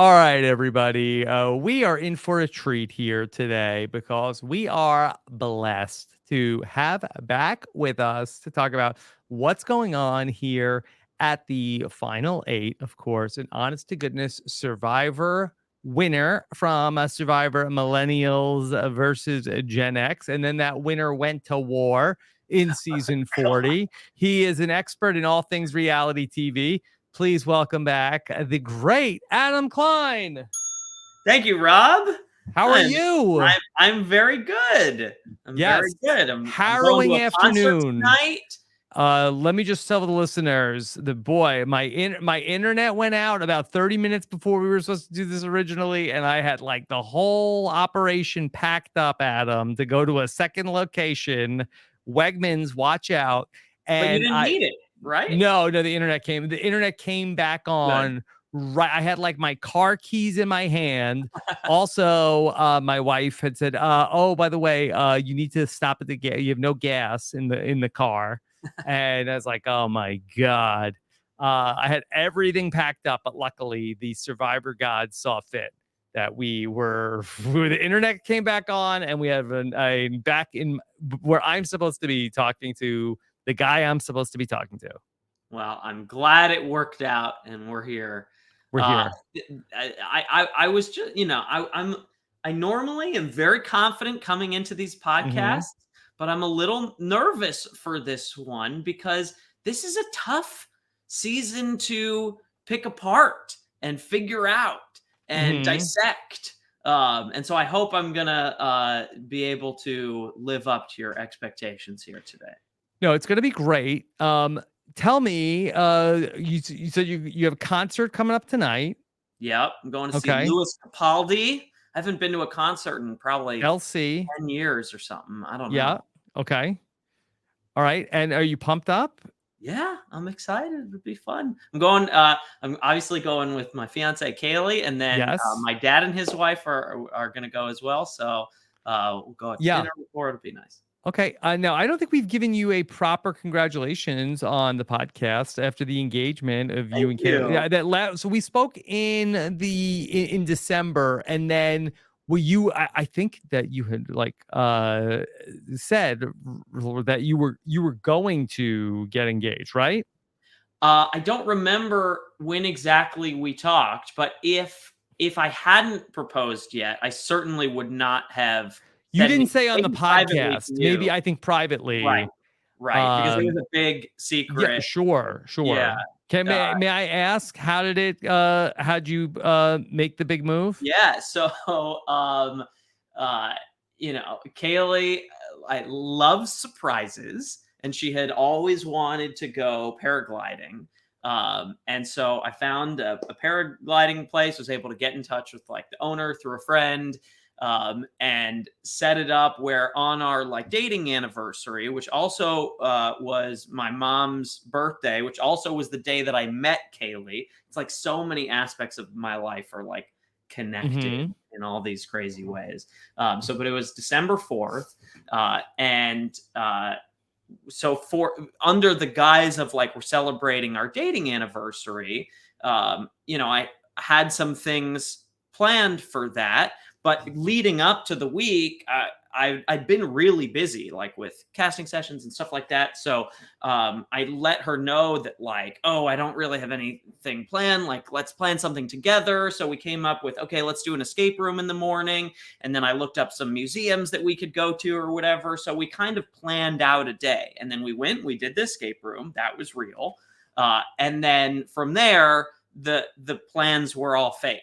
All right, everybody. We are in for a treat here today because we are blessed to have back with us to talk about what's going on here at the final eight, of course, an honest to goodness Survivor winner from Survivor Millennials versus Gen X. And then that winner went to war in season 40. He is an expert in all things reality TV. Please welcome back the great Adam Klein. Thank you, Rob. How are you? I'm very good. I'm very Yes. good. I'm going Harrowing to a concert afternoon. tonight. Let me just tell the listeners, my internet went out about 30 minutes before we were supposed to do this originally, and I had like the whole operation packed up, Adam, to go to a second location. Wegmans, watch out. But you And didn't need it, right? No, the internet came back on. Good. Right. I had like my car keys in my hand. Also, my wife had said, oh, by the way, you need to stop at the gas. You have no gas in the car. And I was like, oh my God. I had everything packed up, but luckily the Survivor gods saw fit that the internet came back on, and we have a back in where I'm supposed to be talking to the guy I'm supposed to be talking to. Well, I'm glad it worked out, and we're here. We're here. I was just, I normally am very confident coming into these podcasts, but I'm a little nervous for this one because this is a tough season to pick apart and figure out and dissect. And so I hope I'm gonna be able to live up to your expectations here today. No, it's gonna be great. Tell me, you said you have a concert coming up tonight. Yep, I'm going to see Louis Capaldi. I haven't been to a concert in probably LC 10 years or something. I don't know. Yeah. Okay. All right. And are you pumped up? Yeah, I'm excited. It'll be fun. I'm obviously going with my fiance Kaylee, and then my dad and his wife are going to go as well. So we'll go to dinner before. It'll be nice. Okay. No, I don't think we've given you a proper congratulations on the podcast after the engagement of you and Kaylee. Yeah, so we spoke in December, and then I think that you had said that you were going to get engaged, right? I don't remember when exactly we talked, but if I hadn't proposed yet, I certainly would not have. You didn't say on the podcast. Maybe I think privately. Right. Because it was a big secret. Yeah, sure. Yeah. May I ask, how'd you make the big move? Yeah. So, Kaylee, I love surprises, and she had always wanted to go paragliding. And so I found a paragliding place, was able to get in touch with like the owner through a friend, and set it up where on our dating anniversary, which also was my mom's birthday, which also was the day that I met Kaylee. It's like so many aspects of my life are like connected in all these crazy ways. But it was December 4th. So for under the guise of like, we're celebrating our dating anniversary, I had some things planned for that. But leading up to the week, I'd been really busy, like with casting sessions and stuff like that. So I let her know that I don't really have anything planned. Like, let's plan something together. So we came up with, okay, let's do an escape room in the morning. And then I looked up some museums that we could go to or whatever. So we kind of planned out a day. And then we did the escape room. That was real. And then from there, the plans were all fake.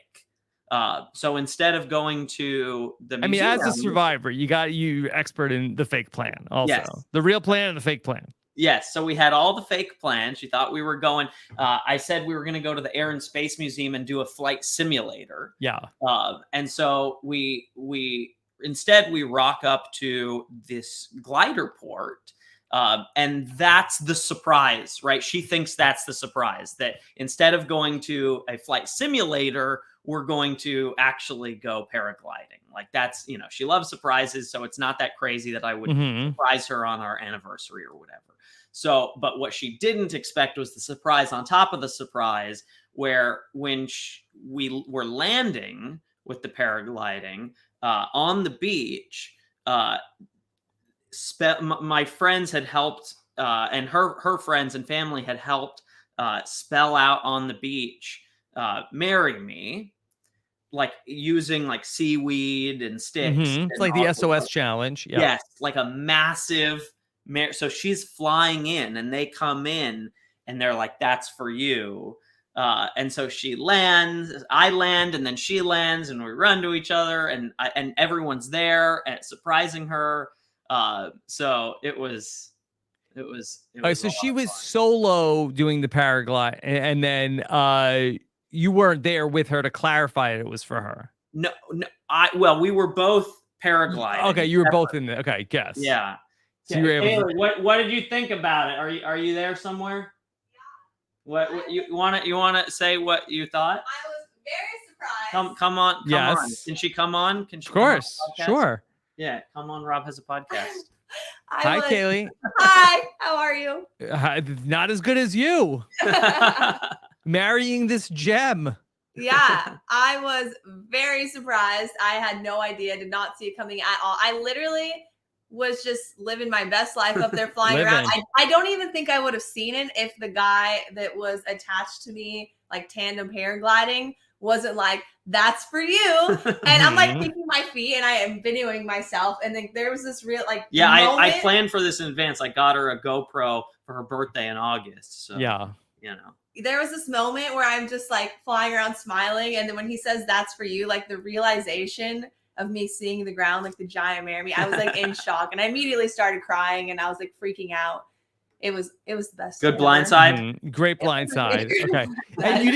So instead of going to the museum, as a survivor, you expert in the fake plan also. Yes. The real plan and the fake plan. Yes. So we had all the fake plans. She thought we were going. I said we were going to go to the Air and Space Museum and do a flight simulator. Yeah. And so we instead rock up to this glider port. And that's the surprise, right? She thinks that's the surprise, that instead of going to a flight simulator, we're going to actually go paragliding. Like that's, she loves surprises. So it's not that crazy that I would surprise her on our anniversary or whatever. So, but what she didn't expect was the surprise on top of the surprise where when we were landing with the paragliding on the beach, my friends had helped, and her friends and family had helped spell out on the beach, "Marry me," like using like seaweed and sticks. It's And like the SOS challenge. Yeah. yes, like a massive. So she's flying in, and they come in, and they're like, "That's for you." And so she lands, I land, and then she lands, and we run to each other, and everyone's there and surprising her. So it was. All right, So a lot she of was fun. solo doing the paraglide, and then you weren't there with her to clarify it was for her. No, well, we were both paragliding. Okay, you were both in there. Okay, guess. Yeah. So you were able to. Kaylee, what did you think about it? Are you there somewhere? What you want to say what you thought? I was very surprised. Come on. Yes. Can she come on? Can she? Of course, come on the podcast? sure. Yeah, come on. Rob has a podcast. Hi, Kaylee. Hi, how are you? Not as good as you. Marrying this gem. Yeah, I was very surprised. I had no idea, did not see it coming at all. I literally was just living my best life up there flying around. I don't even think I would have seen it if the guy that was attached to me, like tandem paragliding, wasn't like, "That's for you." And I'm like kicking my feet and I am videoing myself. And then there was this real like, yeah, I planned for this in advance. I got her a GoPro for her birthday in August. So, yeah. you know. There was this moment where I'm just like flying around smiling. And then when he says, "That's for you," like the realization of me seeing the ground, like the giant marry me, I was like in shock. And I immediately started crying and I was like freaking out. It was the best. Good blindside. Great blindside. Okay. And you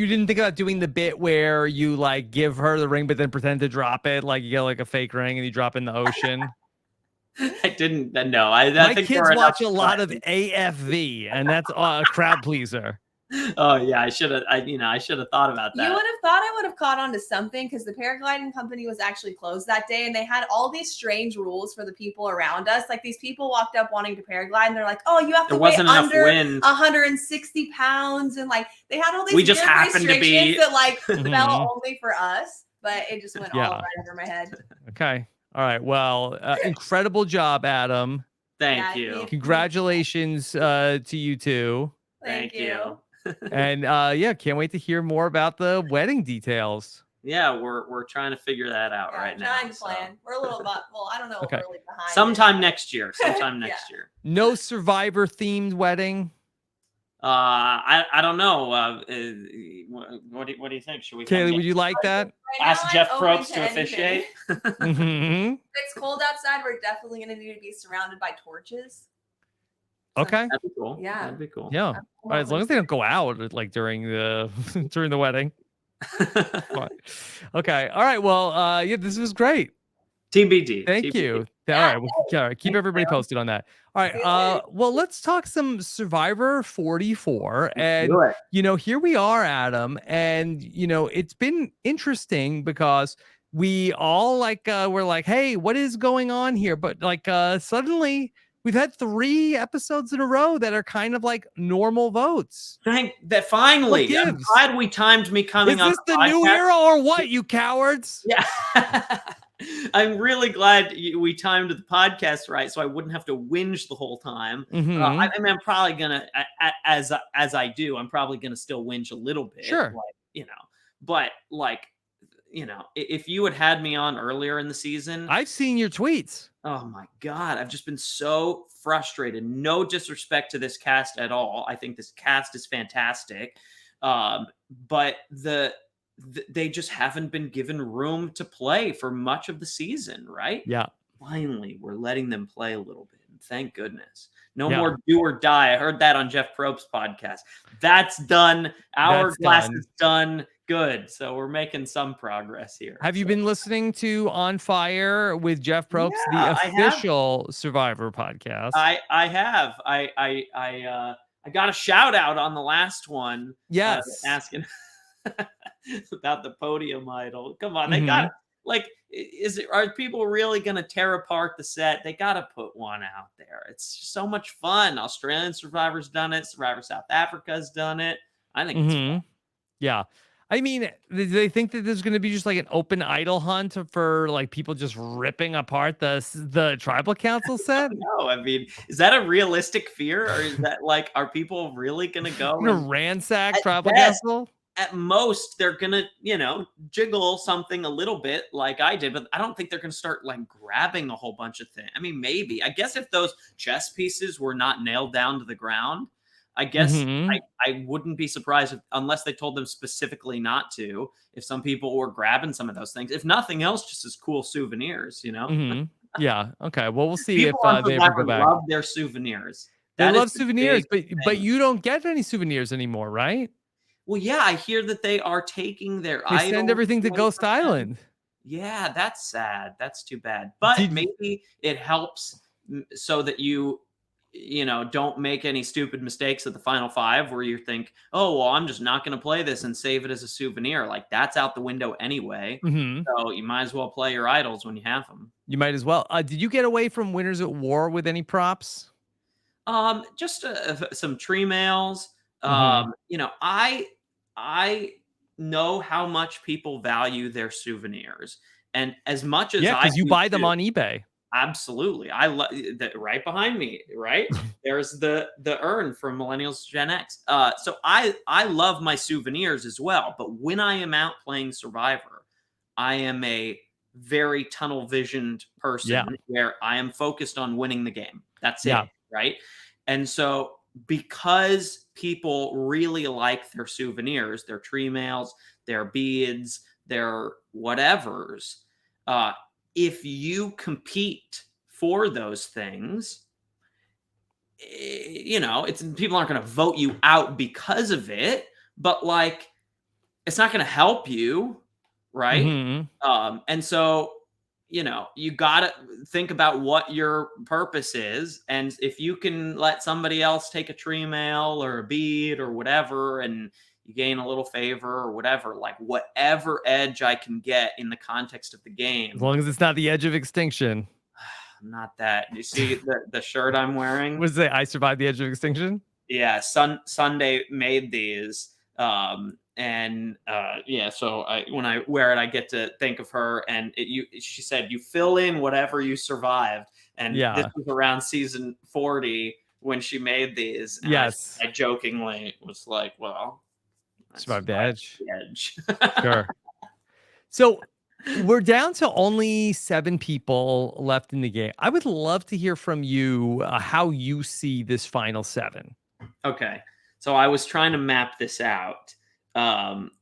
didn't think about doing the bit where you like give her the ring, but then pretend to drop it. Like you get like a fake ring and you drop it in the ocean. I didn't. No, my kids watch a lot of AFV, and that's a crowd pleaser. Oh yeah, I should have thought about that. You would have thought I would have caught on to something because the paragliding company was actually closed that day, and they had all these strange rules for the people around us. Like these people walked up wanting to paraglide, and they're like, "Oh, you have to weigh under 160 pounds," and like they had all these. We just happened to be that like fell only for us, but it just went all right over my head. Okay. All right. Well, incredible job, Adam. Thank you. Congratulations to you too. Thank you. And can't wait to hear more about the wedding details. Yeah, we're trying to figure that out right now. Trying to plan. We're a little bit, well, I don't know. Okay. We're really behind. Sometime next year. Year. No Survivor themed wedding. I don't know. What do you think? Should we? Kaylee, would you like that? Ask Jeff Probst to officiate. If it's cold outside, we're definitely going to need to be surrounded by torches. Okay. That'd be cool. Yeah. That'd be cool. Yeah. All right, as long as they don't go out like during the wedding. Okay. All right. Well, this was great. TBD. Thank you. All right. Well, keep everybody posted on that. All right. Well, let's talk some Survivor 44. And, here we are, Adam. And, it's been interesting because we all we're like, hey, what is going on here? But suddenly we've had 3 episodes in a row that are kind of like normal votes. Finally. I'm glad we timed me coming on. Is this the new era or what, you cowards? Yeah. I'm really glad we timed the podcast right, so I wouldn't have to whinge the whole time. I mean, I'm probably gonna, as I do, I'm probably gonna still whinge a little bit. Sure. But if you had me on earlier in the season, I've seen your tweets. Oh my God, I've just been so frustrated. No disrespect to this cast at all. I think this cast is fantastic, but they just haven't been given room to play for much of the season, right? Yeah. Finally, we're letting them play a little bit. And thank goodness. No more do or die. I heard that on Jeff Probst's podcast. That's done. Hourglass is done. Good. So we're making some progress here. Have you been listening to On Fire with Jeff Probst, the official Survivor podcast? I have. I got a shout out on the last one. Yes. Asking about the podium idol. Come on, they got are people really gonna tear apart the set? They gotta put one out there. It's so much fun. Australian Survivor's done it. Survivor South Africa's done it. I think it's Hmm. Yeah. I mean, do they think that there's going to be just like an open idol hunt for like people just ripping apart the tribal council set? no. I mean, is that a realistic fear, or is that like, are people really going to go Gonna and ransack at tribal best, council? at most, they're gonna, jiggle something a little bit like I did, but I don't think they're gonna start like grabbing a whole bunch of things. I mean, maybe. I guess if those chess pieces were not nailed down to the ground, I guess Hmm. I wouldn't be surprised unless they told them specifically not to, if some people were grabbing some of those things. If nothing else, just as cool souvenirs, Hmm. Yeah. Okay. Well, we'll see if People on they ever go Survivor back. love their souvenirs. They That is love the big souvenirs, but thing. you don't get any souvenirs anymore, right? Well, yeah, I hear that they are taking their They send idols everything to away Ghost from them. Island. Yeah, that's sad. That's too bad. But Did maybe it helps so that don't make any stupid mistakes at the final five where you think, oh, well, I'm just not going to play this and save it as a souvenir. Like that's out the window anyway. Mhm. So you might as well play your idols when you have them. You might as well. Did you get away from Winners at War with any props? Just some tree mails. Mhm. I know how much people value their souvenirs, and as much as Yeah, I because you do buy them too. on eBay. Absolutely. I love that right behind me, right? There's the urn from Millennials Gen X. So I love my souvenirs as well, but when I am out playing Survivor, I am a very tunnel visioned Yeah. person where I am focused on winning the game. That's Yeah. it, right? And so because people really like their souvenirs, their tree mails, their beads, their whatevers, uh, if you compete for those things, it's people aren't going to vote you out because of it, but like it's not going to help you, right? Mhm. And so you got to think about what your purpose is, and if you can let somebody else take a tree mail or a bead or whatever, and you gain a little favor or whatever, like whatever edge I can get in the context of the As game. long as it's not the edge of extinction. Not that. You see the shirt I'm wearing? Was it I survived the edge of extinction? Yeah, Sunday made these. And yeah, so when I wear it, I get to think of her. And she said, you fill in whatever you survived. And this Yeah. was around season 40 when she made these. And Yes. I jokingly was like, well, I Survived the survived edge. the edge. Sure. So we're down to only 7 people left in the game. I would love to hear from you how you see this final 7. Okay. So I was trying to map this out. Um,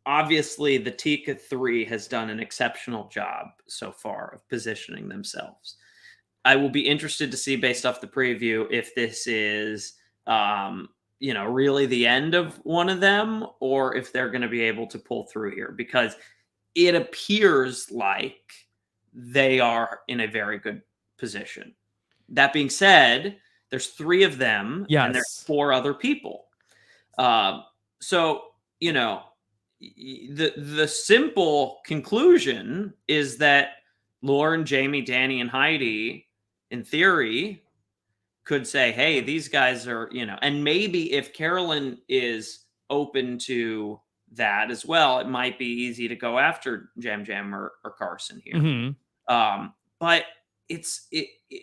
Obviously, the Tika 3 has done an exceptional job so far of positioning themselves. I will be interested to see, based off the preview, if this is, really the end of one of them, or if they're going to be able to pull through here, because it appears like they are in a very good position. That being said, there's 3 of them and there's Yes. 4 other people. So, the simple conclusion is that Lauren, Jamie, Danny, and Heidi, in theory, could say, hey, these guys are, and maybe if Carolyn is open to that as well, it might be easy to go after Jam Jam or Carson here. Mhm. But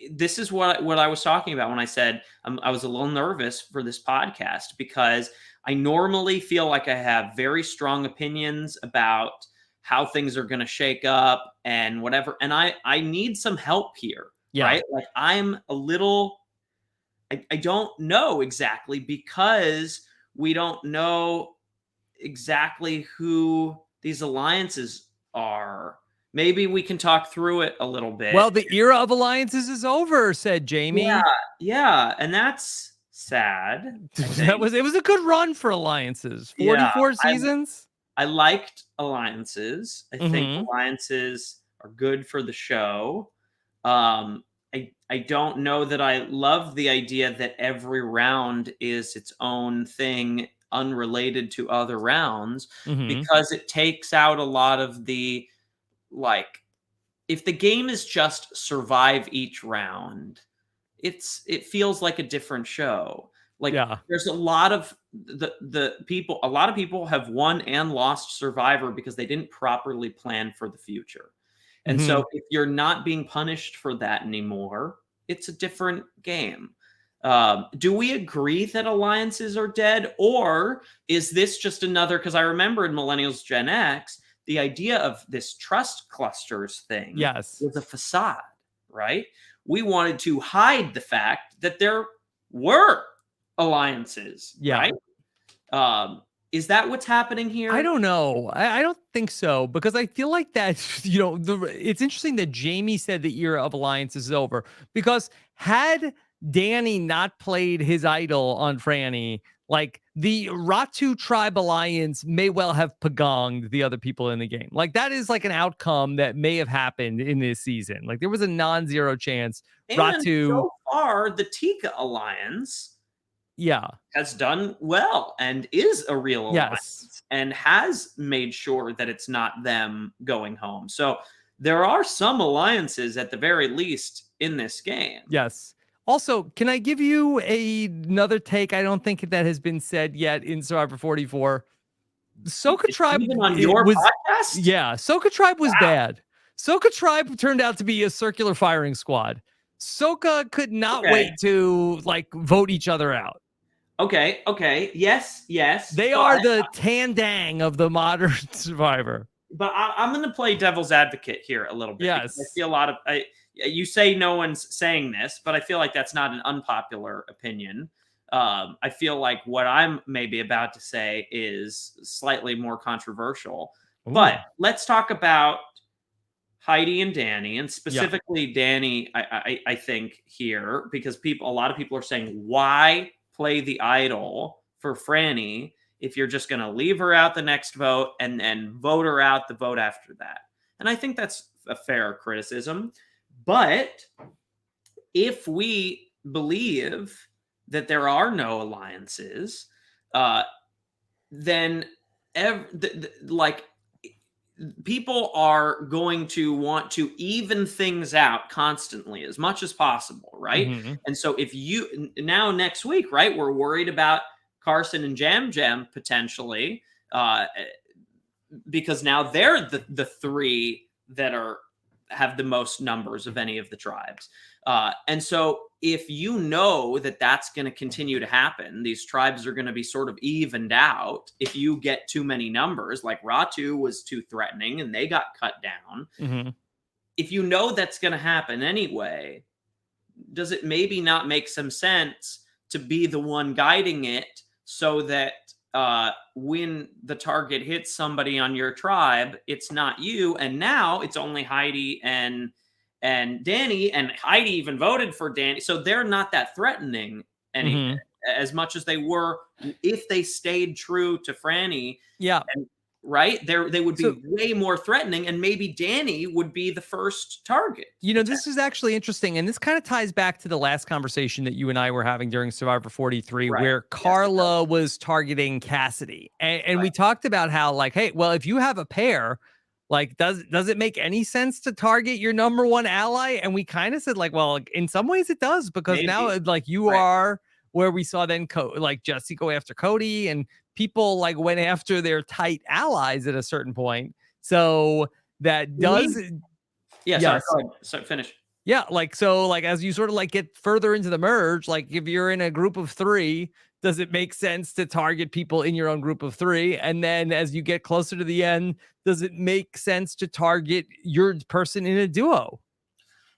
this is what I was talking about when I said I was a little nervous for this podcast, because I normally feel like I have very strong opinions about how things are going to shake up and whatever, and I need some help here, Yeah. right? Like I'm a little, I don't know exactly, because we don't know exactly who these alliances are. Maybe we can talk through it a little bit. Well, the era of alliances is over, said Yeah, Jamie. yeah, and that's sad. I think. It was a good run for alliances. Yeah, 44 I seasons. I liked alliances. I think Mhm. alliances are good for the show. I don't know that I love the idea that every round is its own thing, unrelated to other rounds, Mhm. because it takes out a lot of the, like, if the game is just survive each round, it feels like a different show. Like Yeah. there's a lot of a lot of people have won and lost Survivor because they didn't properly plan for the future. And Mhm. so if you're not being punished for that anymore, it's a different game. Do we agree that alliances are dead, or is this just another? Because I remember in Millennials Gen X, the idea of this trust clusters thing Yes. was a facade, right? We wanted to hide the fact that there were alliances, Yeah. right? Is that what's happening I here? don't know. I don't think so because I feel like that, it's interesting that Jamie said the era of alliances is over because had Danny not played his idol on Franny, like the Ratu tribe alliance may well have pagonged the other people in the game. Like that is like an outcome that may have happened in this season. Like there was a non-zero chance And Ratu, so far, the Tika alliance yeah, has done well and is a real yes. alliance and has made sure that it's not them going home. So there are some alliances at the very least in this game. Yes. Also, can I give you another take? I don't think that has been said yet in Survivor 44. Soka Tribe Even on it your was, podcast? yeah, Soka Tribe was bad. Soka Tribe turned out to be a circular firing squad. Soka could not Okay. wait to like vote each other out. Okay. Okay. Yes. Yes. They are the Tandang of the modern Survivor. But I'm going to play devil's advocate here a little bit. Because I Yes. see a lot of you say no one's saying this, but I feel like that's not an unpopular opinion. I feel like what I'm maybe about to say is slightly more controversial. Ooh. But let's talk about Heidi and Danny, and specifically Danny. I think here because a lot of people are saying, why play the idol for Franny if you're just going to leave her out the next vote and then vote her out the vote after that? And I think that's a fair criticism. But if we believe that there are no alliances, then like people are going to want to even things out constantly as much as possible, right? Mhm. And so if you now next week, right, we're worried about Carson and Jam Jam potentially because now they're the three that have the most numbers of any of the tribes. And so if you know that that's going to continue to happen, these tribes are going to be sort of evened out. If you get too many numbers, like Ratu was too threatening and they got cut down. Mhm. If you know that's going to happen anyway, does it maybe not make some sense to be the one guiding it so that when the target hits somebody on your tribe, it's not you, and now it's only Heidi and Danny, and Heidi even voted for Danny, so they're not that threatening Mhm. as much as they were if they stayed true to Franny. Yeah. And, right, they would be So- way more threatening, and maybe Danny would be the first target. This is actually interesting. And this kind of ties back to the last conversation that you and I were having during Survivor 43, Right. where Carla was targeting Cassidy. And we talked about how, like, hey, well, if you have a pair, like, does it make any sense to target your number one ally? And we kind of said, like, well, in some ways it does, because now, Maybe. like, you Right. are where we saw then, like, Jesse go after Cody, and people, like, went after their tight allies at a certain point. So that does... Yeah, Yes. sorry, go ahead. So finish. Yeah, like, so, like, as you sort of like get further into the merge, like if you're in a group of 3, does it make sense to target people in your own group of 3? And then as you get closer to the end, does it make sense to target your person in a duo?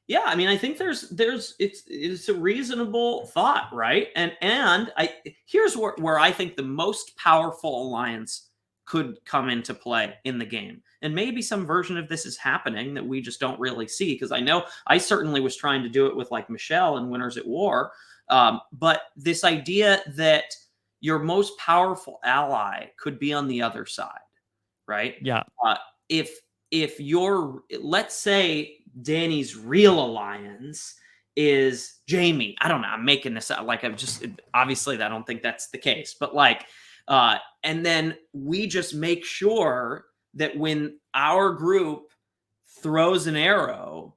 Yeah, I mean, I think it's a reasonable thought, right? And here's where I think the most powerful alliance could come into play in the game. And maybe some version of this is happening that we just don't really see, because I know I certainly was trying to do it with like Michelle and Winners at War. But this idea that your most powerful ally could be on the other side, right? Yeah. If you're, let's say Danny's real alliance is Jamie. I don't know. I'm making this up. Like, obviously I don't think that's the case, but like, and then we just make sure that when our group throws an arrow,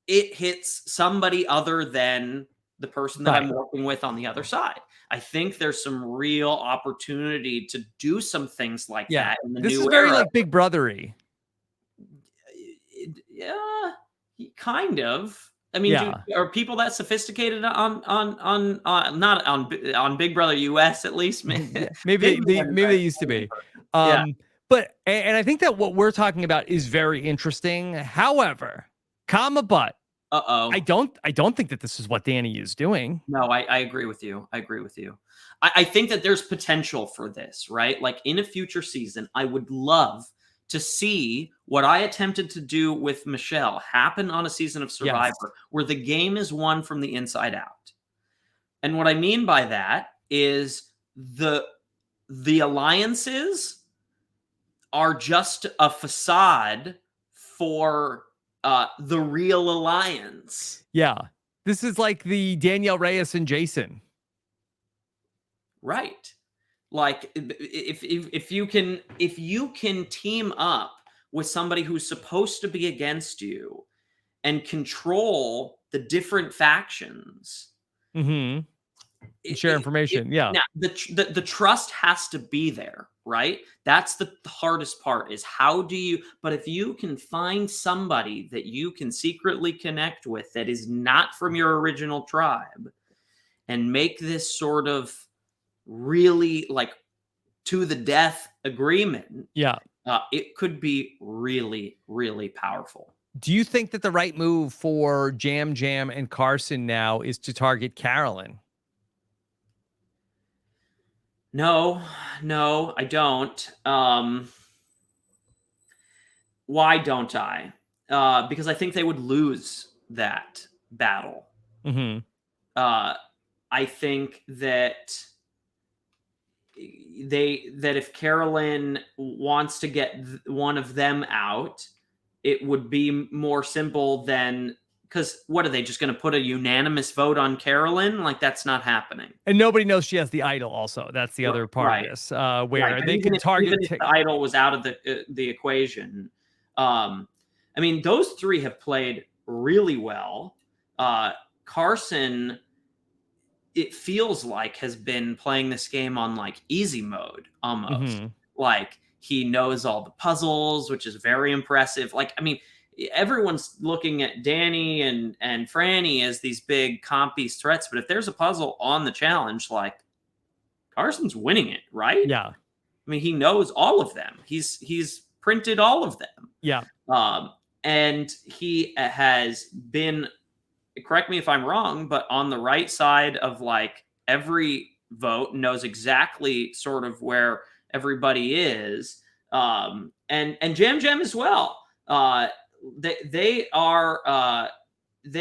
it hits somebody other than the person that I'm working with on the other side. I think there's some real opportunity to do some things like Yeah. that in the This new is very era. like Big Brothery. Yeah, kind of. I mean, Yeah. are people that sophisticated on not on Big Brother US at least? Yeah. Maybe they used to be. Yeah. But and I think that what we're talking about is very interesting. However, but Uh-oh. I don't think that this is what Danny is doing. No, I agree with you. I agree with you. I think that there's potential for this, right? Like in a future season, I would love to see what I attempted to do with Michelle happen on a season of Survivor, where the game is won from the inside out. And what I mean by that is the alliances are just a facade for the real alliance. Yeah. This is like the Danielle Reyes and Jason. Right. Like if you can team up with somebody who's supposed to be against you and control the different factions, share information. Yeah. Now the trust has to be there, right? That's the hardest part is how do you, but if you can find somebody that you can secretly connect with that is not from your original tribe and make this sort of really like to the death agreement, it could be really, really powerful. Do you think that the right move for Jam Jam and Carson now is to target Carolyn? No, I don't. Why don't I? Because I think they would lose that battle. I think that if Carolyn wants to get one of them out, it would be more simple than, because what are they just going to put a unanimous vote on Carolyn? Like that's not happening. And nobody knows she has the idol. Also, that's the other part of this, where they can target. Even if the idol was out of the equation. I mean, those three have played really well. Carson, it feels like, has been playing this game on like easy mode almost. Like he knows all the puzzles, which is very impressive. Like, I mean, everyone's looking at Danny and Franny as these big comp-piece threats, but if there's a puzzle on the challenge, like Carson's winning it, right? Yeah. I mean, he knows all of them. He's printed all of them. Yeah. And he has been, correct me if I'm wrong, but on the right side of like every vote, knows exactly sort of where everybody is. And Jam Jam as well. They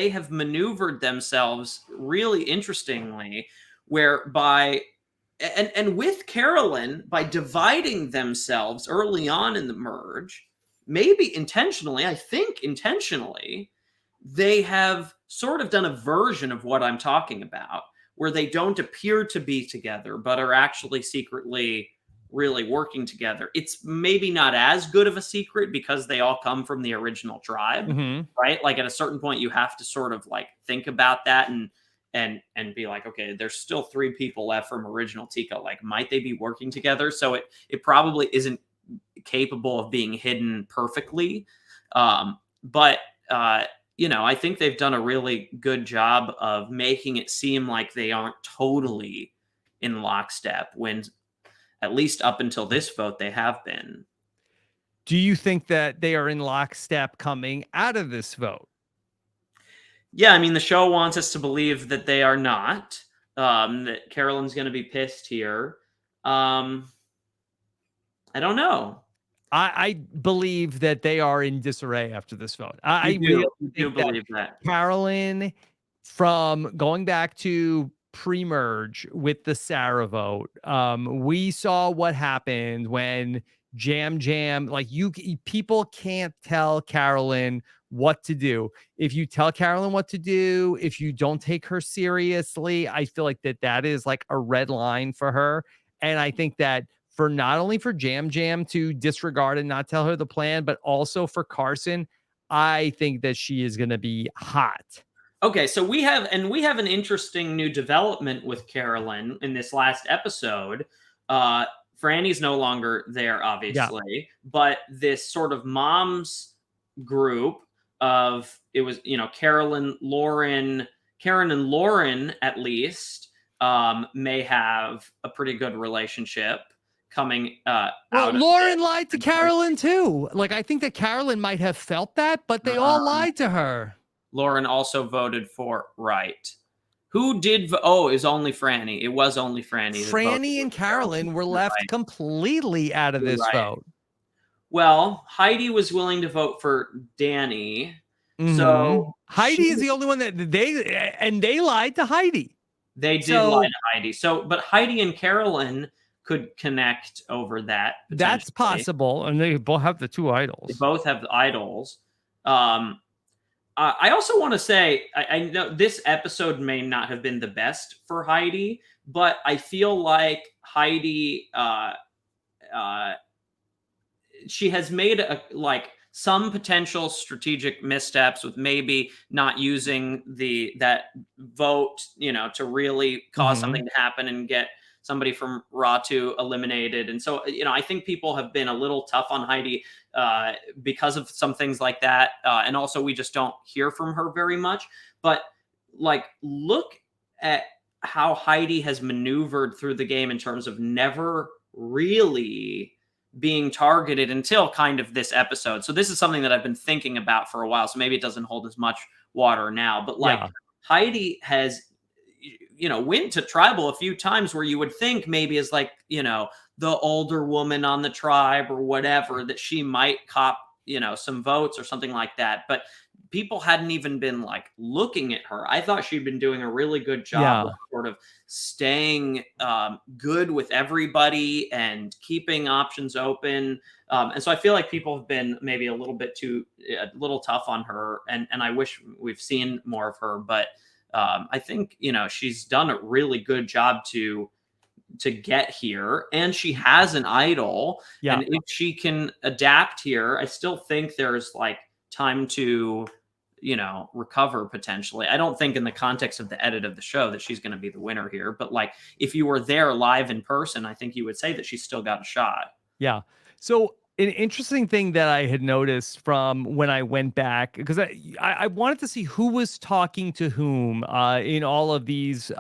have maneuvered themselves really interestingly, whereby and with Carolyn, by dividing themselves early on in the merge, maybe intentionally, I think intentionally, they have sort of done a version of what I'm talking about, where they don't appear to be together, but are actually secretly really working together. It's maybe not as good of a secret because they all come from the original tribe, right? Like at a certain point, you have to sort of like think about that and be like, okay, there's still 3 people left from original Tika. Like, might they be working together? So it probably isn't capable of being hidden perfectly. But you know, I think they've done a really good job of making it seem like they aren't totally in lockstep when, at least up until this vote, they have been. Do you think that they are in lockstep coming out of this vote? Yeah, I mean, the show wants us to believe that they are not, that Carolyn's going to be pissed here. I don't know. I believe that they are in disarray after this vote. I do really believe that. Carolyn, from going back to pre-merge with the Sarah vote, we saw what happened when Jam Jam, like people can't tell Carolyn what to do. If you tell Carolyn what to do, if you don't take her seriously, I feel like that is like a red line for her. And I think that for not only for Jam Jam to disregard and not tell her the plan, but also for Carson, I think that she is going to be hot Okay, so we have an interesting new development with Carolyn in this last episode. Franny's no longer there, Yeah. obviously, but this sort of moms group of it was, Karen and Lauren at least may have a pretty good relationship coming Well, out of Lauren this. lied to Carolyn too. Like, I think that Carolyn might have felt that, but they all lied to her. Lauren also voted for right. Who did? Oh, it was only Franny. It was only Franny. Franny and Carolyn were left Right. completely out of You're this right. vote. Well, Heidi was willing to vote for Danny. Mhm. So Heidi is the only one that they lied to Heidi. They did lie to Heidi. So, but Heidi and Carolyn could connect over that. That's possible, and they both have the two idols. They both have the idols. I also want to say, I know this episode may not have been the best for Heidi, but I feel like Heidi, she has made some potential strategic missteps with maybe not using that vote, to really cause something to happen and get somebody from RHAP eliminated. And so, I think people have been a little tough on Heidi because of some things like that. And also we just don't hear from her very much. But look at how Heidi has maneuvered through the game in terms of never really being targeted until kind of this episode. So this is something that I've been thinking about for a while. So maybe it doesn't hold as much water now, but Heidi has, went to tribal a few times where you would think maybe as the older woman on the tribe or whatever, that she might cop, some votes or something like that. But people hadn't even been looking at her. I thought she'd been doing a really good job of sort of staying good with everybody and keeping options open. And so I feel like people have been maybe a little tough on her, and I wish we've seen more of her. But I think, she's done a really good job to get here, and she has an idol. And if she can adapt here, I still think there's time to recover potentially. I don't think in the context of the edit of the show that she's going to be the winner here, but if you were there live in person, I think you would say that she's still got a shot. Yeah. So an interesting thing that I had noticed from when I went back, because I wanted to see who was talking to whom in all of these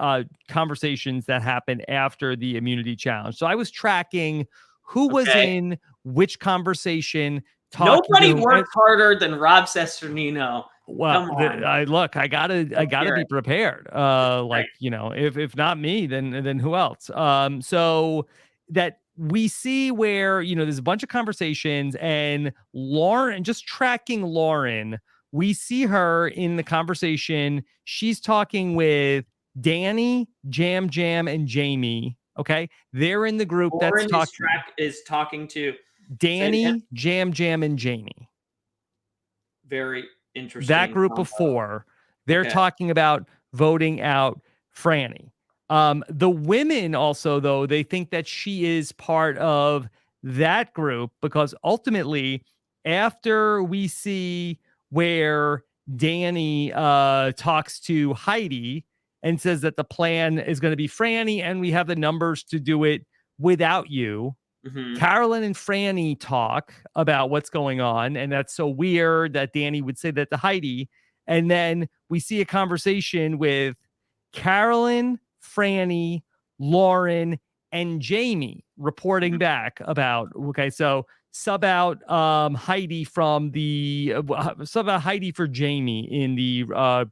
conversations that happened after the immunity challenge. So I was tracking who was in which conversation. Nobody worked harder than Rob Cesternino. Well, I gotta be prepared. If not me, then who else? So that we see where, there's a bunch of conversations, and Lauren, just tracking Lauren, we see her in the conversation. She's talking with Danny, Jam, and Jamie. Okay. They're in the group Lauren is talking to Danny, Jam, and Jamie. Very interesting. That group of four, they're talking about voting out Franny. The women also, though, they think that she is part of that group, because ultimately, after we see where Danny talks to Heidi and says that the plan is going to be Franny and we have the numbers to do it without you, Carolyn and Franny talk about what's going on, and that's so weird that Danny would say that to Heidi. And then we see a conversation with Carolyn, Franny, Lauren, and Jamie reporting back about, so sub out Heidi from the sub out Heidi for Jamie in the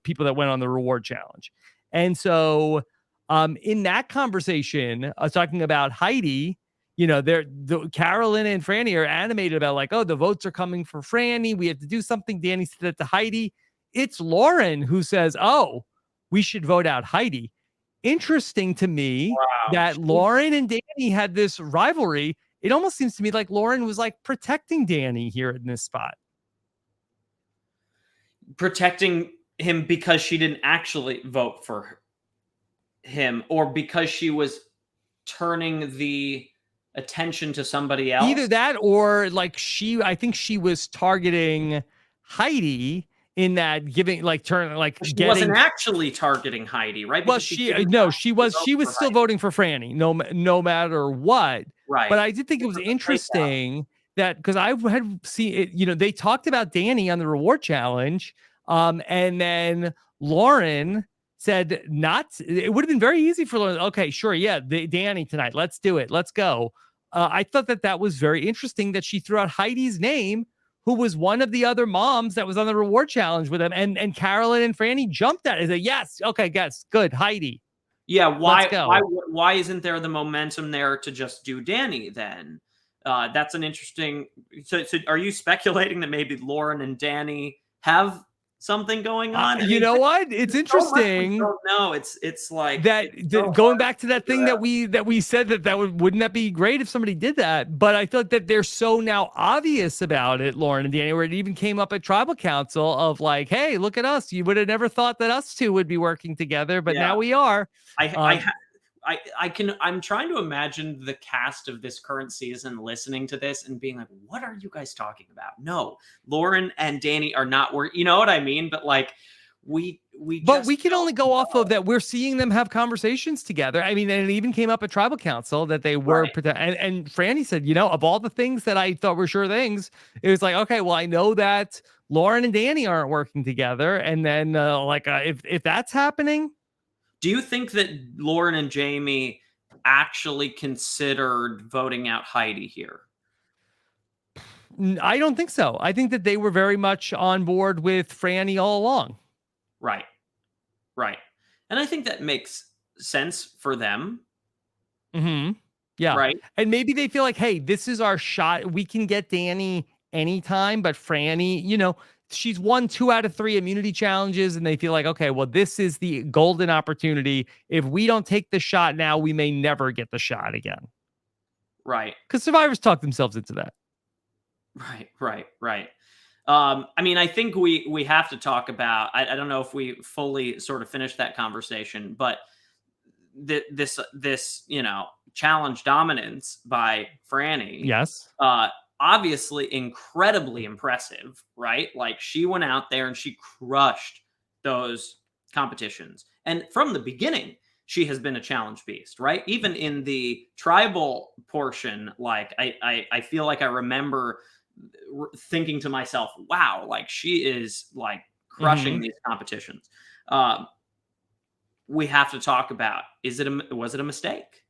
people that went on the reward challenge. And so in that conversation, talking about Heidi, Carolyn and Franny are animated about the votes are coming for Franny. We have to do something. Danny said that to Heidi. It's Lauren who says, "Oh, we should vote out Heidi." Interesting to me that Lauren and Danny had this rivalry. It almost seems to me like Lauren was protecting Danny here in this spot. Protecting him because she didn't actually vote for him, or because she was turning the attention to somebody else. Either that, or I think she was targeting Heidi in that giving like turn like She getting. wasn't actually targeting Heidi, right? Well, Because she didn't no, actually she vote was for still Heidi. voting for Franny, no matter what. Right. But I did think it was interesting that because I had seen it, you know, they talked about Danny on the reward challenge, and then Lauren said not. It would have been very easy for Lauren. Okay, sure, yeah, Danny tonight. Let's do it. Let's go. I thought that was very interesting that she threw out Heidi's name, who was one of the other moms that was on the reward challenge with them, and Carolyn and Franny jumped at it. Said, yes, okay, yes, good, Heidi. Yeah, Let's go. why isn't there the momentum there to just do Danny then? That's an interesting. So are you speculating that maybe Lauren and Danny have something going on? You know what? It's interesting. So no, it's like that so going back to that thing out. that we said that wouldn't that be great if somebody did that? But I thought that they're so now obvious about it, Lauren and Danny, where it even came up at tribal council of like, hey, look at us. You would have never thought that us two would be working together, but now we are. I'm trying to imagine the cast of this current season listening to this and being like, what are you guys talking about? No, Lauren and Danny are not working. You know what I mean? But like, we can only go off of that. We're seeing them have conversations together. I mean, and it even came up at tribal council that they were, and Franny said, you know, of all the things that I thought were sure things, it was like, okay, well, I know that Lauren and Danny aren't working together. And then if that's happening. Do you think that Lauren and Jamie actually considered voting out Heidi here? I don't think so. I think that they were very much on board with Franny all along. Right. And I think that makes sense for them. Mm-hmm. Yeah. Right. And maybe they feel like, hey, this is our shot. We can get Danny anytime, but Franny, you know, she's won 2 out of 3 immunity challenges, and they feel like, okay, well, this is the golden opportunity. If we don't take the shot now, we may never get the shot again. Right. Because survivors talk themselves into that. Right. I mean, I think we have to talk about, I don't know if we fully sort of finished that conversation, but this, you know, challenge dominance by Franny. Yes. Obviously incredibly impressive, right? Like she went out there and she crushed those competitions. And from the beginning, she has been a challenge beast, right? Even in the tribal portion, like I feel like I remember thinking to myself, wow, like she is like crushing these competitions. We have to talk about, was it a mistake?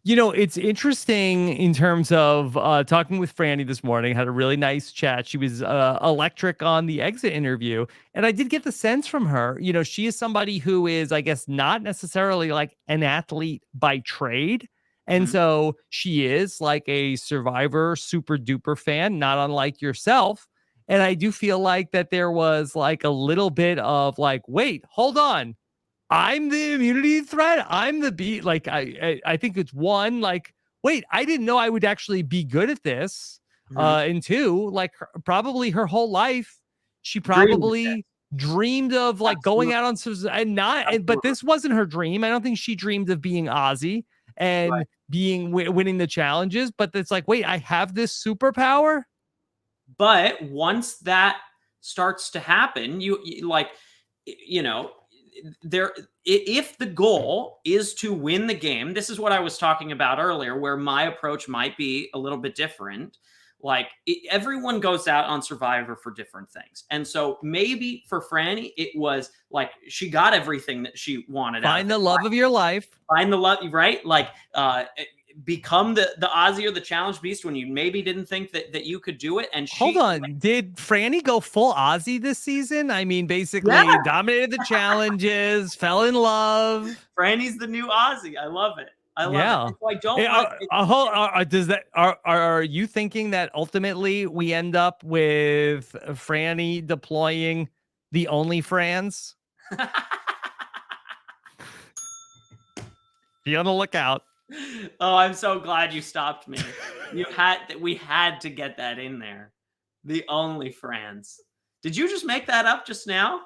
You know, it's interesting in terms of talking with Franny this morning, had a really nice chat. She was electric on the exit interview. And I did get the sense from her, you know, she is somebody who is, I guess, not necessarily like an athlete by trade. And so she is like a Survivor super duper fan, not unlike yourself. And I do feel like that there was like a little bit of like, wait, hold on. I'm the immunity threat. I'm the beat. Like, I think it's one, like, wait, I didn't know I would actually be good at this. And 2, like probably her whole life, she probably dreamed of like going out on and not, but this wasn't her dream. I don't think she dreamed of being Ozzy and being winning the challenges, but it's like, wait, I have this superpower. But once that starts to happen, you like, you know, there, if the goal is to win the game, this is what I was talking about earlier, where my approach might be a little bit different. Like everyone goes out on Survivor for different things. And so maybe for Franny, it was like she got everything that she wanted. Find the love of your life. Find the love, right? Like become the Ozzy or the challenge beast when you maybe didn't think that you could do it. And hold on, did Franny go full Ozzy this season? I mean, basically dominated the challenges, fell in love. Franny's the new Ozzy. I love it. I love it. So I don't. Are you thinking that ultimately we end up with Franny deploying the OnlyFans? Be on the lookout. Oh, I'm so glad you stopped me. We had to get that in there. The OnlyFans. Did you just make that up just now?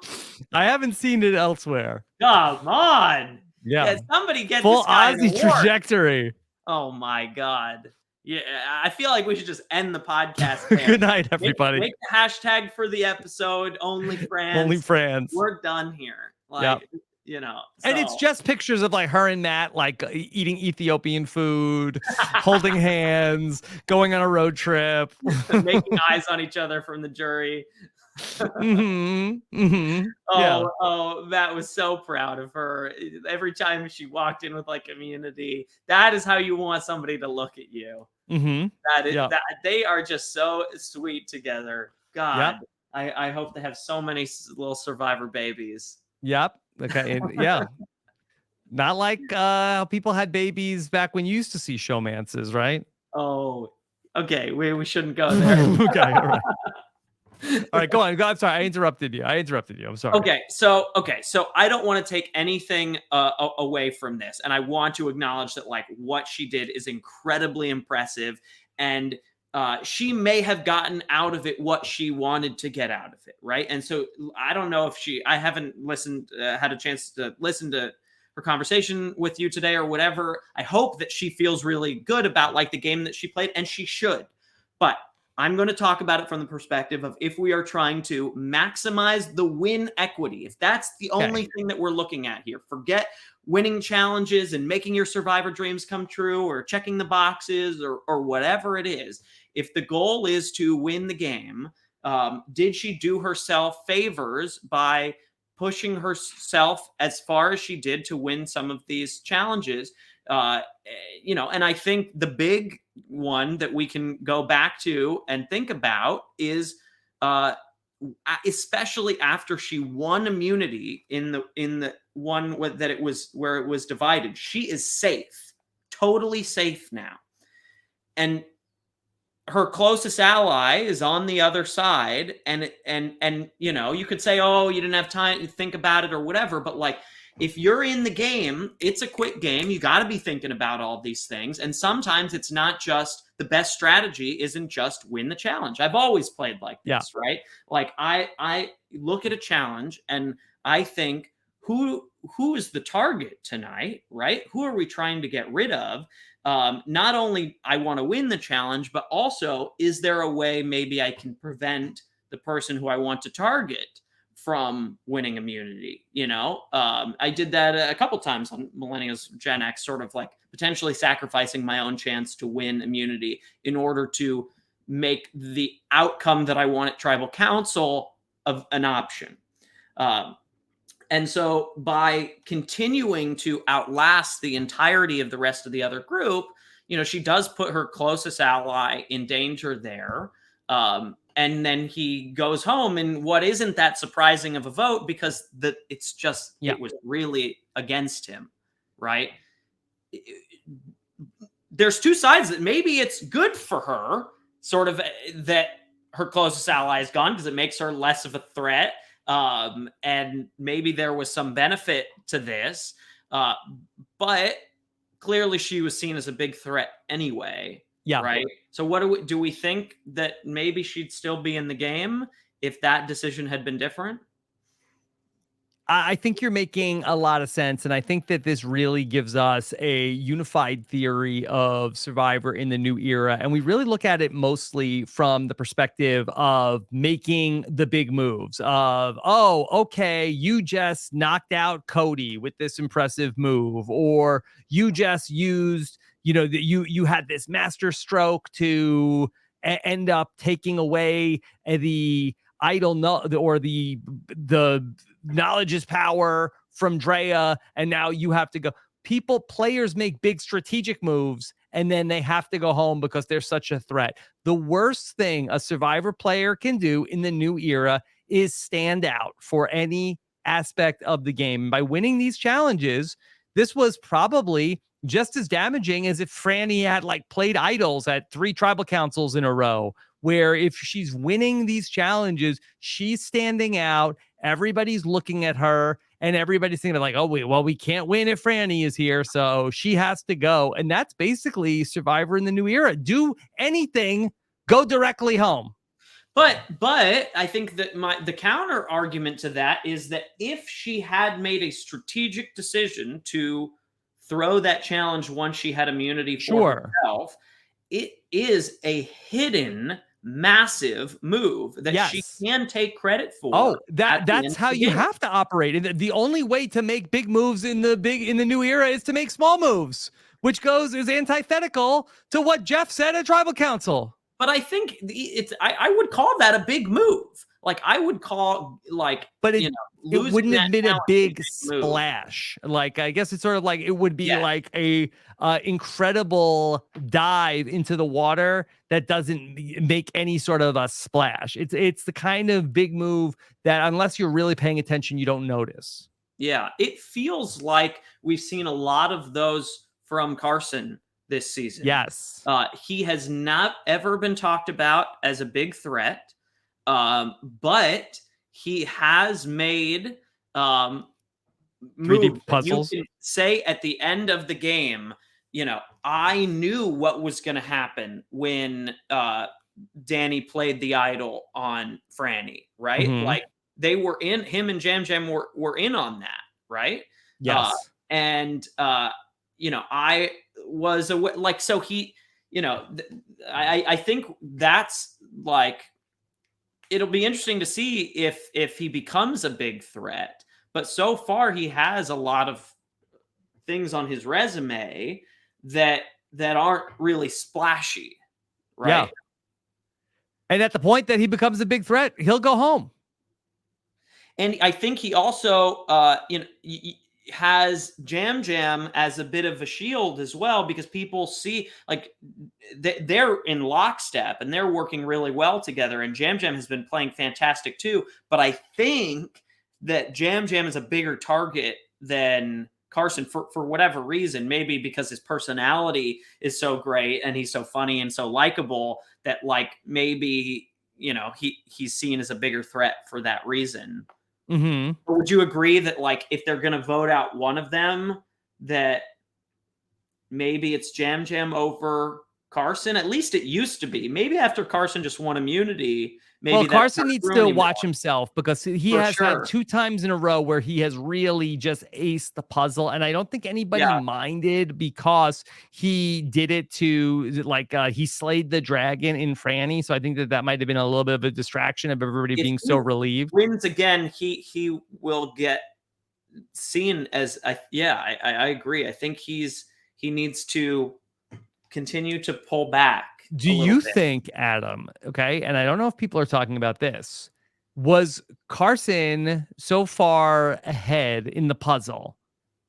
I haven't seen it elsewhere. Come on. Yeah. Somebody get full this guy Ozzy trajectory. Oh my God. Yeah, I feel like we should just end the podcast there. Good night, everybody. Make the hashtag for the episode, OnlyFans. Only friends. We're done here. Yep. You know. And it's just pictures of like her and Matt like eating Ethiopian food, holding hands, going on a road trip, making eyes on each other from the jury. Oh, Matt was so proud of her. Every time she walked in with like immunity, that is how you want somebody to look at you. That is that they are just so sweet together. God, I hope they have so many little survivor babies. Yep. Okay. Not like people had babies back when you used to see showmances, right? Oh, okay. We shouldn't go there. Okay. All right. All right, go on. I'm sorry. I interrupted you. I'm sorry. Okay. So I don't want to take anything away from this. And I want to acknowledge that like what she did is incredibly impressive. And she may have gotten out of it what she wanted to get out of it. Right. And so I don't know if I haven't had a chance to listen to her conversation with you today or whatever. I hope that she feels really good about like the game that she played, and she should. But I'm going to talk about it from the perspective of if we are trying to maximize the win equity, if that's the only thing that we're looking at here, forget winning challenges and making your survivor dreams come true or checking the boxes or whatever it is. If the goal is to win the game, did she do herself favors by pushing herself as far as she did to win some of these challenges? And I think the big one that we can go back to and think about is especially after she won immunity in the one that it was where it was divided, she is safe, totally safe now. And her closest ally is on the other side. And you could say, oh, you didn't have time to think about it or whatever. But like, if you're in the game, it's a quick game. You got to be thinking about all these things. And sometimes it's not just the best strategy isn't just win the challenge. I've always played like this, right? Like I look at a challenge and I think, who is the target tonight, right? Who are we trying to get rid of? Not only I want to win the challenge, but also, is there a way maybe I can prevent the person who I want to target from winning immunity? I did that a couple times on Millennials Gen X, sort of like potentially sacrificing my own chance to win immunity in order to make the outcome that I want at Tribal Council of an option. And so by continuing to outlast the entirety of the rest of the other group, she does put her closest ally in danger there. And then he goes home in what isn't that surprising of a vote because it's just, it was really against him, right? There's two sides that maybe it's good for her, sort of, that her closest ally is gone because it makes her less of a threat. And maybe there was some benefit to this, but clearly she was seen as a big threat anyway. Yeah. Right. So what do we think that maybe she'd still be in the game if that decision had been different? I think you're making a lot of sense. And I think that this really gives us a unified theory of Survivor in the new era. And we really look at it mostly from the perspective of making the big moves of, oh, okay, you just knocked out Cody with this impressive move, or you just used, you had this master stroke to end up taking away the idol or the knowledge is power from Drea, and now you have to go. Players make big strategic moves, and then they have to go home because they're such a threat. The worst thing a Survivor player can do in the new era is stand out for any aspect of the game. And by winning these challenges, this was probably just as damaging as if Franny had played idols at 3 tribal councils in a row, where if she's winning these challenges, she's standing out. Everybody's looking at her and everybody's thinking we can't win if Franny is here, so she has to go. And that's basically Survivor in the new era. Do anything, go directly home. But I think that the counter argument to that is that if she had made a strategic decision to throw that challenge once she had immunity for herself, it is a hidden massive move that she can take credit for. Oh, that's how you have to operate. And the only way to make big moves in the new era is to make small moves, which is antithetical to what Jeff said at Tribal Council. But I think I would call that a big move. Like I would call but it wouldn't have been a big splash. Like I guess it's sort of like it would be like a incredible dive into the water that doesn't make any sort of a splash. It's the kind of big move that unless you're really paying attention, you don't notice. Yeah, it feels like we've seen a lot of those from Carson this season. Yes. He has not ever been talked about as a big threat, but he has made 3D puzzles. You can say at the end of the game, I knew what was going to happen when Danny played the idol on Franny, right? Mm-hmm. Like him and Jam Jam were in on that, right? Yes. I was aware, so he, I think that's it'll be interesting to see if he becomes a big threat. But so far, he has a lot of things on his resume that aren't really splashy, right? Yeah. And at the point that he becomes a big threat, he'll go home. And I think he also, has Jam Jam as a bit of a shield as well, because people see they're in lockstep and they're working really well together. And Jam Jam has been playing fantastic too. But I think that Jam Jam is a bigger target than Carson for whatever reason, maybe because his personality is so great and he's so funny and so likable that maybe, he's seen as a bigger threat for that reason. Mm-hmm. Or would you agree that if they're going to vote out one of them, that maybe it's Jam Jam over Carson? At least it used to be. Maybe after Carson just won immunity, maybe Carson needs to watch himself, because he has had 2 times in a row where he has really just aced the puzzle. And I don't think anybody minded, because he did it to he slayed the dragon in Franny. So I think that might have been a little bit of a distraction of everybody being so relieved. Wins again, he will get seen as I agree. I think he needs to continue to pull back. Do you think, Adam, okay, and I don't know if people are talking about this, was Carson so far ahead in the puzzle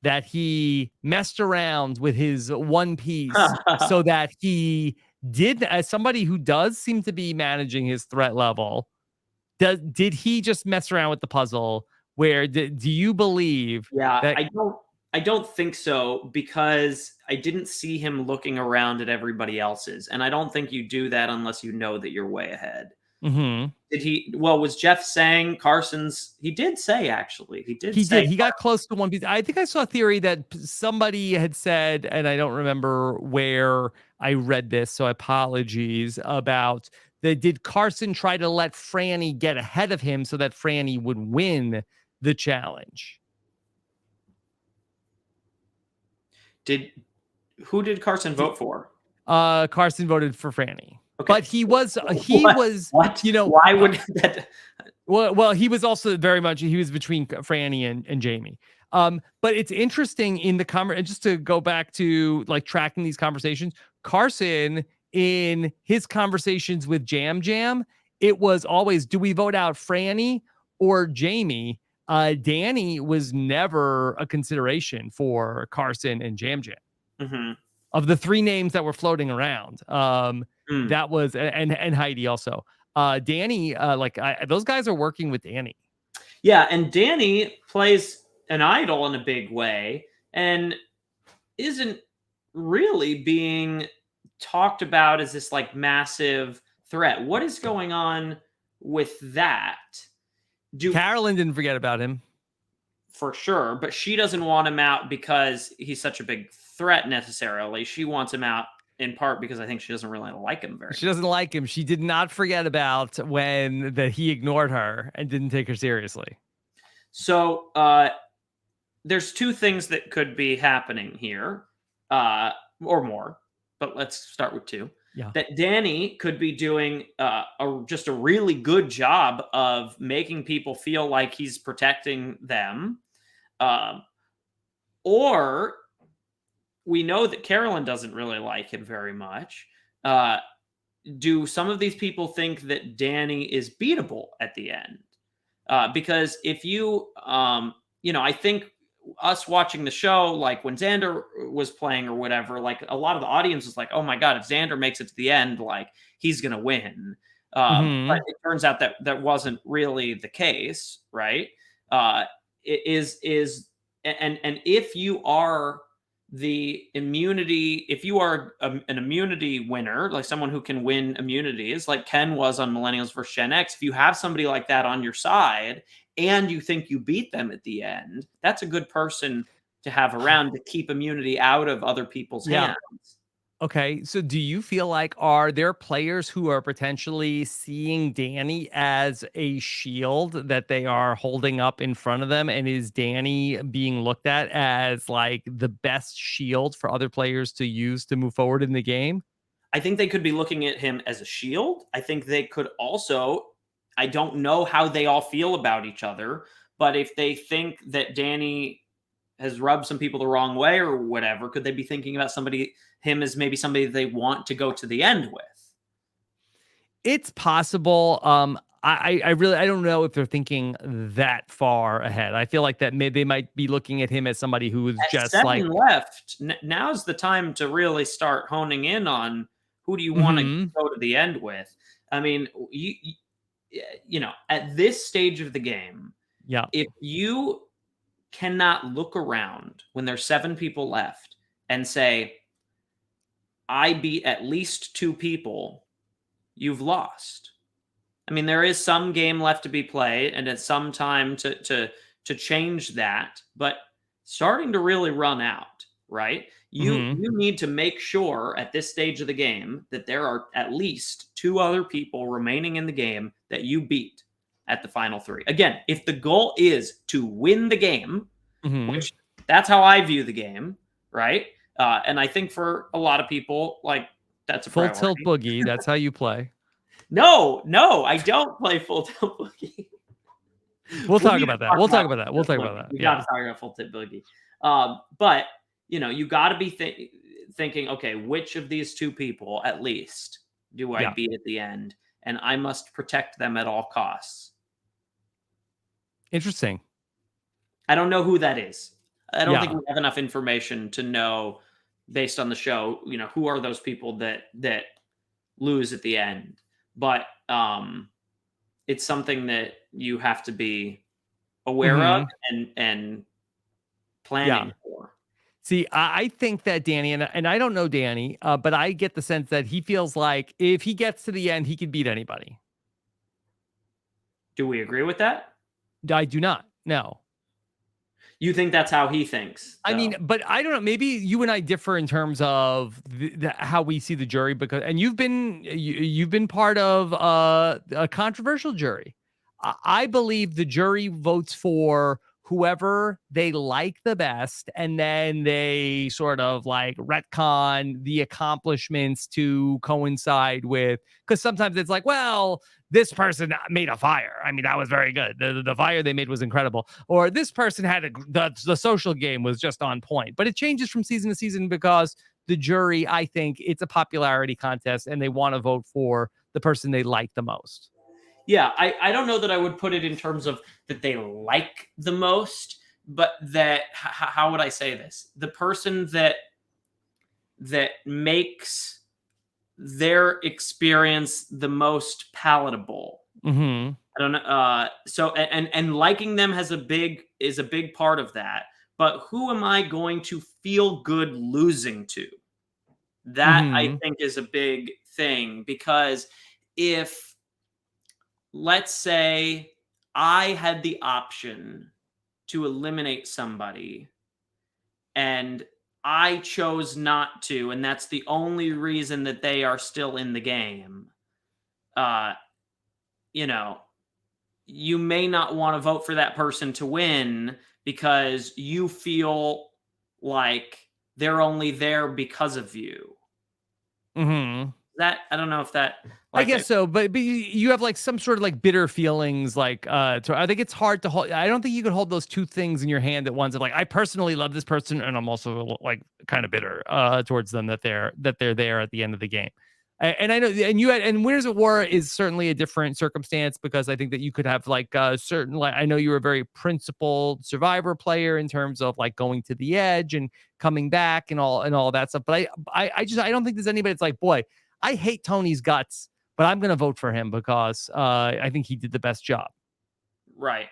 that he messed around with his one piece so that he did, as somebody who does seem to be managing his threat level, did he just mess around with the puzzle? Where do you believe? Yeah, I don't think so, because I didn't see him looking around at everybody else's. And I don't think you do that unless you know that you're way ahead. Mm-hmm. Was Jeff saying Carson's? He did say, actually. He did. He got close to one piece. I think I saw a theory that somebody had said, and I don't remember where I read this, so apologies, about did Carson try to let Franny get ahead of him so that Franny would win the challenge? Who did Carson vote for? Carson voted for Franny. Okay. But he was what? Why would that? Well, he was also he was between Franny and Jamie. But it's interesting in the and just to go back to tracking these conversations, Carson, in his conversations with Jam Jam, it was always, do we vote out Franny or Jamie? Danny was never a consideration for Carson and Jam Jam. Mm-hmm. Of the 3 names that were floating around, that was, and Heidi also. Danny, those guys are working with Danny. Yeah, and Danny plays an idol in a big way and isn't really being talked about as this massive threat. What is going on with that? Carolyn didn't forget about him. For sure, but she doesn't want him out because he's such a big threat necessarily. She wants him out in part because I think she doesn't really like him very much. She doesn't like him. She did not forget about when he ignored her and didn't take her seriously. So there's 2 things that could be happening here, or more, but let's start with 2. Yeah. that Danny could be doing just a really good job of making people feel like he's protecting them. Um, or we know that Carolyn doesn't really like him very much. Do some of these people think that Danny is beatable at the end? Because if you, I think us watching the show, like when Xander was playing or whatever, like a lot of the audience was like, "Oh my god, if Xander makes it to the end, like he's gonna win." But it turns out that that wasn't really the case, right? It is and if you are the immunity, if you are an immunity winner, like someone who can win immunities, like Ken was on Millennials versus Gen X, if you have somebody like that on your side and you think you beat them at the end, that's a good person to have around to keep immunity out of other people's hands. Okay, so do you feel like are there players who are potentially seeing Danny as a shield that they are holding up in front of them, and is Danny being looked at as like the best shield for other players to use to move forward in the game? I think they could be looking at him as a shield. I think they could also, I don't know how they all feel about each other, but if they think that Danny has rubbed some people the wrong way or whatever, could they be thinking about him as maybe somebody they want to go to the end with? It's possible. I really I don't know if they're thinking that far ahead. I feel like that they might be looking at him as somebody who is At just like 7 left, now's the time to really start honing in on who do you want to go to the end with. I mean, at this stage of the game, yeah. if you cannot look around when there's 7 people left and say, I beat at least 2 people, you've lost. I mean, there is some game left to be played, and it's some time to change that, but starting to really run out, right? You need to make sure at this stage of the game that there are at least 2 other people remaining in the game that you beat at the final 3. Again, if the goal is to win the game, which that's how I view the game, right? And I think for a lot of people, like that's a full priority. tilt boogie. That's how you play. No, I don't play full tilt boogie. We'll talk about that. We'll talk about that. We got to talk about full tilt boogie. But you got to be thinking, okay, which of these 2 people at least do I beat at the end, and I must protect them at all costs. Interesting. I don't know who that is. I don't think we have enough information to know based on the show, who are those people that lose at the end. But it's something that you have to be aware of and planning for. See, I think that Danny, and I don't know Danny, but I get the sense that he feels like if he gets to the end, he can beat anybody. Do we agree with that? I do not. No. You think that's how he thinks? I mean, but I don't know. Maybe you and I differ in terms of how we see the jury, because you've been part of a controversial jury. I believe the jury votes for whoever they like the best, and then they sort of like retcon the accomplishments to coincide with, because sometimes it's like, well, this person made a fire. I mean, that was very good. The fire they made was incredible. Or this person had the social game was just on point. But it changes from season to season because the jury, I think it's a popularity contest and they want to vote for the person they like the most. Yeah, I don't know that I would put it in terms of that they like the most, but that, how would I say this? The person that makes their experience the most palatable. I don't know. So and liking them is a big part of that. But who am I going to feel good losing to? That I think is a big thing, because if, let's say, I had the option to eliminate somebody and I chose not to, and that's the only reason that they are still in the game, you may not want to vote for that person to win because you feel like they're only there because of you. That I don't know if that. I guess so, but you have like some sort of like bitter feelings, like I think it's hard to hold. I don't think you could hold those two things in your hand at once. Of like, I personally love this person, and I'm also like kind of bitter towards them that they're there at the end of the game. And I know, and you had, and Winners at War is certainly a different circumstance because I think that you could have like certain, like I know you were a very principled Survivor player in terms of like going to the edge and coming back and all that stuff. But I don't think there's anybody that's like, boy, I hate Tony's guts, but I'm going to vote for him because I think he did the best job. Right.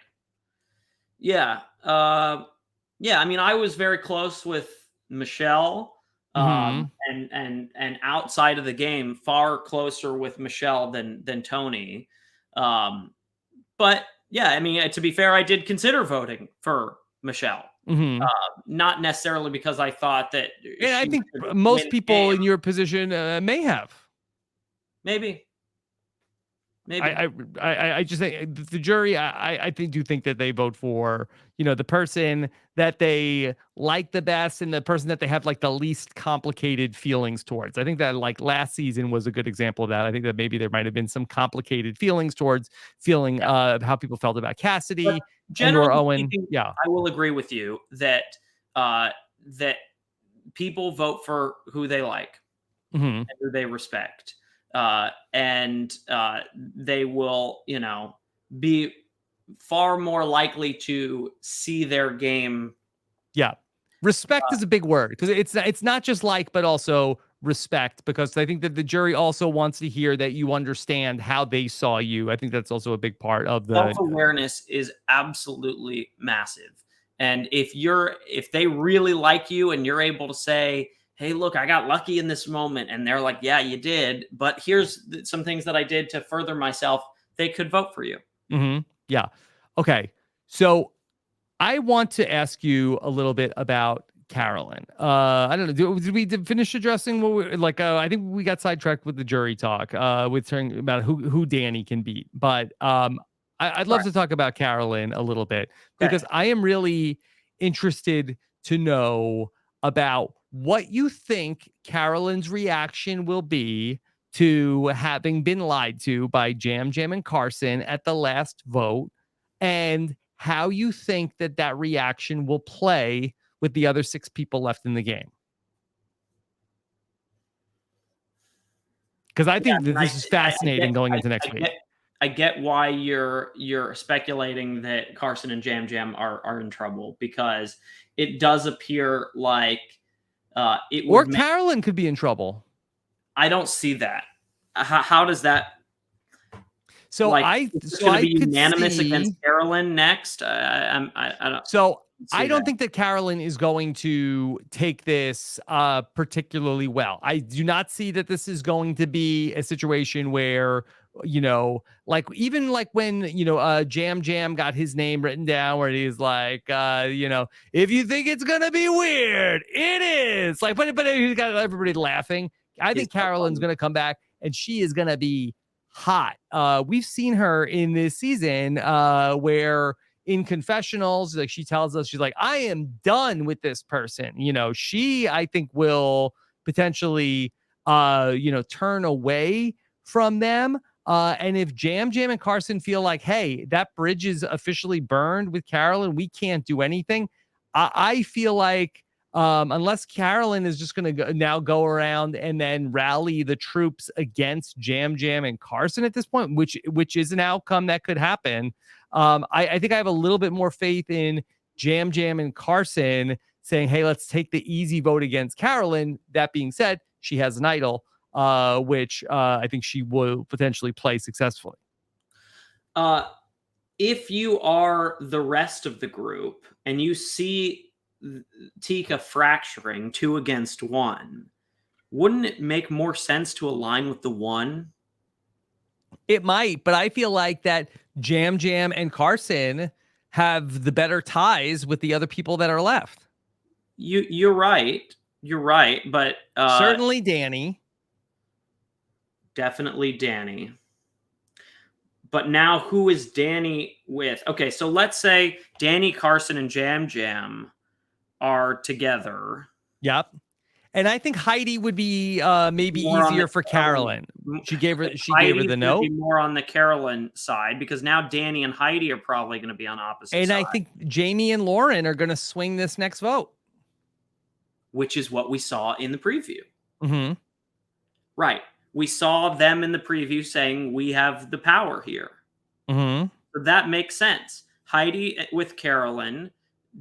Yeah. Yeah. I mean, I was very close with Michelle, and outside of the game, far closer with Michelle than Tony. But yeah, I mean, to be fair, I did consider voting for Michelle. Not necessarily because I thought that. And I think most people in your position may have. Maybe. I just think the jury, I do think that they vote for, the person that they like the best and the person that they have like the least complicated feelings towards. I think that like last season was a good example of that. I think that maybe there might have been some complicated feelings towards how people felt about Cassidy and or Owen. Speaking, I will agree with you that that people vote for who they like and who they respect. And they will, be far more likely to see their game. Yeah. Respect is a big word because it's not just like, but also respect, because I think that the jury also wants to hear that you understand how they saw you. I think that's also a big part of the self-awareness is absolutely massive. And if they really like you and you're able to say, hey, look, I got lucky in this moment. And they're like, yeah, you did. But here's some things that I did to further myself. They could vote for you. Yeah. Okay. So I want to ask you a little bit about Carolyn. I don't know. Did we finish addressing what I think we got sidetracked with the jury talk with talking about who Danny can beat. But I'd love to talk about Carolyn a little bit because I am really interested to know about what you think Carolyn's reaction will be to having been lied to by Jam and Carson at the last vote, and how you think that reaction will play with the other 6 people left in the game. Because I think that this is fascinating going into next week. I get why you're speculating that Carson and Jam are in trouble, because it does appear like Carolyn could be in trouble. I don't see that. How does that? So it's going to be unanimous against Carolyn next. I don't. So I don't think that Carolyn is going to take this particularly well. I do not see that this is going to be a situation where, even like when, Jam got his name written down where he's like, if you think it's going to be weird, it is. Like, but he's got everybody laughing. I think Carolyn's going to come back and she is going to be hot. We've seen her in this season where in confessionals, like she tells us, she's like, I am done with this person. She, I think, will potentially, turn away from them. And if Jam and Carson feel like, hey, that bridge is officially burned with Carolyn, we can't do anything. I feel like unless Carolyn is just going to now go around and then rally the troops against Jam and Carson at this point, which is an outcome that could happen. I think I have a little bit more faith in Jam and Carson saying, hey, let's take the easy vote against Carolyn. That being said, she has an idol, which I think she will potentially play successfully. If you are the rest of the group and you see Tika fracturing 2 against 1, wouldn't it make more sense to align with the 1? It might, but I feel like that Jam and Carson have the better ties with the other people that are left. You're right, but certainly Danny. Definitely Danny. But now who is Danny with? Okay, so let's say Danny, Carson, and Jam are together. Yep. And I think Heidi would be maybe More on easier the for Carolyn. She gave her Heidi's the gonna note. be more on the Carolyn side because now Danny and Heidi are probably going to be on opposite And sides. I think Jamie and Lauren are going to swing this next vote. Which is what we saw in the preview. Mm-hmm. Right. We saw them in the preview saying we have the power here. Mm-hmm. So that makes sense. Heidi with Carolyn,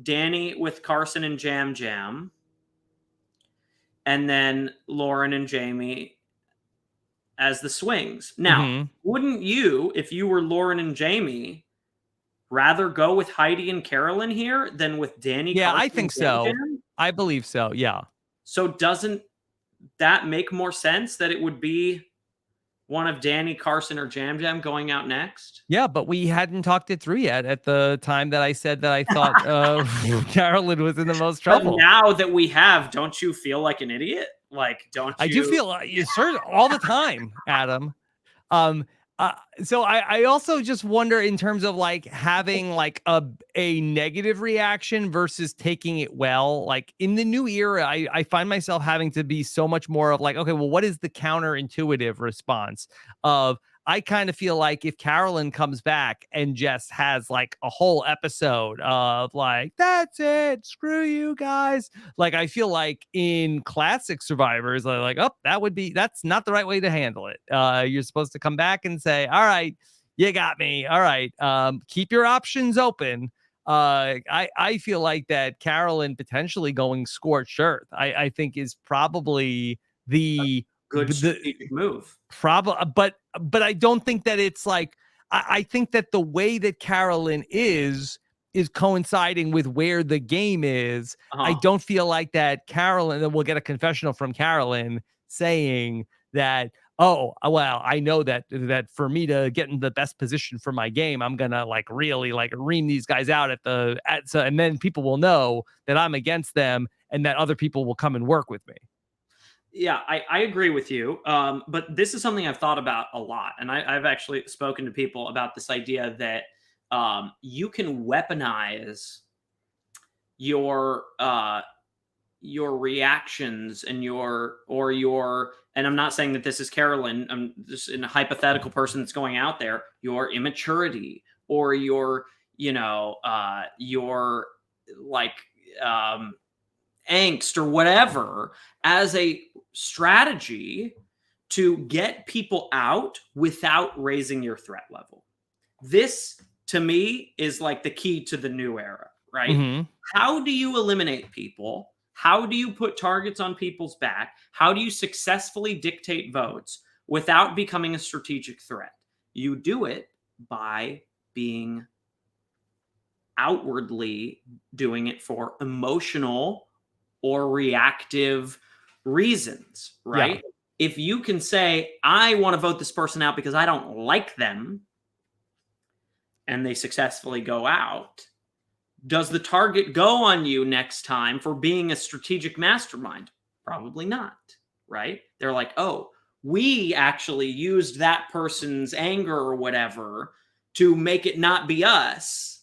Danny with Carson and Jam Jam, and then Lauren and Jamie as the swings. Now, wouldn't you, if you were Lauren and Jamie, rather go with Heidi and Carolyn here than with Danny? Yeah, Carson, I think and Jam so. Jam? I believe so. Yeah. So doesn't that make more sense that it would be one of Danny, Carson, or Jam Jam going out next? Yeah, but we hadn't talked it through yet at the time that I said that I thought Carolyn was in the most trouble. But now that we have, don't you feel like an idiot? Like, don't you? I do feel all the time, Adam. So I also just wonder in terms of like having like a negative reaction versus taking it well. Like in the new era, I find myself having to be so much more of like, okay, well, what is the counterintuitive response of I kind of feel like if Carolyn comes back and just has like a whole episode of like, that's it, screw you guys. Like, I feel like in classic Survivors, I'm like, oh, that's not the right way to handle it. You're supposed to come back and say, all right, you got me. All right. Keep your options open. I feel like that Carolyn potentially going scorched earth, I think is probably the good strategic move. But I don't think that it's like I think that the way that Carolyn is coinciding with where the game is. I don't feel like that Carolyn, and we'll get a confessional from Carolyn saying that, oh, well, I know that for me to get in the best position for my game, I'm gonna like really like ream these guys out and then people will know that I'm against them and that other people will come and work with me. Yeah, I agree with you. But this is something I've thought about a lot. And I've actually spoken to people about this idea that you can weaponize your reactions and and I'm not saying that this is Carolyn, I'm just in a hypothetical person that's going out there, your immaturity or your like angst or whatever as a strategy to get people out without raising your threat level. This to me is like the key to the new era, right? Mm-hmm. How do you eliminate people? How do you put targets on people's back? How do you successfully dictate votes without becoming a strategic threat? You do it by being outwardly doing it for emotional or reactive reasons, right? Yeah. If you can say, I want to vote this person out because I don't like them, and they successfully go out, does the target go on you next time for being a strategic mastermind? Probably not, right? They're like, oh, we actually used that person's anger or whatever to make it not be us.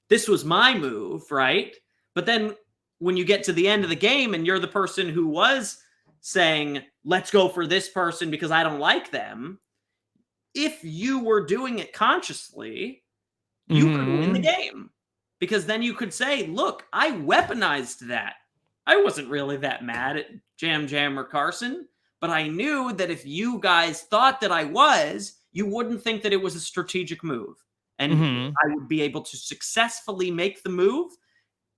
This was my move, right? But then when you get to the end of the game and you're the person who was saying, let's go for this person because I don't like them, if you were doing it consciously, you could win the game. Because then you could say, look, I weaponized that. I wasn't really that mad at Jam Jam or Carson, but I knew that if you guys thought that I was, you wouldn't think that it was a strategic move. And I would be able to successfully make the move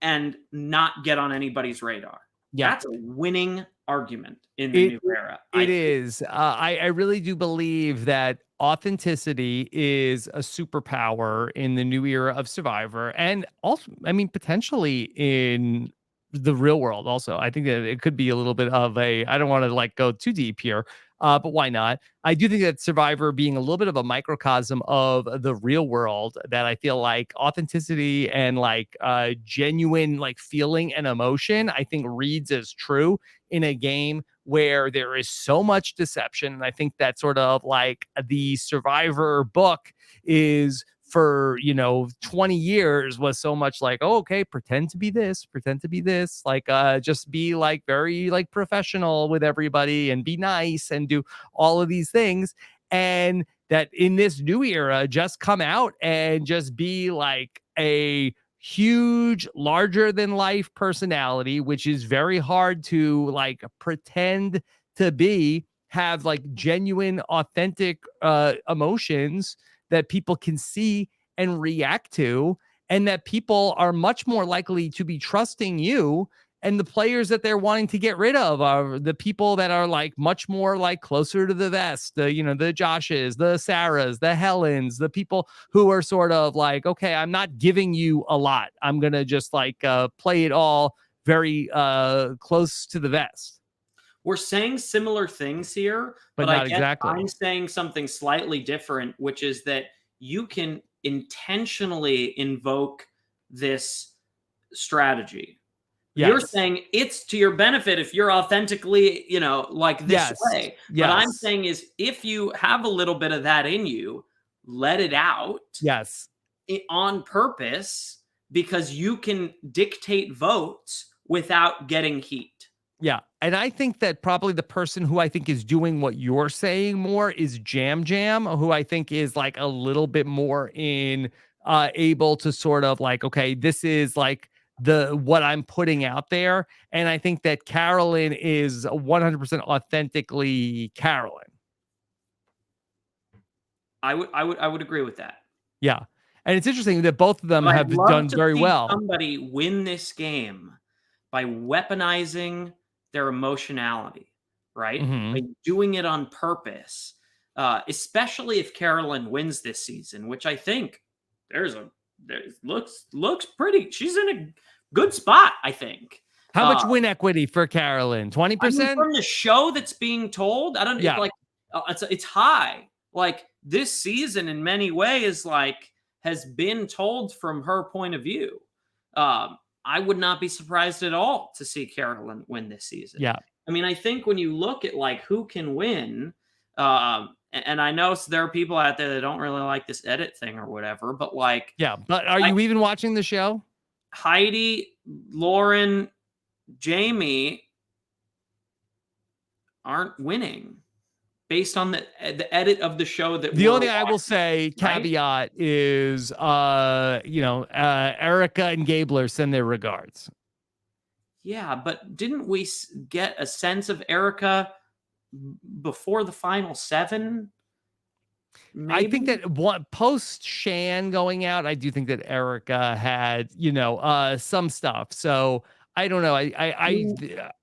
and not get on anybody's radar. Yeah. That's a winning argument in the new era. It is. I really do believe that authenticity is a superpower in the new era of Survivor. And also, I mean, potentially in the real world also. I think that it could be a little bit of I don't want to like go too deep here, but why not? I do think that Survivor being a little bit of a microcosm of the real world, that I feel like authenticity and like genuine like feeling and emotion, I think reads as true in a game where there is so much deception. And I think that sort of like the Survivor book is for 20 years was so much like, oh, okay, pretend to be this, like just be like very like professional with everybody and be nice and do all of these things. And that in this new era, just come out and just be like a huge, larger than life personality, which is very hard to like pretend to be, have like genuine, authentic emotions that people can see and react to, and that people are much more likely to be trusting you. And the players that they're wanting to get rid of are the people that are like much more like closer to the vest, the the Joshes, the Sarahs, the Helens, the people who are sort of like, okay, I'm not giving you a lot, I'm gonna just like play it all very close to the vest. We're saying similar things here, But but I not guess exactly. I'm saying something slightly different, which is that you can intentionally invoke this strategy. You're Yes. saying it's to your benefit if you're authentically, like this Yes. way. What I'm Yes. saying is if you have a little bit of that in you, let it out Yes. on purpose, because you can dictate votes without getting heat. Yeah. And I think that probably the person who I think is doing what you're saying more is Jam Jam, who I think is like a little bit more in able to sort of like, okay, this is like the what I'm putting out there. And I think that Carolyn is 100% authentically Carolyn. I would agree with that. Yeah. And it's interesting that both of them But I'd have love done to very see well. somebody win this game by weaponizing their emotionality, right? Mhm. By doing it on purpose, especially if Carolyn wins this season, which I think looks pretty. She's in a good spot, I think. How much win equity for Carolyn? 20%? From the show that's being told, I don't Yeah. like it's high. Like this season in many ways like has been told from her point of view. I would not be surprised at all to see Carolyn win this season. Yeah. I mean, I think when you look at like who can win, and I know there are people out there that don't really like this edit thing or whatever, but like, yeah. But are you even watching the show? Heidi, Lauren, Jamie aren't winning based on the edit of the show that the only thing I watching, will say right? caveat is Erica and Gabler send their regards. Yeah, but didn't we get a sense of Erica before the final 7? Maybe? I think that post Shan going out, I do think that Erica had some stuff. So I don't know.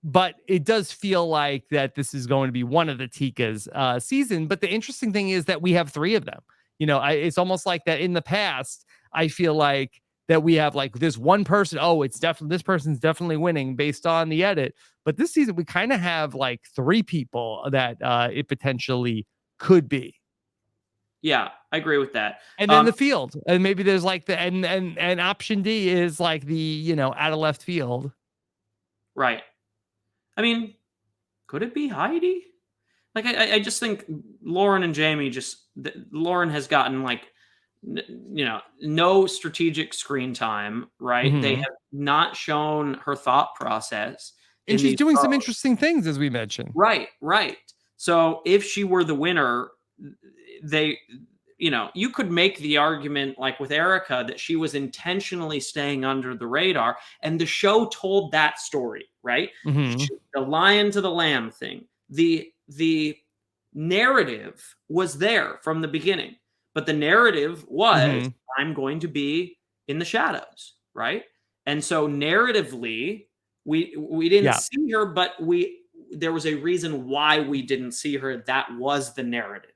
But it does feel like that this is going to be one of the Tika's season. But the interesting thing is that we have 3 of them. It's almost like that in the past. I feel like that we have like this one person. Oh, it's definitely this person's definitely winning based on the edit. But this season we kind of have like 3 people that it potentially could be. Yeah, I agree with that. And then the field, and maybe there's like the and option D is like the out of left field. Right. I mean, could it be Heidi? Like I just think Lauren and Jamie Lauren has gotten like no strategic screen time, right? Mm-hmm. They have not shown her thought process. And she's doing some interesting things, as we mentioned. Right. So if she were the winner, you could make the argument like with Erica that she was intentionally staying under the radar, and the show told that story, right? Mm-hmm. The lion to the lamb thing. The narrative was there from the beginning, but the narrative was I'm going to be in the shadows, right? And so narratively, we didn't see her, but there was a reason why we didn't see her. That was the narrative.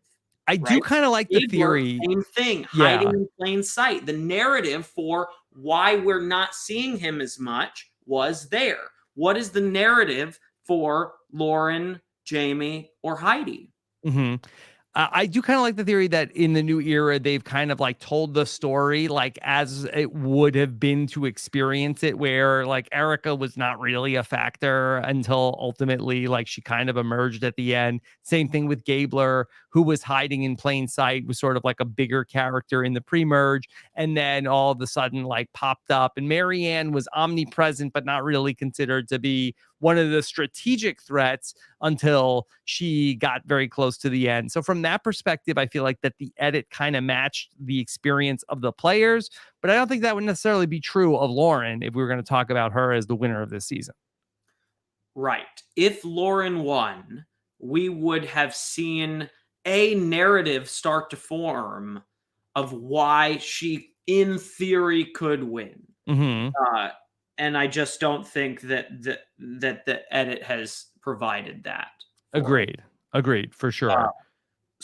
I do kind of like the theory. Same thing, hiding in plain sight. The narrative for why we're not seeing him as much was there. What is the narrative for Lauren, Jamie, or Heidi? Mm-hmm. I do kind of like the theory that in the new era, they've kind of like told the story like as it would have been to experience it, where like Erica was not really a factor until ultimately like she kind of emerged at the end. Same thing with Gabler, who was hiding in plain sight, was sort of like a bigger character in the pre-merge, and then all of a sudden like popped up. And Marianne was omnipresent, but not really considered to be one of the strategic threats until she got very close to the end. So from that perspective, I feel like that the edit kind of matched the experience of the players, but I don't think that would necessarily be true of Lauren if we were going to talk about her as the winner of this season. Right. If Lauren won, we would have seen a narrative start to form of why she, in theory, could win. And I just don't think that the edit has provided that. Agreed, for sure.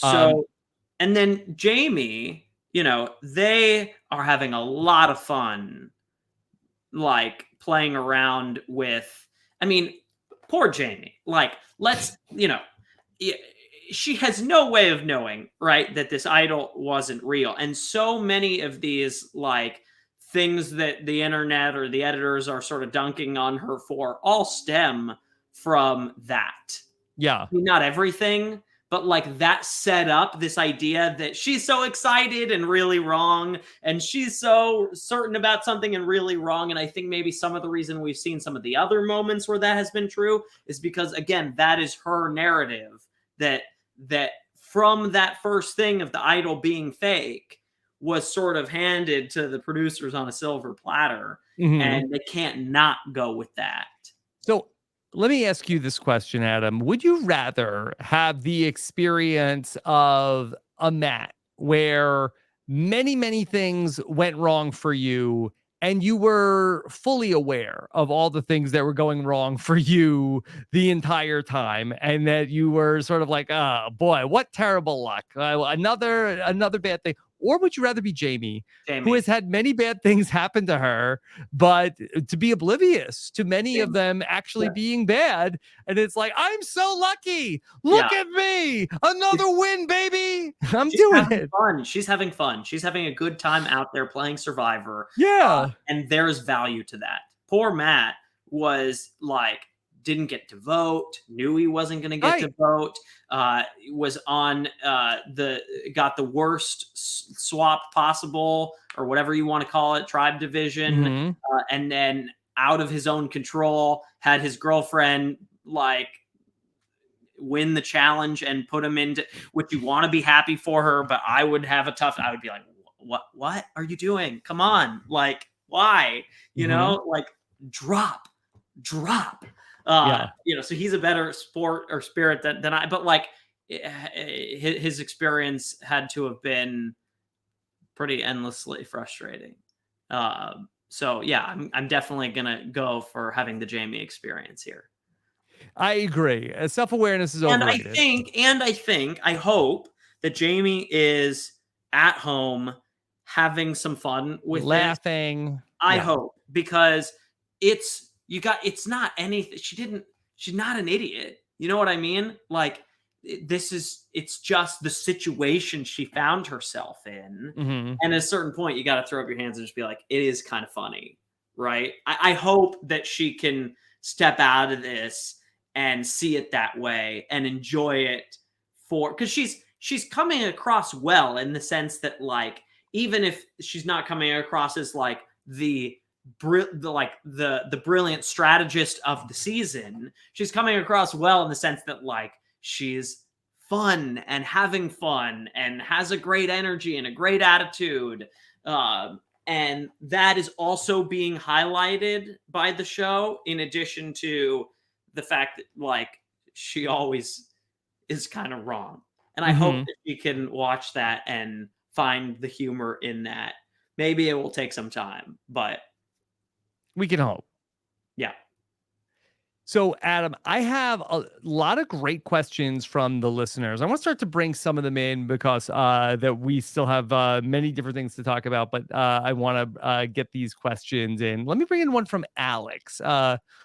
And then Jamie, they are having a lot of fun, like playing around with. I mean, poor Jamie. Like, she has no way of knowing, right, that this idol wasn't real, and so many of these like things that the internet or the editors are sort of dunking on her for all stem from that. Yeah. I mean, not everything, but like that set up this idea that she's so excited and really wrong, and she's so certain about something and really wrong. And I think maybe some of the reason we've seen some of the other moments where that has been true is because, again, that is her narrative, that from that first thing of the idol being fake was sort of handed to the producers on a silver platter, and they can't not go with that. So let me ask you this question, Adam. Would you rather have the experience of a Matt where many, many things went wrong for you and you were fully aware of all the things that were going wrong for you the entire time, and that you were sort of like, oh boy, what terrible luck, another bad thing? Or would you rather be Jamie, who has had many bad things happen to her, but to be oblivious to many of them actually being bad? And it's like, I'm so lucky. Look at me. Another win, baby. She's doing it. Fun. She's having fun. She's having a good time out there playing Survivor. Yeah. And there's value to that. Poor Matt was like, didn't get to vote, knew he wasn't going to get to vote, was on got the worst swap possible, or whatever you want to call it, tribe division, and then out of his own control had his girlfriend like win the challenge and put him into, which you want to be happy for her, but I would have I would be like, what are you doing? Come on, like, why? Like, drop. So he's a better sport or spirit than I, but like his experience had to have been pretty endlessly frustrating. So yeah, I'm definitely gonna go for having the Jamie experience here. I agree. Self-awareness is overrated. I hope that Jamie is at home having some fun with laughing. I hope, because it's not anything. She's not an idiot. You know what I mean? Like, it's just the situation she found herself in. And at a certain point, you got to throw up your hands and just be like, it is kind of funny, right? I hope that she can step out of this and see it that way and enjoy it because she's coming across well, in the sense that, like, even if she's not coming across as like the brilliant strategist of the season, she's coming across well in the sense that, like, she's fun and having fun and has a great energy and a great attitude, and that is also being highlighted by the show, in addition to the fact that, like, she always is kind of wrong. And I hope that she can watch that and find the humor in that. Maybe it will take some time, but we can hope. Yeah. So, Adam, I have a lot of great questions from the listeners. I want to start to bring some of them in because that we still have many different things to talk about, but I want to get these questions in. Let me bring in one from Alex,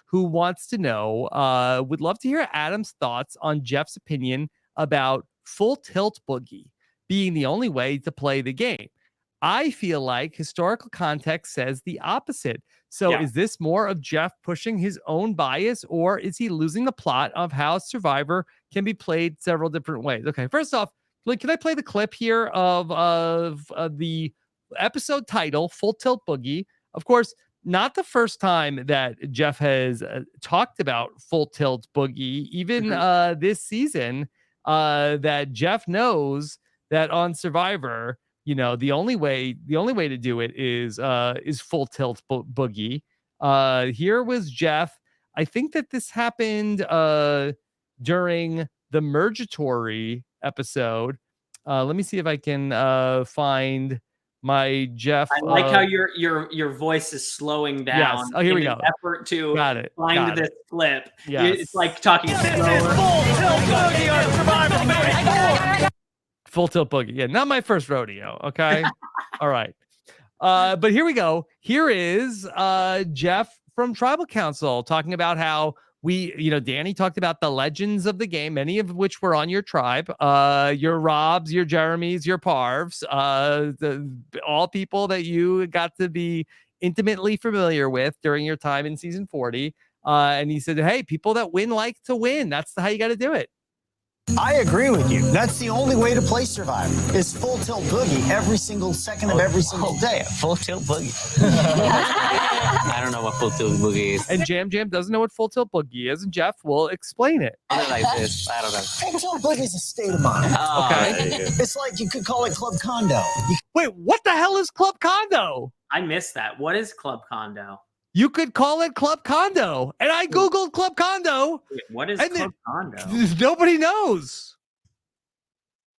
who wants to know, would love to hear Adam's thoughts on Jeff's opinion about full tilt boogie being the only way to play the game. I feel like historical context says the opposite. So is this more of Jeff pushing his own bias, or is he losing the plot of how Survivor can be played several different ways? Okay, first off, Like, can I play the clip here of the episode title, Full Tilt Boogie? Of course, not the first time that Jeff has talked about Full Tilt Boogie, even this season, that Jeff knows that on Survivor, the only way to do it is Full Tilt Boogie. Here was Jeff. I think that this happened during the Mergatory episode. Let me see if I can find my Jeff. I like how your voice is slowing down. Yes. Oh, here we go. Effort to Got this clip. Yes. It's like talking slower. Full Tilt Boogie. Yeah, not my first rodeo. Okay. All right. But here we go. Here is Jeff from Tribal Council talking about how Danny talked about the legends of the game, many of which were on your tribe, your Robs, your Jeremys, your Parvs, all people that you got to be intimately familiar with during your time in season 40. And he said, hey, people that win like to win. That's how you got to do it. I agree with you. That's the only way to play Survivor, is Full Tilt Boogie every single second of every single day. Full Tilt Boogie. I don't know what Full Tilt Boogie is. And Jam doesn't know what Full Tilt Boogie is, and Jeff will explain it. Like this. I don't know. Full Tilt Boogie is a state of mind. Oh, okay. It's like you could call it Club Condo. Wait, what the hell is Club Condo? I missed that. What is Club Condo? You could call it Club Condo. And I Googled Club Condo. Wait, what is Club Condo? Nobody knows.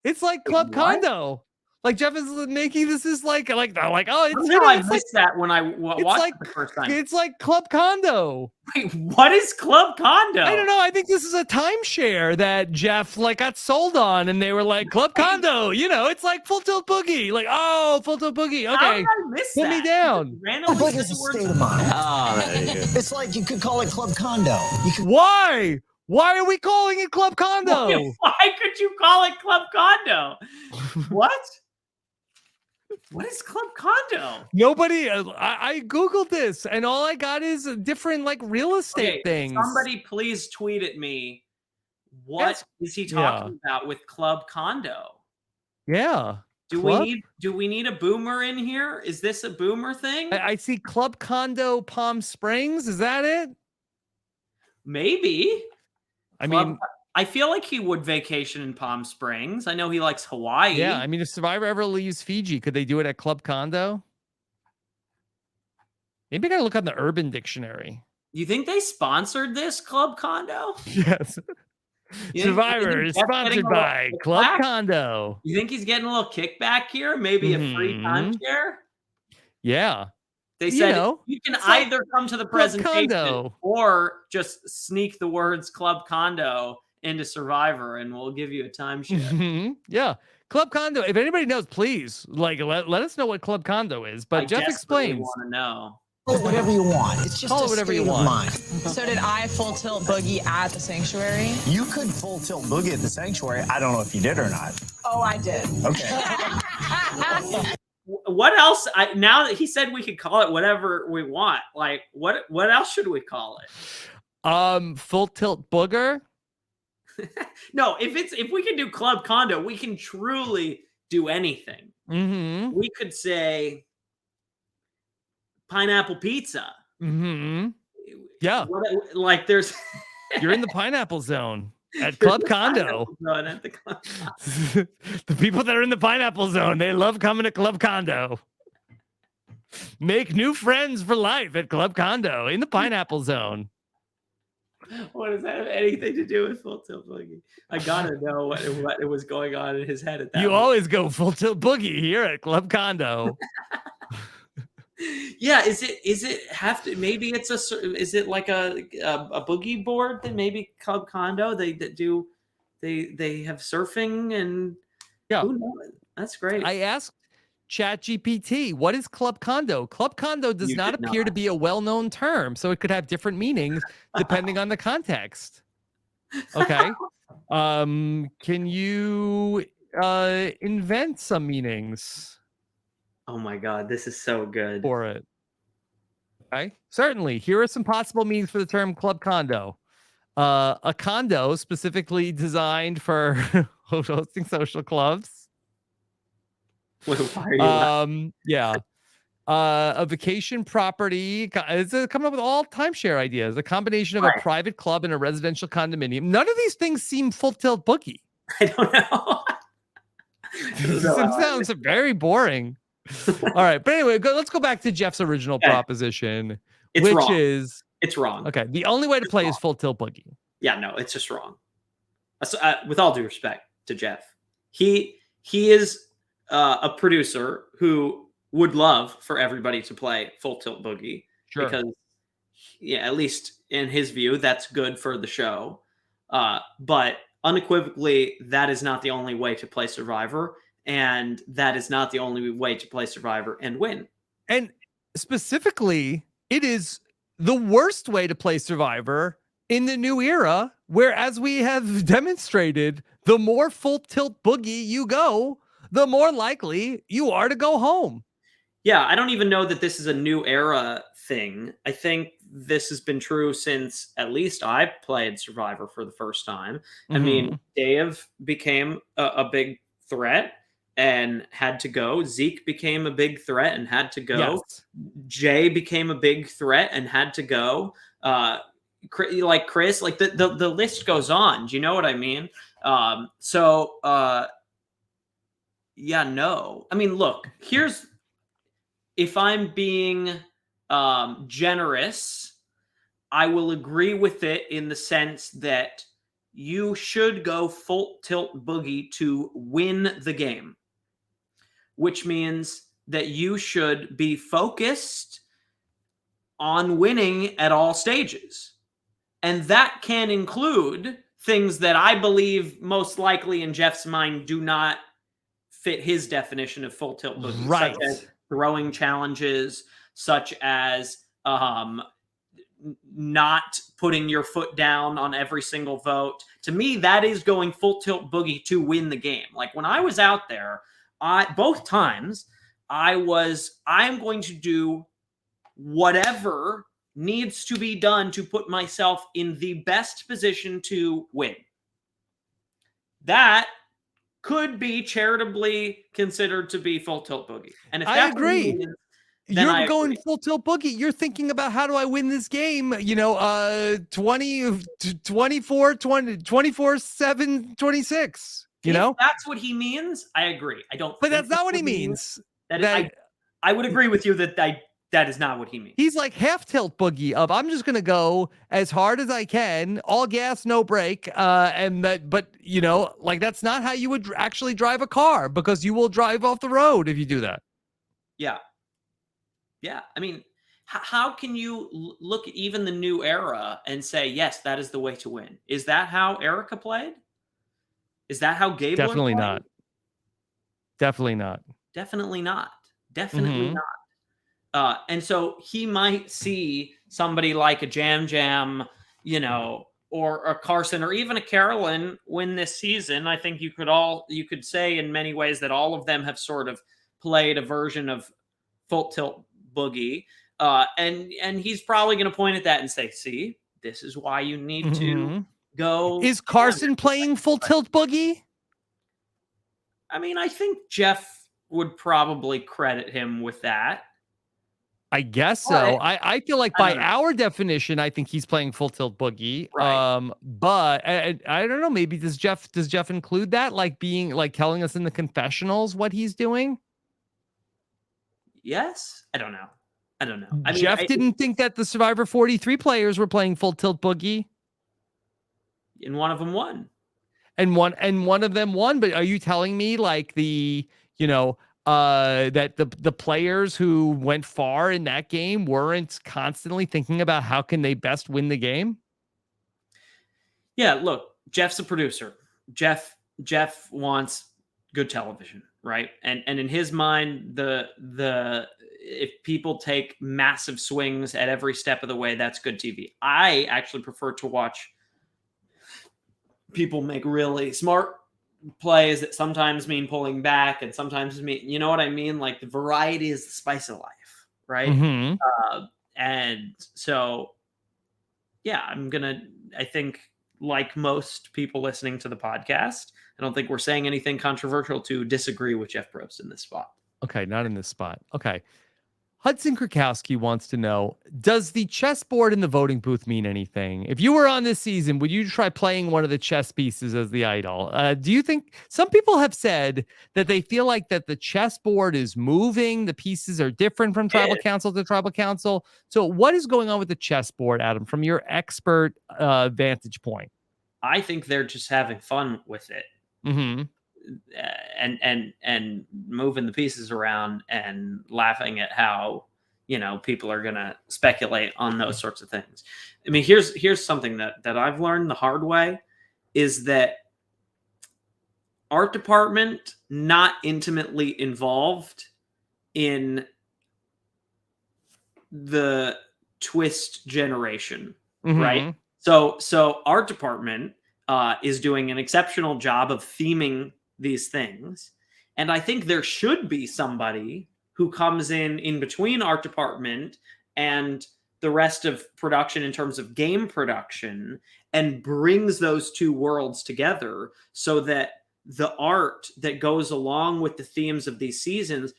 It's like Club What? Condo. Like Jeff is making this is like oh, it's I missed that when I watched it the first time. It's like Club Condo. Wait, what is Club Condo? I don't know. I think this is a timeshare that Jeff got sold on, and they were like Club Condo. It's like Full Tilt Boogie. Like, oh, Full Tilt Boogie. Okay, how did I miss put that? me down. Club Boogie is a state of mind. Oh, there you go. It's like you could call it Club Condo. Why? Why are we calling it Club Condo? Why could you call it Club Condo? What? What is Club Condo? Nobody. I Googled this, and all I got is different real estate things. Somebody please tweet at me. What is he talking about with Club Condo? Yeah. Do we need a boomer in here? Is this a boomer thing? I see Club Condo Palm Springs. Is that it? Maybe. I mean, I feel like he would vacation in Palm Springs. I know he likes Hawaii. Yeah, I mean, if Survivor ever leaves Fiji, could they do it at Club Condo? Maybe I gotta look on the Urban Dictionary. You think they sponsored this Club Condo? Yes. Survivor is sponsored by Club Condo. You think he's getting a little kickback here? Maybe a free timeshare? Yeah. They said you can either come to the presentation or just sneak the words Club Condo into Survivor, and we'll give you a timeshare. Yeah. Club Condo. If anybody knows, please let us know what Club Condo is. But Jeff explains. Want to know. Call it whatever you want. It's just call it whatever you want. So did I Full Tilt Boogie at the sanctuary? You could Full Tilt Boogie at the sanctuary. I don't know if you did or not. Oh, I did. Okay. What else? Now that he said we could call it whatever we want, what else should we call it? Full Tilt Booger. No, if we can do Club Condo, we can truly do anything. Mm-hmm. We could say pineapple pizza. Mm-hmm. Yeah. There's you're in the pineapple zone at Club Condo. The people that are in the pineapple zone, they love coming to Club Condo. Make new friends for life at Club Condo in the pineapple zone. What does that have anything to do with Full Tilt Boogie? I gotta know what it was going on in his head at that You moment. always go Full Tilt Boogie here at Club Condo. Yeah, is it have to? Maybe it's is it like a boogie board that maybe Club Condo they have surfing and who knows? That's great. I asked ChatGPT, what is Club Condo? Club Condo does not appear to be a well-known term, so it could have different meanings depending on the context. Okay. Can you invent some meanings? Oh my God, this is so good. For it. Okay. Certainly. Here are some possible meanings for the term Club Condo. A condo specifically designed for hosting social clubs. Why are you laughing? Yeah. A vacation property. It's coming up with all timeshare ideas. A combination of a Right. private club and a residential condominium. None of these things seem full tilt boogie. I don't know. This sounds very boring. All right, but anyway, let's go back to Jeff's original proposition, It's which wrong. is It's wrong. okay. The only way to play is full tilt boogie. Yeah, no, it's just wrong. With all due respect to Jeff, he is a producer who would love for everybody to play full tilt boogie because, yeah, at least in his view, that's good for the show. But unequivocally, that is not the only way to play Survivor, and that is not the only way to play Survivor and win. And specifically, it is the worst way to play Survivor in the new era, where, as we have demonstrated, the more full tilt boogie you go, the more likely you are to go home. Yeah, I don't even know that this is a new era thing. I think this has been true since at least I played Survivor for the first time. I mean, Dave became a big threat and had to go. Zeke became a big threat and had to go. Yes. Jay became a big threat and had to go. Like Chris, like the list goes on. Do you know what I mean? Yeah, no. I mean, look, if I'm being generous, I will agree with it in the sense that you should go full tilt boogie to win the game, which means that you should be focused on winning at all stages. And that can include things that I believe most likely in Jeff's mind do not fit his definition of full tilt boogie, Right. such as throwing challenges, such as not putting your foot down on every single vote. To me, that is going full tilt boogie to win the game. Like when I was out there, both times I'm going to do whatever needs to be done to put myself in the best position to win. That could be charitably considered to be full tilt boogie. And if I agree. You're going agree. full tilt boogie. You're thinking about how do I win this game? 24, 7, 26. If that's what he means, I agree. I don't. But that's not what he means. I would agree with you that that is not what he means. He's like half tilt boogie of I'm just gonna go as hard as I can, all gas, no brake, but like that's not how you would actually drive a car because you will drive off the road if you do that. Yeah. I mean, how can you look at even the new era and say yes, that is the way to win? Is that how Erica played? Is that how Gabler Definitely played? not. Definitely not. Definitely not. Definitely not. And so he might see somebody like a Jam, or a Carson or even a Carolyn win this season. I think you could say in many ways that all of them have sort of played a version of full tilt boogie. And he's probably going to point at that and say, see, this is why you need to go. Is Carson playing full tilt boogie? I mean, I think Jeff would probably credit him with that. I guess so. I feel like by our definition, I think he's playing full tilt boogie. Right. But I don't know. Maybe does Jeff include that? Like being like telling us in the confessionals what he's doing? Yes. I don't know. I mean, Jeff didn't think that the Survivor 43 players were playing full tilt boogie. And one of them won. And one of them won. But are you telling me like that the players who went far in that game weren't constantly thinking about how can they best win the game? Yeah, look, Jeff's a producer. Jeff wants good television, right? And in his mind, the if people take massive swings at every step of the way, that's good TV. I actually prefer to watch people make really smart plays that sometimes mean pulling back and sometimes mean, you know what I mean? Like the variety is the spice of life, right? Mm-hmm. And so, yeah, I think like most people listening to the podcast, I don't think we're saying anything controversial to disagree with Jeff Probst in this spot. Okay, not in this spot. Okay. Hudson Krakowski wants to know, does the chessboard in the voting booth mean anything? If you were on this season, would you try playing one of the chess pieces as the idol? Do you think some people have said that they feel like that the chessboard is moving, the pieces are different from tribal council to tribal council? So what is going on with the chessboard, Adam, from your expert vantage point? I think they're just having fun with it. Mm-hmm. And moving the pieces around and laughing at how people are gonna speculate on those sorts of things. I mean, here's something that I've learned the hard way is that art department not intimately involved in the twist generation, right? So art department is doing an exceptional job of theming these things. And I think there should be somebody who comes in between art department and the rest of production in terms of game production and brings those two worlds together so that the art that goes along with the themes of these seasons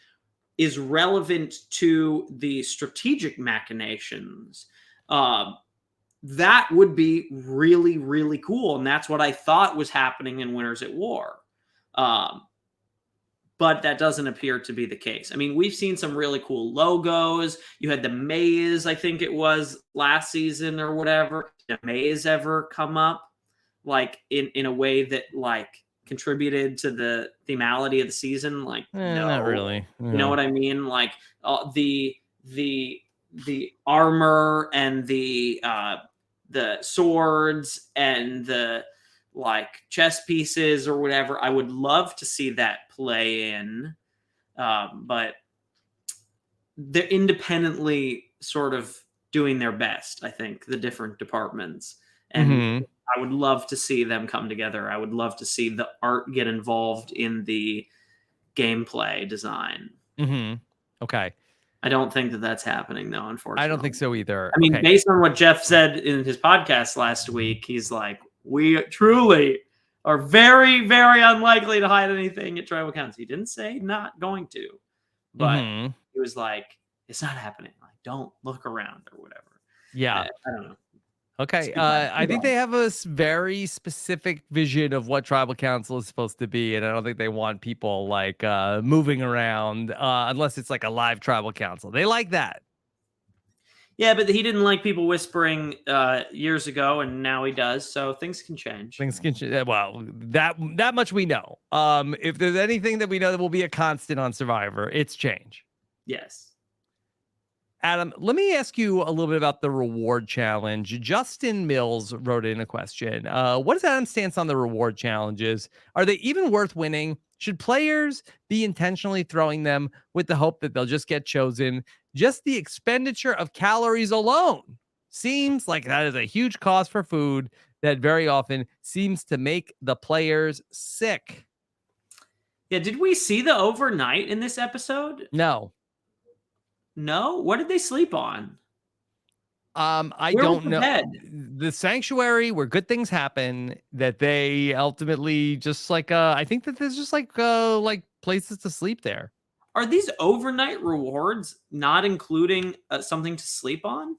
is relevant to the strategic machinations. That would be really, really cool. And that's what I thought was happening in Winners at War. But that doesn't appear to be the case. I mean, we've seen some really cool logos. You had the maze, I think it was last season or whatever. Did the maze ever come up like in a way that like contributed to the themality of the season? Like, no, not really. No. You know what I mean? Like the armor and the swords and the like chess pieces or whatever. I would love to see that play in, but they're independently sort of doing their best, I think, the different departments. And I would love to see them come together. I would love to see the art get involved in the gameplay design. Okay. I don't think that that's happening, though, unfortunately. I don't think so either. I mean, based on what Jeff said in his podcast last week, he's like, we truly are very, very unlikely to hide anything at tribal council. He didn't say not going to, but he was like, it's not happening. Like, don't look around or whatever. Yeah. I don't know. Okay. I think they have a very specific vision of what tribal council is supposed to be. And I don't think they want people like moving around unless it's like a live tribal council. They like that. Yeah, but he didn't like people whispering years ago, and now he does. So things can change. Things can change. Well, that much we know. If there's anything that we know that will be a constant on Survivor, it's change. Yes. Adam, let me ask you a little bit about the reward challenge. Justin Mills wrote in a question. What is Adam's stance on the reward challenges? Are they even worth winning? Should players be intentionally throwing them with the hope that they'll just get chosen? Just the expenditure of calories alone seems like that is a huge cost for food that very often seems to make the players sick. Yeah, did we see the overnight in this episode? No. No? What did they sleep on? I Where don't was the know. bed? The sanctuary where good things happen that they ultimately just like I think that there's just like places to sleep there. Are these overnight rewards not including something to sleep on?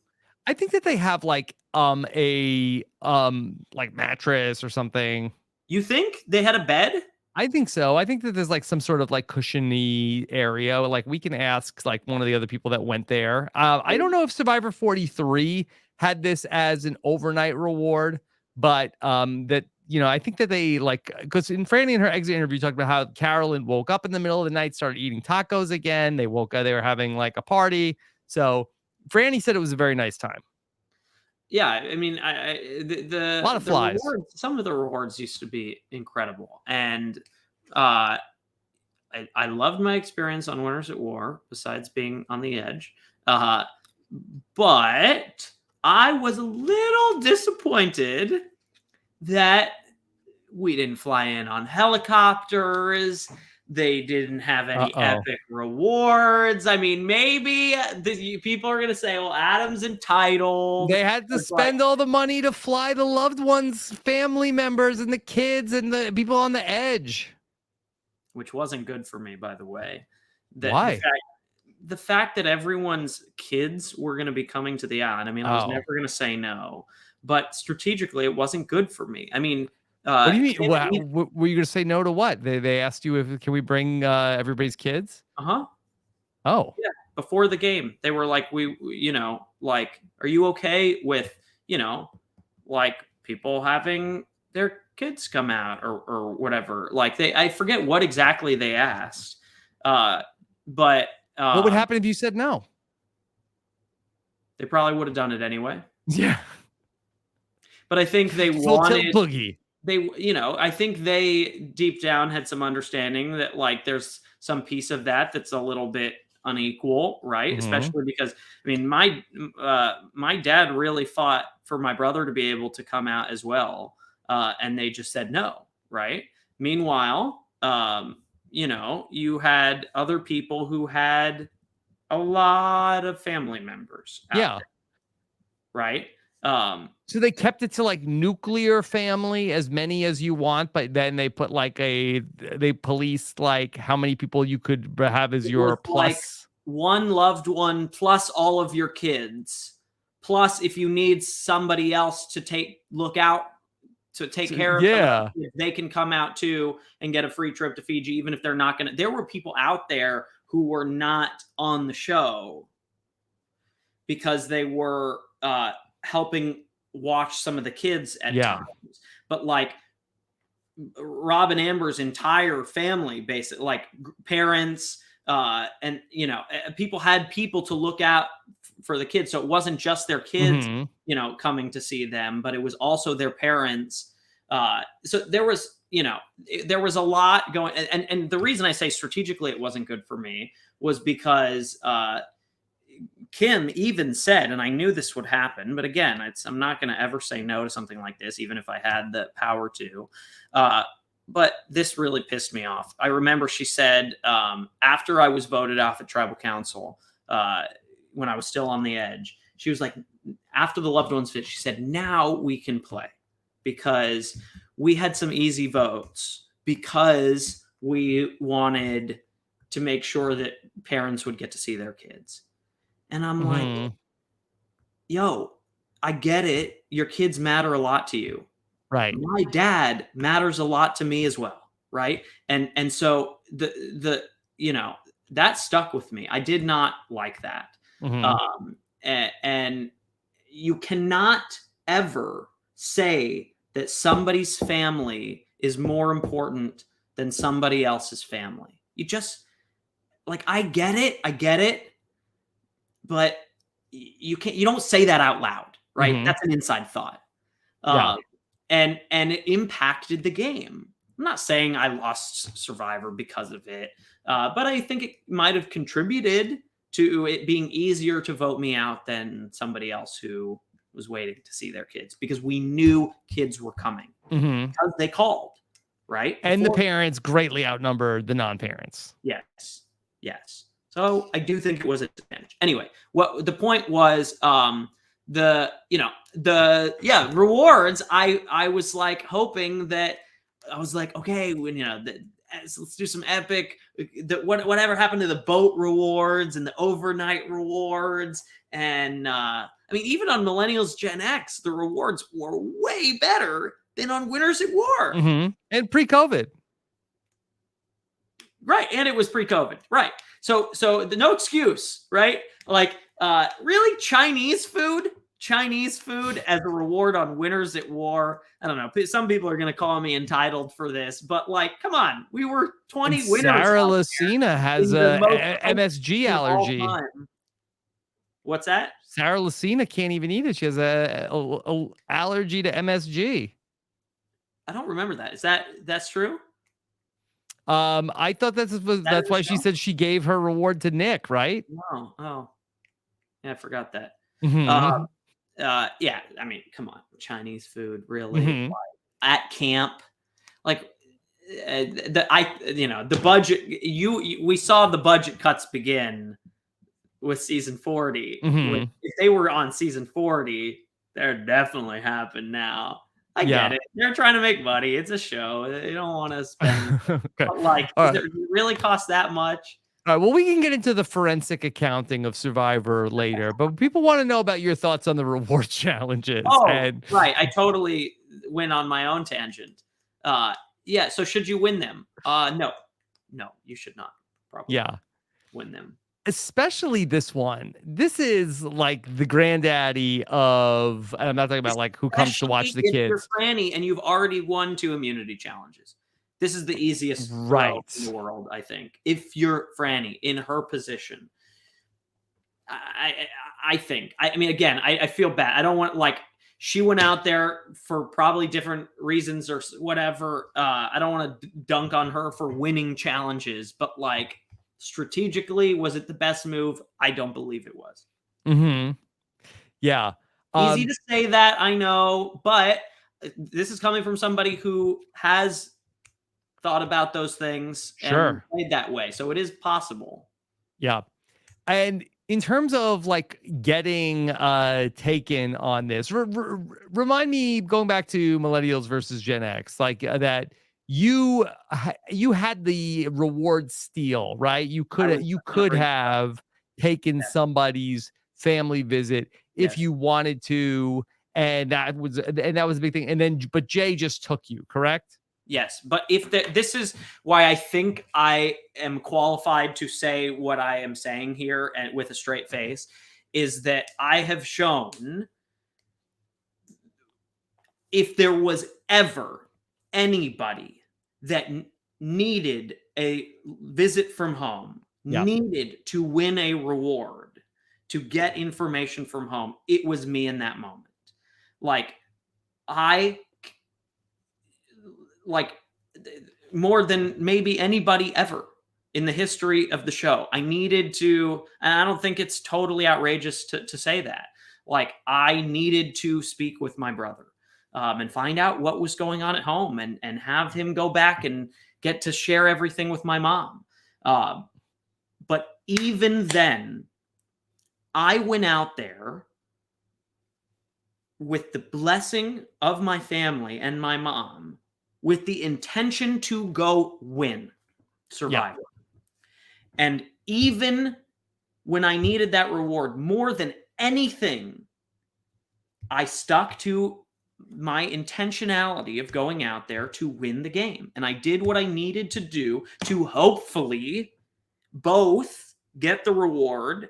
I think that they have like a like mattress or something. You think they had a bed? I think so. I think that there's like some sort of like cushiony area. Like we can ask like one of the other people that went there. I don't know if Survivor 43 had this as an overnight reward, but that, you know, I think that they like, because in Franny in her exit interview talked about how Carolyn woke up in the middle of the night, started eating tacos again. They woke up, they were having like a party. So Franny said it was a very nice time. Yeah, I mean, a lot of flies. Some of the rewards used to be incredible, and I loved my experience on Winners at War. Besides being on the edge, but I was a little disappointed that we didn't fly in on helicopters, They didn't have any Uh-oh. epic rewards. I mean, maybe people are going to say, well, Adam's entitled. They had to It's like- spend all the money to fly the loved ones, family members, and the kids and the people on the edge. which wasn't good for me, by the way. Why? The fact that everyone's kids were going to be coming to the island. I mean, I was Oh. never going to say no, but strategically, it wasn't good for me. I mean, What do you mean? Were you going to say no to what? They asked you if can we bring everybody's kids? Uh-huh. Oh. Yeah. Before the game, they were like, like, are you okay with, like people having their kids come out or whatever? Like I forget what exactly they asked. But What would happen if you said no? They probably would have done it anyway. Yeah. But I think they Full tilt wanted boogie. I think they deep down had some understanding that like there's some piece of that's a little bit unequal, right? Mhm. Especially because I mean my dad really fought for my brother to be able to come out as well, and they just said no, right? Meanwhile, you had other people who had a lot of family members out Yeah. there, right? So they kept it to like nuclear family, as many as you want, but then they put like they policed like how many people you could have as It your was plus. like one loved one plus all of your kids, plus if you need somebody else to take care of Yeah. them, they can come out too and get a free trip to Fiji, even if they're not going to. There were people out there who were not on the show because they were helping watch some of the kids at times. But like Rob and Amber's entire family, basically, like parents, and people had people to look out for the kids. So it wasn't just their kids, Mhm. Coming to see them, but it was also their parents. So there was, there was a lot going. And the reason I say strategically it wasn't good for me was because Kim even said, and I knew this would happen, but again, I'm not going to ever say no to something like this, even if I had the power to. But this really pissed me off. I remember she said, after I was voted off at tribal council, when I was still on the edge, she was like, after the loved ones fit, she said, now we can play because we had some easy votes because we wanted to make sure that parents would get to see their kids. And I'm like, yo, I get it. Your kids matter a lot to you. Right. My dad matters a lot to me as well. Right. And so that stuck with me. I did not like that. And you cannot ever say that somebody's family is more important than somebody else's family. You just like, I get it. But you don't say that out loud, right? That's an inside thought. And it impacted the game. I'm not saying I lost Survivor because of it, but I think it might have contributed to it being easier to vote me out than somebody else who was waiting to see their kids because we knew kids were coming because they called, right? And the parents greatly outnumbered the non-parents. Yes. So I do think it was a disadvantage. Anyway, what the point was, rewards. I was like hoping that I was like, okay, let's do some epic. Whatever happened to the boat rewards and the overnight rewards, and I mean, even on Millennials Gen X, the rewards were way better than on Winners at War. And pre-COVID. Right, and it was pre-COVID. Right. So no excuse, right? Like, really, Chinese food as a reward on Winners at War. I don't know. Some people are going to call me entitled for this, but like, come on, we were 20 and winners. Sarah Lucina has a MSG allergy. What's that? Sarah Lucina can't even eat it. She has a allergy to MSG. I don't remember that. That's true? I thought that's why she said she gave her reward to Nick, right? Oh, yeah, I forgot that. I mean, come on, Chinese food, really? Like, at camp, like the budget. We saw the budget cuts begin with season 40. Mhm. If they were on season 40, they're definitely happened now. I Yeah. get it. They're trying to make money. It's a show. They don't want to spend. Okay. But like, All does right. it really cost that much? All right. Well, we can get into the forensic accounting of Survivor later, but people want to know about your thoughts on the reward challenges. Oh, And right. I totally went on my own tangent. Yeah. So should you win them? No, you should not. Probably yeah, win them. especially this one. This is like the granddaddy of, and I'm not talking about like who comes to watch the Especially if kids. you're Franny and you've already won 2 immunity challenges. This is the easiest throw Right. in the world, I think. If you're Franny in her position, I think. I mean, again, I feel bad. I don't want like she went out there for probably different reasons or whatever. I don't want to dunk on her for winning challenges, but like strategically, was it the best move? I don't believe it was. Mm-hmm. Yeah. Easy to say that, I know, but this is coming from somebody who has thought about those things Sure. and played that way. So it is possible. Yeah. And in terms of like getting taken on this, remind me, going back to Millennials versus Gen X, like that you had the reward steal, right? You could have taken somebody's family visit if Yes. you wanted to, and that was a big thing. And then, but Jay just took you, correct? Yes, but if this is why I think I am qualified to say what I am saying here and with a straight face, is that I have shown if there was ever anybody that needed a visit from home, Yeah. needed to win a reward, to get information from home, it was me in that moment. Like more than maybe anybody ever in the history of the show. I needed to, and I don't think it's totally outrageous to say that. Like, I needed to speak with my brother and find out what was going on at home and have him go back and get to share everything with my mom. But even then, I went out there with the blessing of my family and my mom, with the intention to go win Survivor. Yeah. And even when I needed that reward more than anything, I stuck to my intentionality of going out there to win the game. And I did what I needed to do to hopefully both get the reward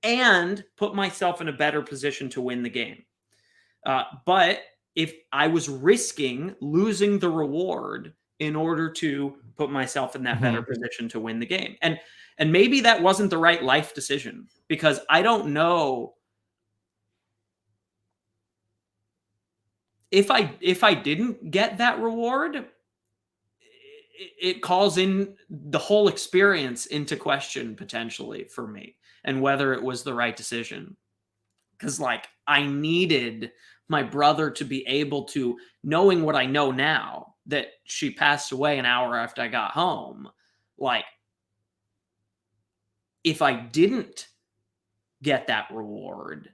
and put myself in a better position to win the game. But if I was risking losing the reward in order to put myself in that better position to win the game. And maybe that wasn't the right life decision, because I don't know if I didn't get that reward, it calls in the whole experience into question potentially for me, and whether it was the right decision. Because like, I needed my brother to be able to, knowing what I know now, that she passed away an hour after I got home. Like, if I didn't get that reward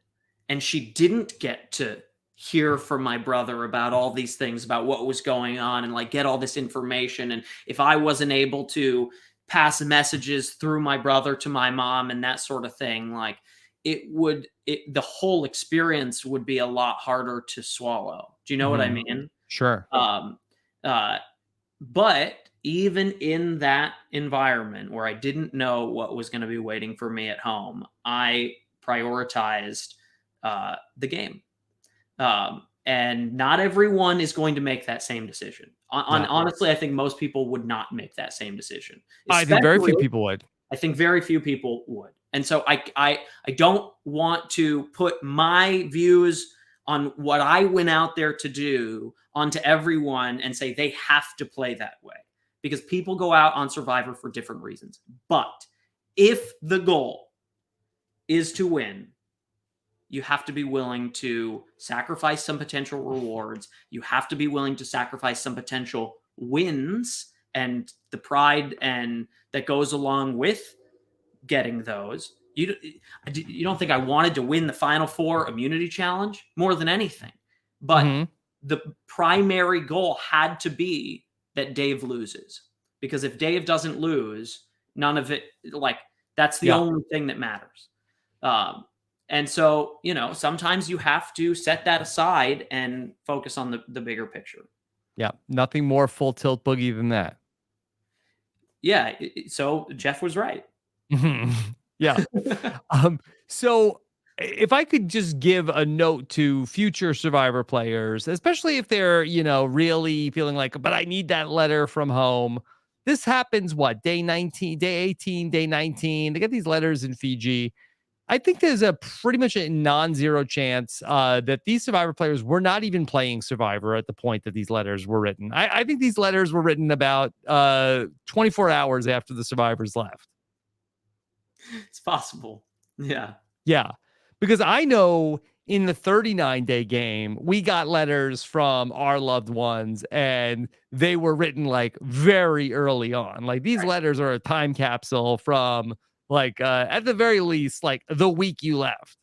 and she didn't get to hear from my brother about all these things, about what was going on, and like get all this information, and if I wasn't able to pass messages through my brother to my mom and that sort of thing, like, the whole experience would be a lot harder to swallow. Do you know what I mean? Sure. But even in that environment where I didn't know what was going to be waiting for me at home, I prioritized the game. And not everyone is going to make that same decision. Honestly, I think most people would not make that same decision. I think very few people would. I think very few people would. And so I don't want to put my views on what I went out there to do onto everyone and say they have to play that way, because people go out on Survivor for different reasons. But if the goal is to win, you have to be willing to sacrifice some potential rewards. You have to be willing to sacrifice some potential wins and the pride and that goes along with getting those. You don't think I wanted to win the Final Four immunity challenge more than anything, but the primary goal had to be that Dave loses, because if Dave doesn't lose, none of it, like, that's the only thing that matters. And so, sometimes you have to set that aside and focus on the bigger picture. Yeah. Nothing more full tilt boogie than that. Yeah. So Jeff was right. Yeah. So if I could just give a note to future Survivor players, especially if they're, really feeling like, but I need that letter from home. This happens, what, day 19, day 18, day 19. They get these letters in Fiji. I think there's a pretty much a non-zero chance that these Survivor players were not even playing Survivor at the point that these letters were written. I think these letters were written about 24 hours after the Survivors left. It's possible. Yeah. Yeah. Because I know in the 39-day game, we got letters from our loved ones, and they were written like very early on. Like, these letters are a time capsule from like at the very least, like the week you left.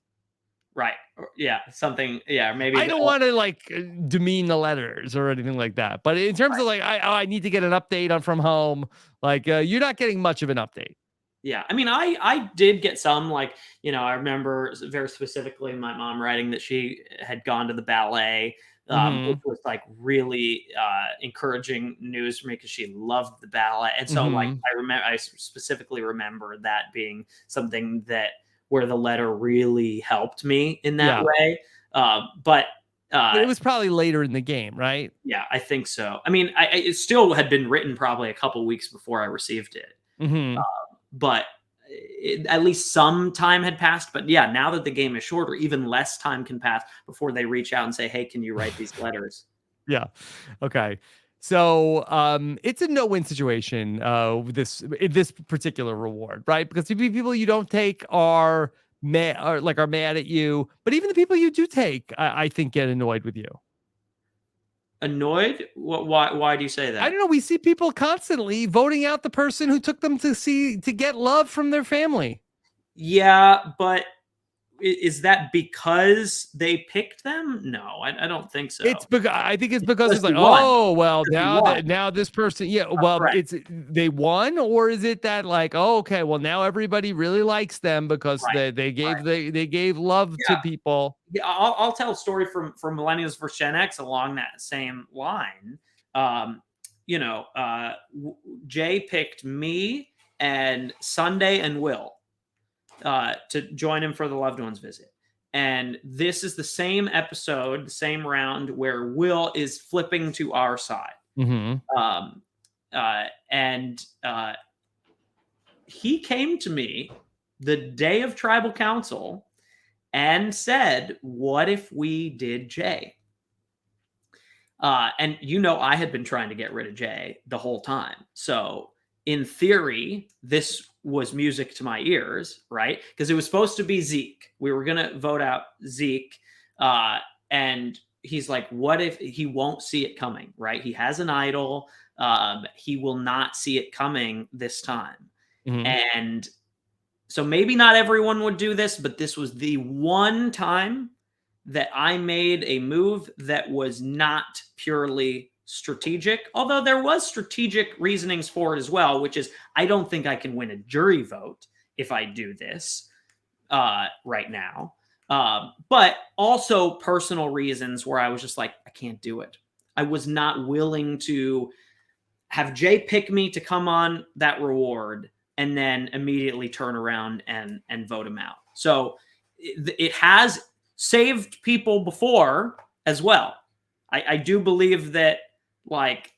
Right. Yeah. Something. Yeah. Maybe. I don't want to like demean the letters or anything like that. But in terms of like, I need to get an update from home. Like, you're not getting much of an update. Yeah. I mean, I did get some, like, I remember very specifically my mom writing that she had gone to the ballet, which was like really encouraging news for me, because she loved the ballet. And so like, I specifically remember that being something that where the letter really helped me in that way. But it was probably later in the game, right? Yeah, I think so. I mean, it still had been written probably a couple weeks before I received it. But at least some time had passed. But yeah, now that the game is shorter, even less time can pass before they reach out and say, hey, can you write these letters? Yeah. Okay. So it's a no-win situation with this particular reward, right? Because the people you don't take are mad at you, but even the people you do take, I think, get annoyed with you. Annoyed? Why do you say that? I don't know. We see people constantly voting out the person who took them to get love from their family. Yeah, but is that because they picked them? No, I don't think so. It's because I think it's because it's like, oh well, now this person, well, it's they won, or is it that like, oh, okay, well now everybody really likes them because they gave love to people. Yeah, I'll tell a story from Millennials versus Gen X along that same line. Jay picked me and Sunday and Will to join him for the loved ones visit. And this is the same episode, the same round where Will is flipping to our side. And he came to me the day of tribal council and said, what if we did Jay? And I had been trying to get rid of Jay the whole time. So in theory, this was music to my ears, right? Because it was supposed to be Zeke. We were going to vote out Zeke. And he's like, what if he won't see it coming, right? He has an idol. He will not see it coming this time. And so maybe not everyone would do this, but this was the one time that I made a move that was not purely strategic, although there was strategic reasonings for it as well, which is I don't think I can win a jury vote if I do this right now. But also personal reasons where I was just like, I can't do it. I was not willing to have Jay pick me to come on that reward and then immediately turn around and vote him out. So it has saved people before as well. I do believe that, like,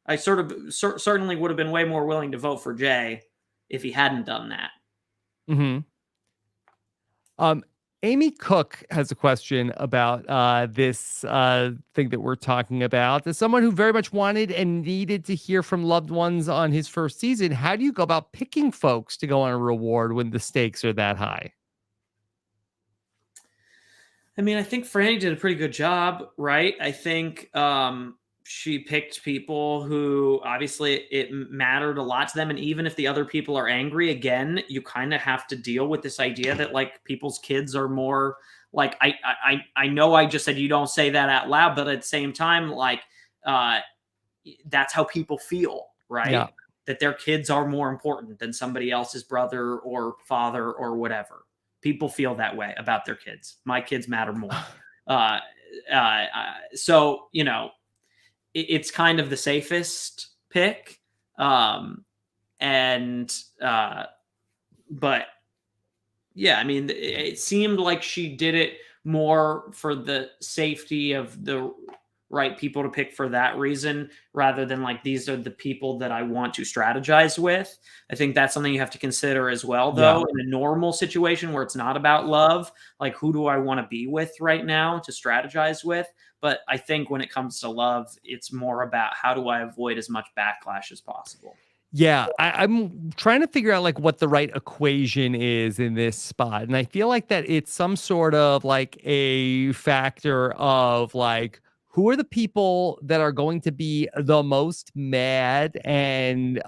I certainly would have been way more willing to vote for Jay if he hadn't done that. Amy Cook has a question about this thing that we're talking about. As someone who very much wanted and needed to hear from loved ones on his first season, how do you go about picking folks to go on a reward when the stakes are that high? I mean, I think Franny did a pretty good job, right? I think she picked people who obviously it mattered a lot to them. And even if the other people are angry, again, you kind of have to deal with this idea that like people's kids are more like, I know I just said you don't say that out loud, but at the same time, like, that's how people feel, right? Yeah. That their kids are more important than somebody else's brother or father or whatever. People feel that way about their kids. My kids matter more. So, you know, it's kind of the safest pick. But yeah, I mean, it seemed like she did it more for the safety of the right people to pick for that reason, rather than like, these are the people that I want to strategize with. I think that's something you have to consider as well, though. In a normal situation where it's not about love, like, who do I want to be with right now to strategize with? But I think when it comes to love, it's more about how do I avoid as much backlash as possible. Yeah, I'm trying to figure out like what the right equation is in this spot. And I feel like that it's some sort of like a factor of like, who are the people that are going to be the most mad and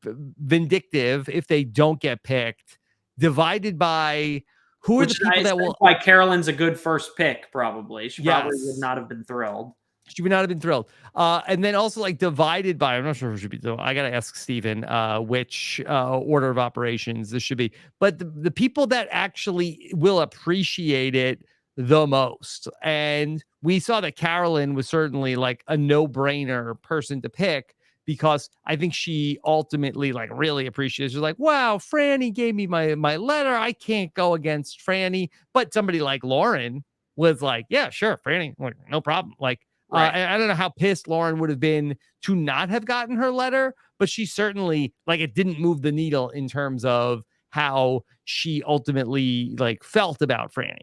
vindictive if they don't get picked, divided by who are the people that will. Why Carolyn's a good first pick, probably. She probably would not have been thrilled. She would not have been thrilled. And then also like divided by, I'm not sure who should be. I got to ask Steven which order of operations this should be. But the people that actually will appreciate it the most. And we saw that Carolyn was certainly like a no-brainer person to pick, because I think she ultimately like really appreciates. She's like, wow, Franny gave me my letter. I can't go against Franny. But somebody like Lauren was like, yeah, sure, Franny, like, no problem. Like, I don't know how pissed Lauren would have been to not have gotten her letter, but she certainly, like, it didn't move the needle in terms of how she ultimately like felt about Franny.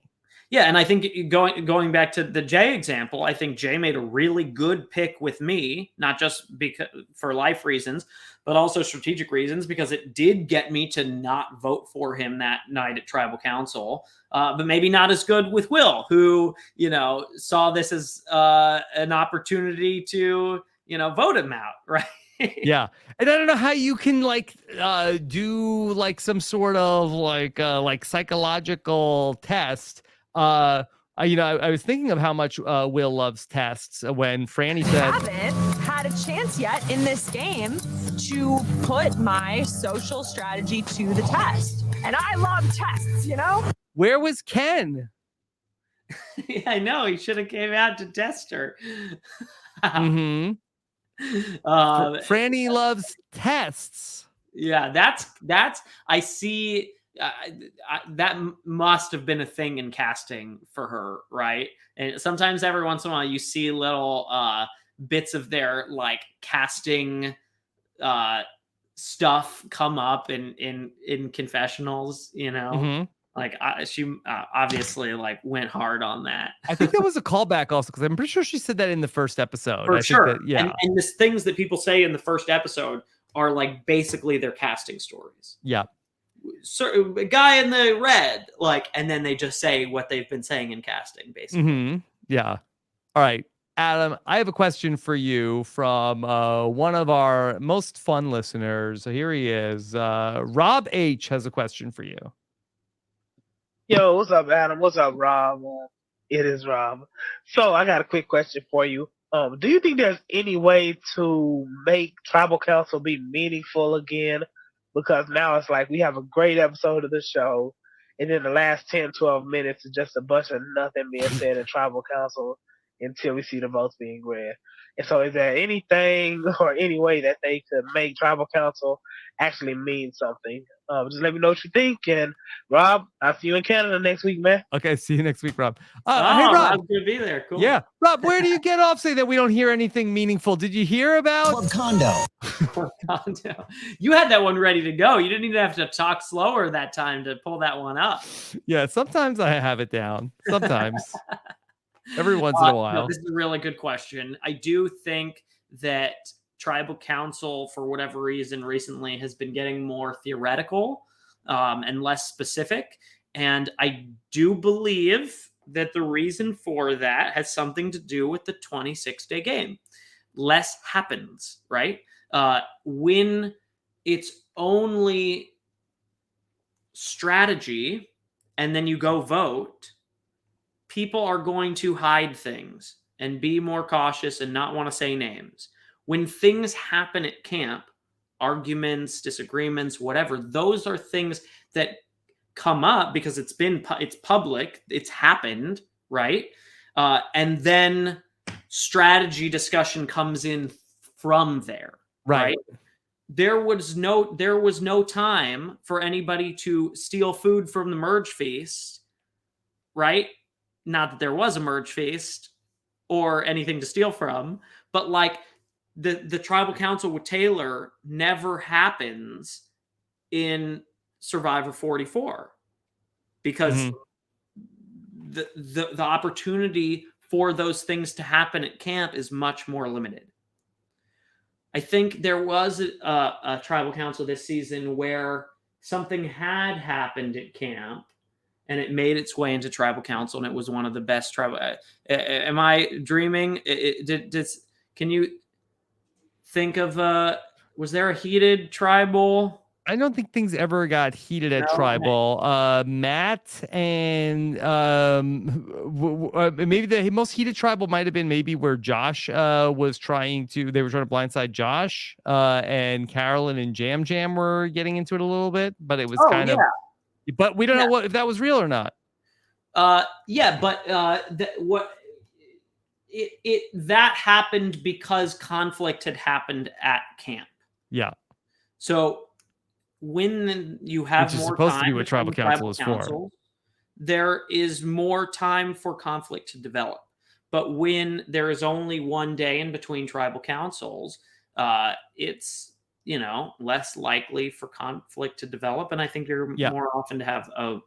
Yeah, and I think going back to the Jay example, I think Jay made a really good pick with me, not just because for life reasons, but also strategic reasons, because it did get me to not vote for him that night at Tribal Council. But maybe not as good with Will, who, you know, saw this as an opportunity to, you know, vote him out, right? Yeah. And I don't know how you can like do like some sort of like psychological test. You know, I was thinking of how much Will loves tests when Franny said, I haven't had a chance yet in this game to put my social strategy to the test. And I love tests, you know? Where was Ken? Yeah, I know. He should have came out to test her. Mm-hmm. Franny loves tests. Yeah, that's I see. That must have been a thing in casting for her, right? And sometimes every once in a while you see little bits of their like casting stuff come up in confessionals, you know. Mm-hmm. Like she obviously like went hard on that. I think that was a callback also, because I'm pretty sure she said that in the first episode. For sure. Think that, yeah. And the things that people say in the first episode are like basically their casting stories. Yeah. So, a guy in the red, like, and then they just say what they've been saying in casting, basically. Mm-hmm. Yeah. All right, Adam, I have a question for you from one of our most fun listeners. So here he is. Rob H has a question for you. Yo, what's up, Adam? What's up, Rob? It is Rob. So I got a quick question for you. Do you think there's any way to make Tribal Council be meaningful again? Because now it's like we have a great episode of the show, and then the last 10, 12 minutes is just a bunch of nothing being said in Tribal Council until we see the votes being read. And so is there anything or any way that they could make Tribal Council actually mean something? Just let me know what you think. And Rob, I'll see you in Canada next week, man. Okay, see you next week, Rob. Hey, Rob. Rob's gonna be there. Cool. Yeah, Rob, where do you get off saying that we don't hear anything meaningful? Did you hear about Club Condo? Club Condo. You had that one ready to go. You didn't even have to talk slower that time to pull that one up. Yeah, sometimes I have it down. Sometimes. Every once in a while. No, this is a really good question. I do think that Tribal Council, for whatever reason, recently has been getting more theoretical and less specific. And I do believe that the reason for that has something to do with the 26-day game. Less happens, right? When it's only strategy and then you go vote, people are going to hide things and be more cautious and not want to say names. When things happen at camp, arguments, disagreements, whatever, those are things that come up because it's public, it's happened, right? And then strategy discussion comes in from there, right? There was no time for anybody to steal food from the merge feast, right? Not that there was a merge feast or anything to steal from, but like the tribal council with Taylor never happens in Survivor 44 because the opportunity for those things to happen at camp is much more limited. I think there was a tribal council this season where something had happened at camp and it made its way into tribal council, and it was one of the best tribal. Am I dreaming? Can you think of was there a heated tribal? I don't think things ever got heated at tribal. Matt and maybe the most heated tribal might have been maybe where Josh was trying to blindside Josh, and Carolyn and Jam Jam were getting into it a little bit, but it was but we don't know if that was real or not. That happened because conflict had happened at camp. Yeah. So when you have more supposed time, to be what tribal council is for. There is more time for conflict to develop. But when there is only one day in between tribal councils, it's less likely for conflict to develop, and I think you're more often to have a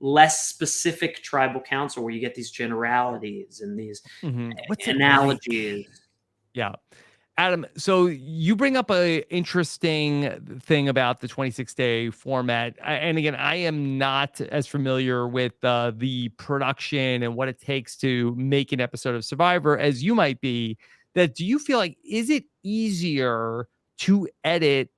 less specific tribal council where you get these generalities and these analogies. Yeah. Adam, so you bring up a interesting thing about the 26-day format. And again, I am not as familiar with the production and what it takes to make an episode of Survivor as you might be. Do you feel like, is it easier to edit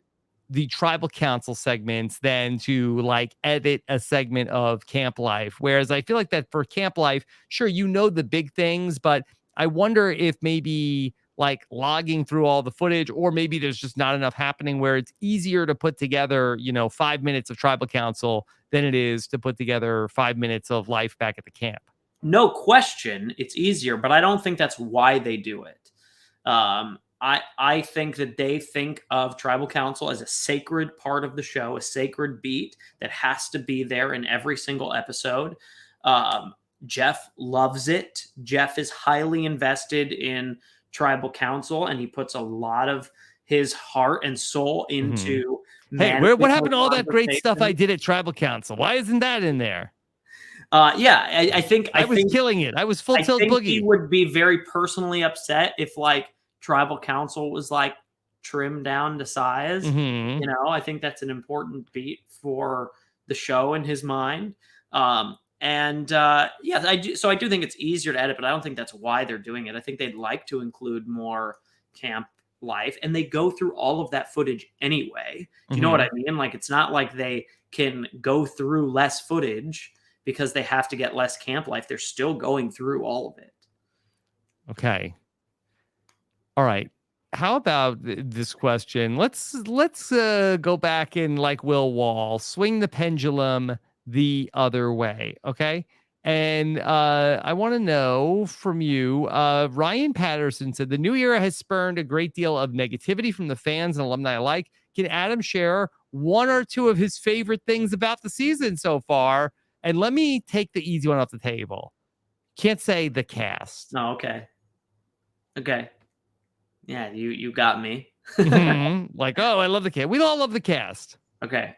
the tribal council segments than to like edit a segment of camp life? Whereas I feel like that for camp life, sure, the big things, but I wonder if maybe like logging through all the footage, or maybe there's just not enough happening where it's easier to put together, 5 minutes of tribal council than it is to put together 5 minutes of life back at the camp. No question, it's easier, but I don't think that's why they do it. I think that they think of tribal council as a sacred part of the show, a sacred beat that has to be there in every single episode. Jeff loves it. Jeff is highly invested in tribal council, and he puts a lot of his heart and soul into. Hey, what happened to all that great stuff I did at tribal council? Why isn't that in there? I think I was killing it. I was full tilt boogie. He would be very personally upset if like tribal council was like trimmed down to size. I think that's an important beat for the show in his mind. I do. So I do think it's easier to edit, but I don't think that's why they're doing it. I think they'd like to include more camp life, and they go through all of that footage anyway. Do you know what I mean? Like, it's not like they can go through less footage because they have to get less camp life. They're still going through all of it. Okay. All right. How about this question? Let's go back and like Will Wall, swing the pendulum the other way. Okay. And I want to know from you, Ryan Patterson said, the new era has spurned a great deal of negativity from the fans and alumni alike. Can Adam share one or two of his favorite things about the season so far? And let me take the easy one off the table. Can't say the cast. Oh, okay. Okay. Yeah, you got me. Like, oh, I love the cast. We all love the cast. Okay.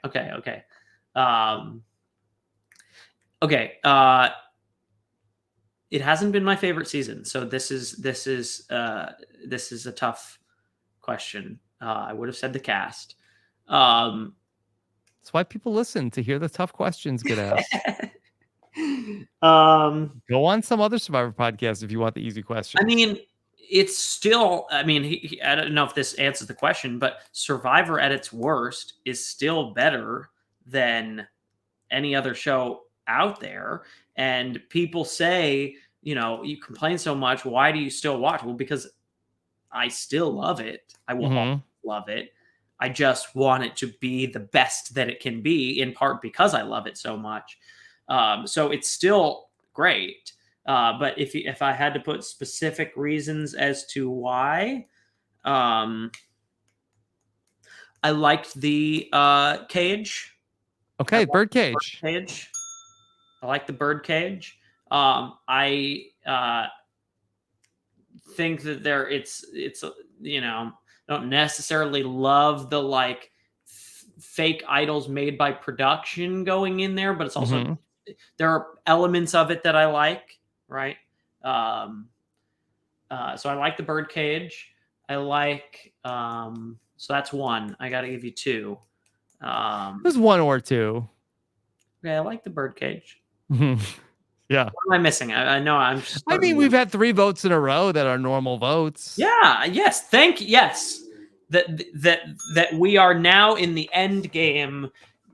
It hasn't been my favorite season, so this is a tough question. I would have said the cast. That's why people listen, to hear the tough questions get asked. Go on some other Survivor podcast if you want the easy question. I mean, it's still. I mean, I don't know if this answers the question, but Survivor at its worst is still better than any other show out there. And people say, you complain so much. Why do you still watch? Well, because I still love it. I will always love it. I just want it to be the best that it can be, in part because I love it so much. So it's still great. But if I had to put specific reasons as to why, I liked the cage. Okay, birdcage. Cage. I like the bird cage. I think that it's don't necessarily love the like fake idols made by production going in there, but it's also there are elements of it that I like, right? So I like the bird cage. I like so that's one. I got to give you two. There's one or two. Okay, I like the bird cage. Yeah. What am I missing? I know I'm just. I mean, we've had 3 votes in a row that are normal votes. Yeah. Yes. Yes. That we are now in the end game.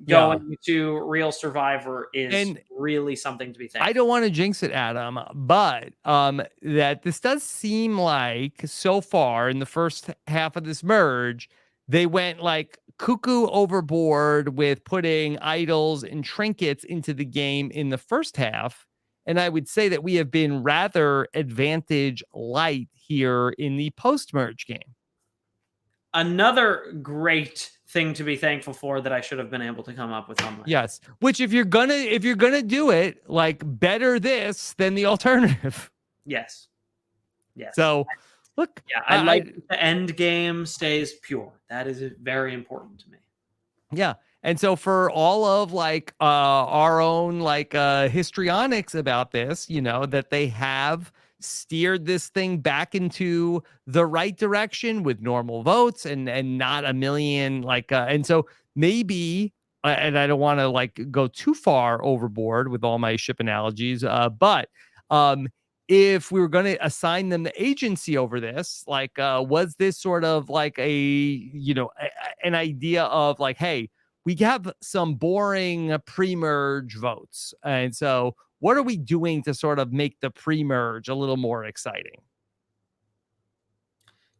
Going to Real Survivor is really something to be thankful. I don't want to jinx it, Adam, but that this does seem like so far in the first half of this merge, they went like cuckoo overboard with putting idols and trinkets into the game in the first half. And I would say that we have been rather advantage light here in the post-merge game. Another great thing to be thankful for that I should have been able to come up with on my Yes. Which if you're gonna do it, like better this than the alternative. Yes. Yes. So look, yeah, I like the end game stays pure. That is very important to me. Yeah. And so for all of like our own like histrionics about this, that they have steered this thing back into the right direction with normal votes and not a million like and so maybe and I don't want to like go too far overboard with all my ship analogies, but if we were going to assign them the agency over this, like was this sort of like an idea of like, hey, we have some boring pre-merge votes. And so what are we doing to sort of make the pre-merge a little more exciting?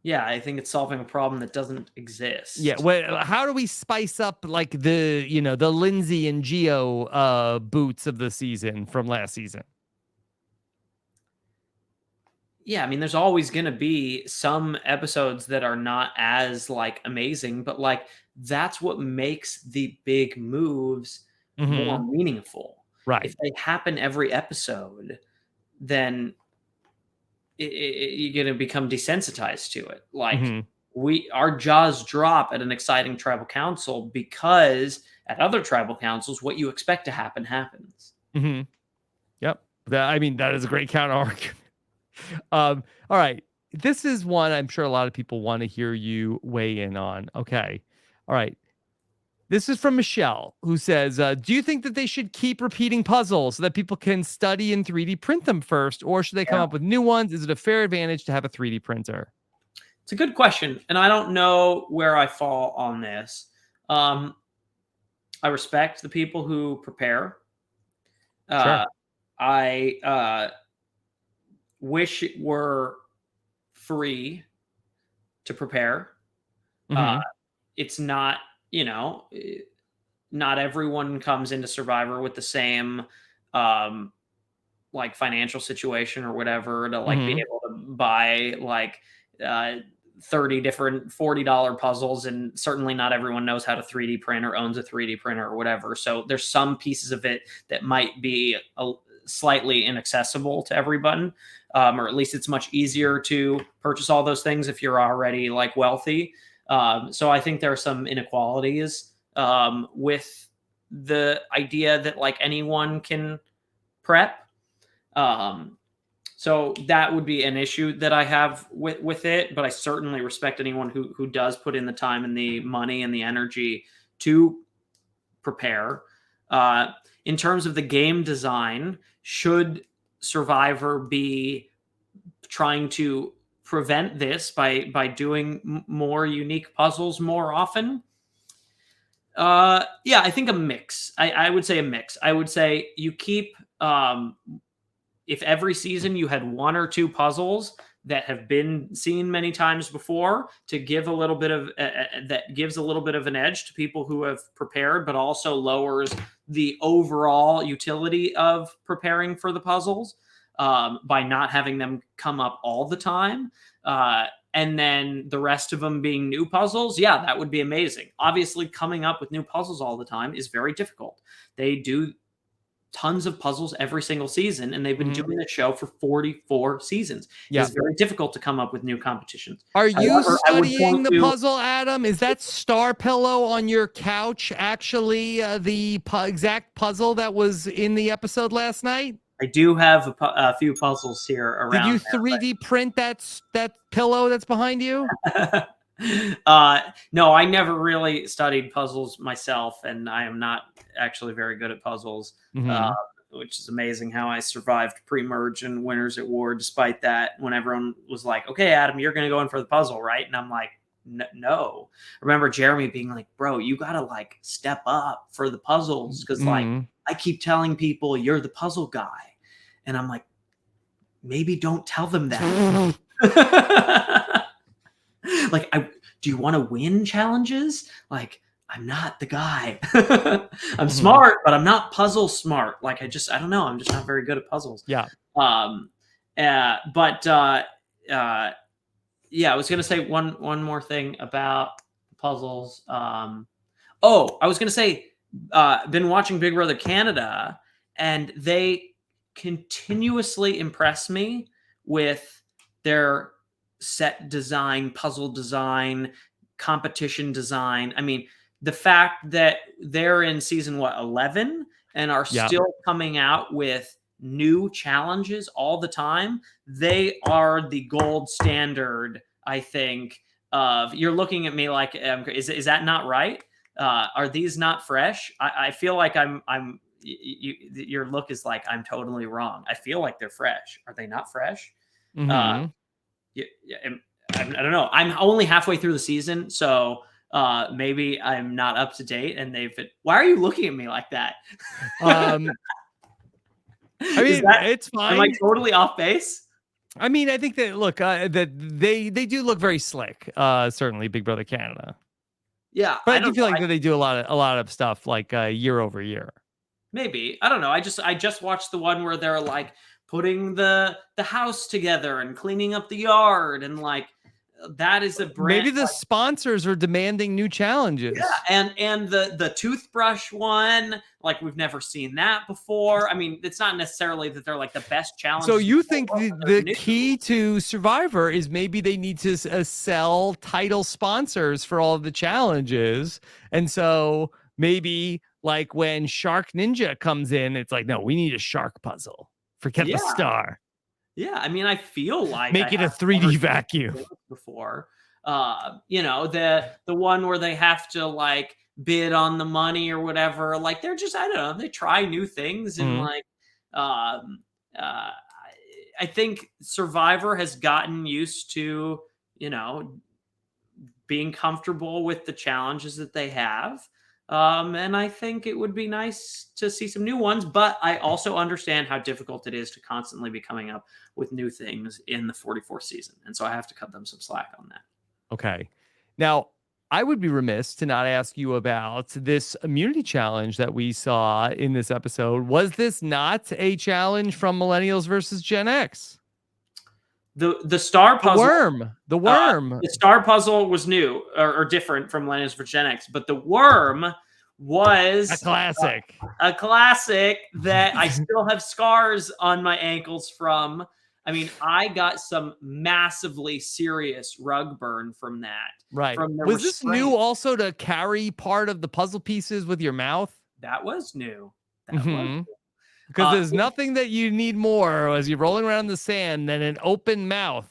Yeah, I think it's solving a problem that doesn't exist. Yeah. Well, how do we spice up like the Lindsay and Gio boots of the season from last season? Yeah, I mean, there's always going to be some episodes that are not as like amazing, but like that's what makes the big moves more meaningful. Right. If they happen every episode, then you're going to become desensitized to it. Like our jaws drop at an exciting tribal council because at other tribal councils, what you expect to happen happens. Yep. That is a great counter argument. All right. This is one I'm sure a lot of people want to hear you weigh in on. Okay. All right. This is from Michelle, who says, do you think that they should keep repeating puzzles so that people can study and 3D print them first, or should they come up with new ones? Is it a fair advantage to have a 3D printer? It's a good question, and I don't know where I fall on this. I respect the people who prepare. Sure. I wish it were free to prepare. It's not, not everyone comes into Survivor with the same like financial situation or whatever to like be able to buy like 30 different $40 puzzles, and certainly not everyone knows how to 3D print or owns a 3D printer or whatever. So there's some pieces of it that might be slightly inaccessible to everyone, or at least it's much easier to purchase all those things if you're already like wealthy. So I think there are some inequalities with the idea that like anyone can prep. So that would be an issue that I have with it, but I certainly respect anyone who does put in the time and the money and the energy to prepare. in terms of the game design, should Survivor be trying to prevent this by doing more unique puzzles more often? Yeah, I think a mix. I would say a mix. I would say you keep if every season you had 1 or 2 puzzles that have been seen many times before, to give a little bit of that gives a little bit of an edge to people who have prepared, but also lowers the overall utility of preparing for the puzzles by not having them come up all the time. And then the rest of them being new puzzles, yeah, that would be amazing. Obviously, coming up with new puzzles all the time is very difficult. They do tons of puzzles every single season, and they've been doing the show for 44 seasons. Yeah. It's very difficult to come up with new competitions. Are you However, I would studying point the to- puzzle, Adam? Is that star pillow on your couch actually the exact puzzle that was in the episode last night? I do have a few puzzles here around. Did you 3D print that pillow that's behind you? No, I never really studied puzzles myself, and I am not actually very good at puzzles, which is amazing how I survived pre-merge and winners at war despite that, when everyone was like, okay, Adam, you're going to go in for the puzzle, right? And I'm like, no. I remember Jeremy being like, bro, you got to like step up for the puzzles, because like I keep telling people you're the puzzle guy. And I'm like, maybe don't tell them that. Like, do you want to win challenges? Like, I'm not the guy. I'm smart, but I'm not puzzle smart. Like, I don't know. I'm just not very good at puzzles. Yeah. Yeah, I was going to say one more thing about puzzles. I was going to say, been watching Big Brother Canada, and they continuously impress me with their set design, puzzle design, competition design. I mean, the fact that they're in season 11 and are still coming out with new challenges all the time, they are the gold standard, I think. Of, you're looking at me like, is that not right? Are these not fresh? I feel like your look is like I'm totally wrong. I feel like they're fresh. Are they not fresh? I don't know. I'm only halfway through the season, so maybe I'm not up to date. And why are you looking at me like that? I mean, it's fine. Am I totally off base? I mean, I think that that they do look very slick. Certainly, Big Brother Canada. Yeah, but I do feel like that they do a lot of stuff like year over year. Maybe, I don't know. I just watched the one where they're like putting the house together and cleaning up the yard, and like that is a brand. Maybe the sponsors are demanding new challenges. Yeah, and the toothbrush one, like we've never seen that before. I mean, it's not necessarily that they're like the best challenges. So you think the key to Survivor is maybe they need to sell title sponsors for all of the challenges, and so maybe like when Shark Ninja comes in, it's like, no, we need a shark puzzle. Forget the star. Yeah, I mean, I feel like make it a 3D vacuum before. The one where they have to like bid on the money or whatever. Like they're just, I don't know, they try new things, and like I think Survivor has gotten used to, being comfortable with the challenges that they have. And I think it would be nice to see some new ones, but I also understand how difficult it is to constantly be coming up with new things in the 44th season. And so I have to cut them some slack on that. Okay. Now, I would be remiss to not ask you about this immunity challenge that we saw in this episode. Was this not a challenge from Millennials versus Gen X? The star puzzle, the worm. The star puzzle was new or different from Millennials versus Gen X, but the worm was a classic. A classic that I still have scars on my ankles from. I mean, I got some massively serious rug burn from that. Right. Was this new also to carry part of the puzzle pieces with your mouth? That was new. That was new. Because there's nothing that you need more as you're rolling around in the sand than an open mouth.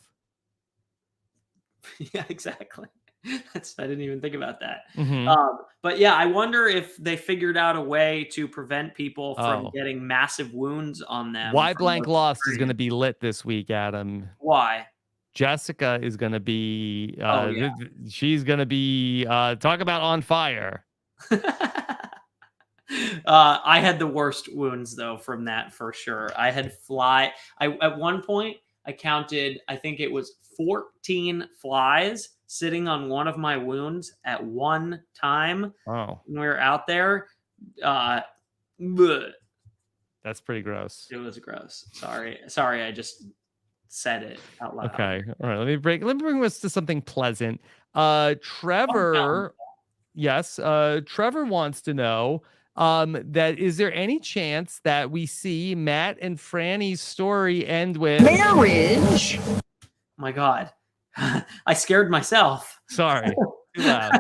Yeah, exactly. I didn't even think about that. Mhm. But yeah, I wonder if they figured out a way to prevent people from Oh. getting massive wounds on them. Why from Blank those Lost is gonna experiences. be lit this week, Adam. Why? Jessica is gonna be, Oh yeah. she's gonna be, talk about on fire. I had the worst wounds though from that for sure. I had at one point I counted, I think it was 14 flies sitting on one of my wounds at one time Oh, when we were out there. Bleh. that's pretty gross. It was gross. Sorry, I just said it out loud. Okay. All right. Let me bring us to something pleasant. Calm down. Trevor, yes, Trevor wants to know that is there any chance that we see Matt and Franny's story end with Marriage. My God. I scared myself. sorry, too loud.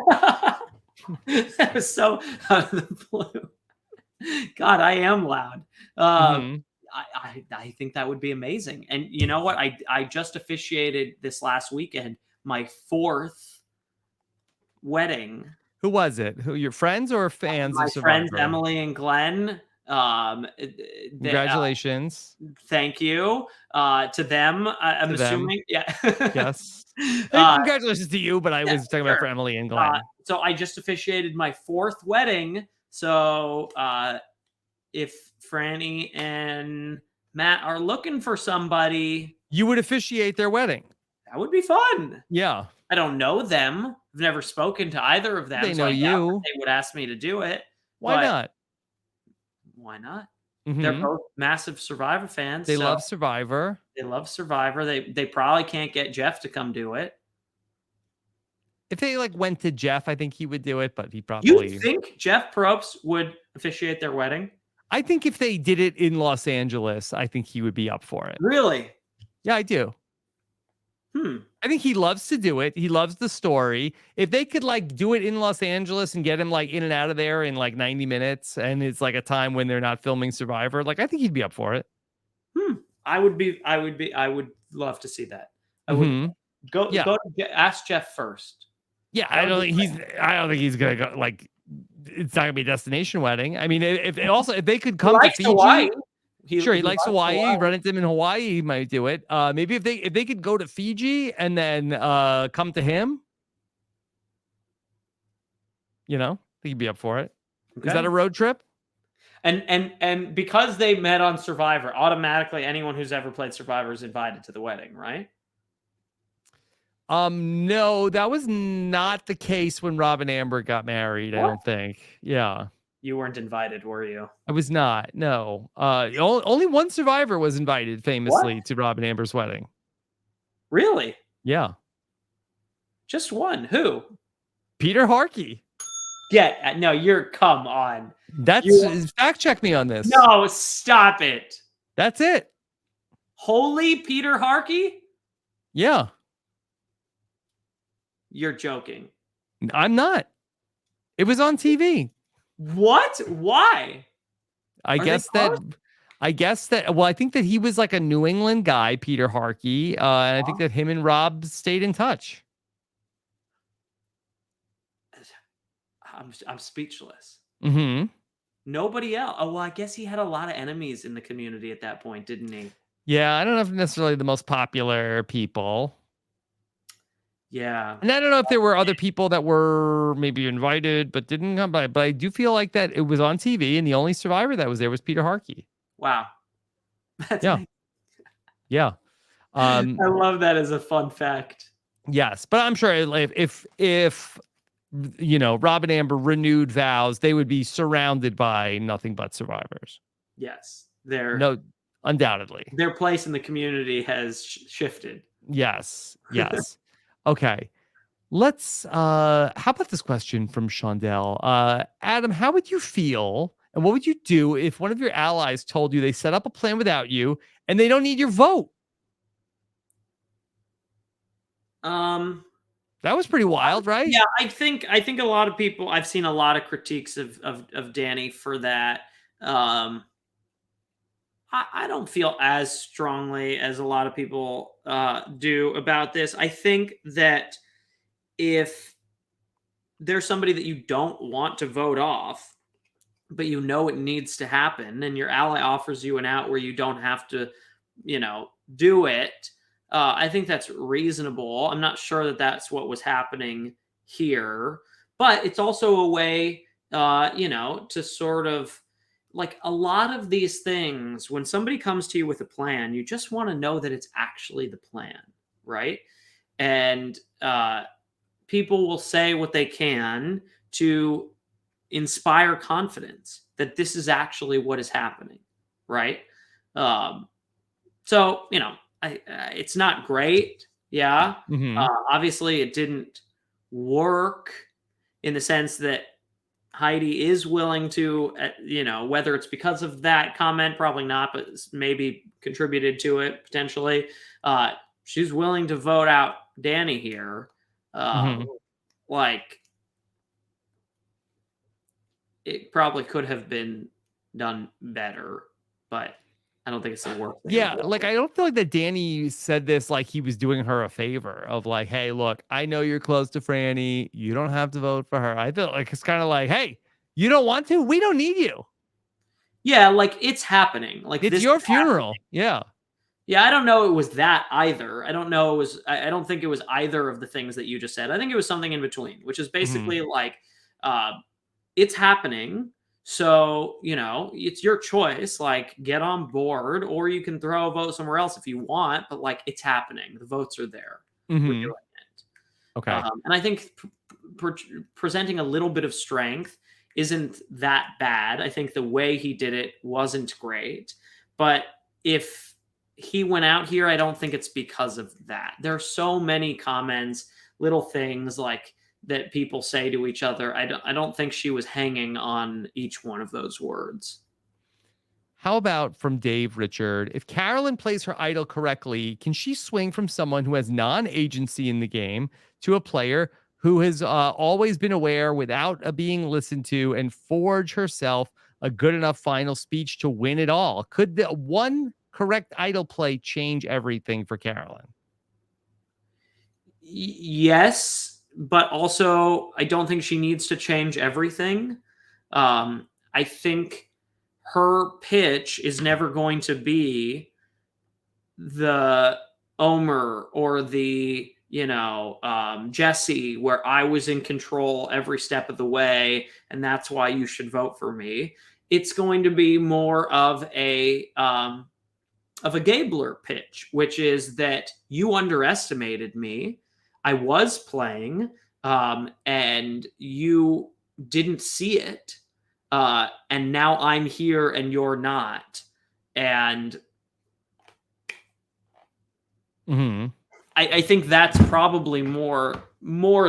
That was so out of the blue. God, I am loud. Mhm. I think that would be amazing. And you know what? I just officiated this last weekend my 4th wedding. Who was it? Who, your friends or fans My of friends Survivor? Emily and Glenn. Congratulations. Thank you to them. I'm To them. assuming, yeah. Yes. Hey, Uh, congratulations to you, but I yeah, was talking about sure. for Emily and Glenn. So I just officiated my 4th wedding. So if Franny and Matt are looking for somebody, You would officiate their wedding. that would be fun. Yeah. I don't know them. I've never spoken to either of them. They so know I doubt that you. they would ask me to do it. Why but not? Why not? They're Mhm. both massive Survivor fans. They so love Survivor. They love Survivor. They probably can't get Jeff to come do it. If they like went to Jeff, I think he would do it, but he You probably. think Jeff Probst would officiate their wedding? I think if they did it in Los Angeles, I think he would be up for it. Really? Yeah, I do. I think he loves to do it. He loves the story. If they could like do it in Los Angeles and get him like in and out of there in like 90 minutes, and it's like a time when they're not filming Survivor, like I think he'd be up for it. I would love to see that. I would Mhm. go Yeah. go to ask Jeff first. Yeah, That would be I don't think he's gonna go like it's not gonna be a destination wedding. I mean, if they could He come to likes Fiji, Hawaii. sure, he likes Hawaii. Run into him in Hawaii, he might do it. Maybe if they could go to Fiji and then come to him, you know, I think he'd be up for it. Is that Okay. a road trip? And because they met on Survivor, automatically anyone who's ever played Survivor is invited to the wedding, right? No, that was not the case when Rob and Amber got married. I What? don't think. Yeah, You weren't invited, were you? I was not. No, only one Survivor was invited famously to Rob and Amber's wedding. Really? Yeah, Just one? Who? Peter Harkey. Come on. Fact check me on this. No, stop it. That's it. Holy Peter Harkey? Yeah, You're joking. I'm not. It was on TV. What? Why? I Are they guess that. Well, I think that he was like a New England guy, Peter Harkey, and I think that him and Rob stayed in touch. I'm speechless. Mm-hmm. Nobody else. Oh, well, I guess he had a lot of enemies in the community at that point, didn't he? Yeah, I don't know if necessarily the most popular people. Yeah. And I don't know if there were other people that were maybe invited but didn't come by. But I do feel like that it was on TV, and the only Survivor that was there was Peter Harkey. Wow. That's Yeah. amazing. Yeah. I love that as a fun fact. Yes, but I'm sure if you know Rob and Amber renewed vows, they would be surrounded by nothing but survivors. Yes. Undoubtedly. Their place in the community has shifted. Yes. Yes. Okay. Let's how about this question from Shondell? Adam, how would you feel and what would you do if one of your allies told you they set up a plan without you and they don't need your vote? That was pretty wild, right? Yeah, I think a lot of people, I've seen a lot of critiques of Danny for that. I don't feel as strongly as a lot of people do about this. I think that if there's somebody that you don't want to vote off, but you know it needs to happen, and your ally offers you an out where you don't have to, do it. I think that's reasonable. I'm not sure that that's what was happening here, but it's also a way, to sort of like a lot of these things. When somebody comes to you with a plan, you just want to know that it's actually the plan, right? And people will say what they can to inspire confidence that this is actually what is happening, right? So it's not great. Yeah. Obviously, it didn't work in the sense that Heidi is willing to, whether it's because of that comment, probably not, but maybe contributed to it potentially. She's willing to vote out Danny here. Like, it probably could have been done better, but I don't think it's the worst thing. Yeah, like I don't feel like that Danny said this like he was doing her a favor of like, hey, look, I know you're close to Franny. You don't have to vote for her. I feel like it's kind of like, hey, you don't want to? We don't need you. Yeah, like it's happening. Like it's your funeral. Yeah. Yeah, I don't know it was that either. I don't know it was I don't think it was either of the things that you just said. I think it was something in between, which is basically like it's happening. So, it's your choice. Like, get on board, or you can throw a vote somewhere else if you want, but like it's happening. The votes are there. We're doing it. Okay. And I think presenting a little bit of strength isn't that bad. I think the way he did it wasn't great. But if he went out here, I don't think it's because of that. There are so many comments, little things like that people say to each other. I don't think she was hanging on each one of those words. How about from Dave Richard? If Carolyn plays her idol correctly, can she swing from someone who has non-agency in the game to a player who has always been aware without being listened to and forge herself a good enough final speech to win it all? Could the one correct idol play change everything for Carolyn? Yes. But also, I don't think she needs to change everything. I think her pitch is never going to be the Omer or the, Jesse, where I was in control every step of the way, and that's why you should vote for me. It's going to be more of a Gabler pitch, which is that you underestimated me. I was playing, and you didn't see it. And now I'm here and you're not. And I think that's probably more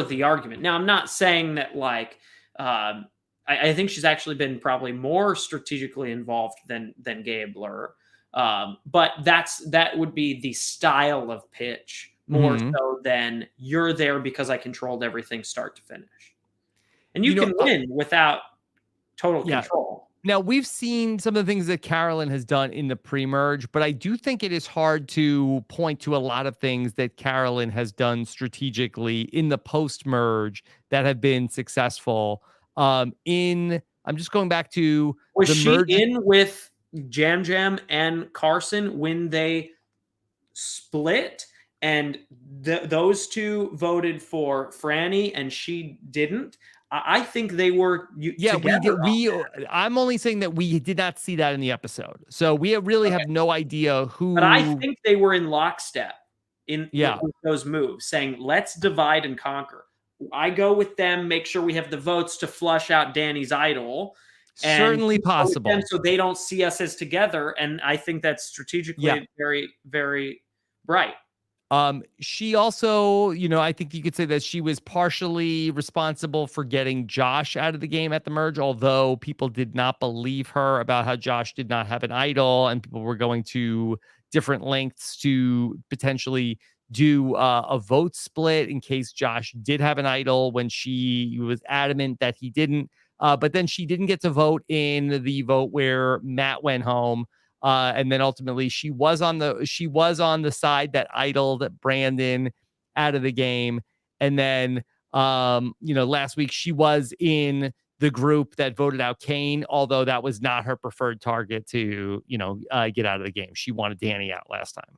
the argument. Now, I'm not saying that like, I think she's actually been probably more strategically involved than Gabler. But that would be the style of pitch. More so than you're there because I controlled everything start to finish. And you can win without total control. Now, we've seen some of the things that Carolyn has done in the pre-merge, but I do think it is hard to point to a lot of things that Carolyn has done strategically in the post-merge that have been successful. I'm just going back to was the she merge in with Jam and Carson when they split? And those two voted for Franny, and she didn't. I think they were. I'm only saying that we did not see that in the episode, so we really have no idea who. But I think they were in lockstep with those moves, saying let's divide and conquer. I go with them, make sure we have the votes to flush out Danny's idol. Certainly possible, so they don't see us as together. And I think that's strategically very, very bright. She also, I think you could say that she was partially responsible for getting Josh out of the game at the merge, although people did not believe her about how Josh did not have an idol and people were going to different lengths to potentially do a vote split in case Josh did have an idol when she was adamant that he didn't. But then she didn't get to vote in the vote where Matt went home. And then ultimately she was on the side that idled Brandon out of the game. And then Last week she was in the group that voted out Kane, although that was not her preferred target to, get out of the game. She wanted Danny out last time.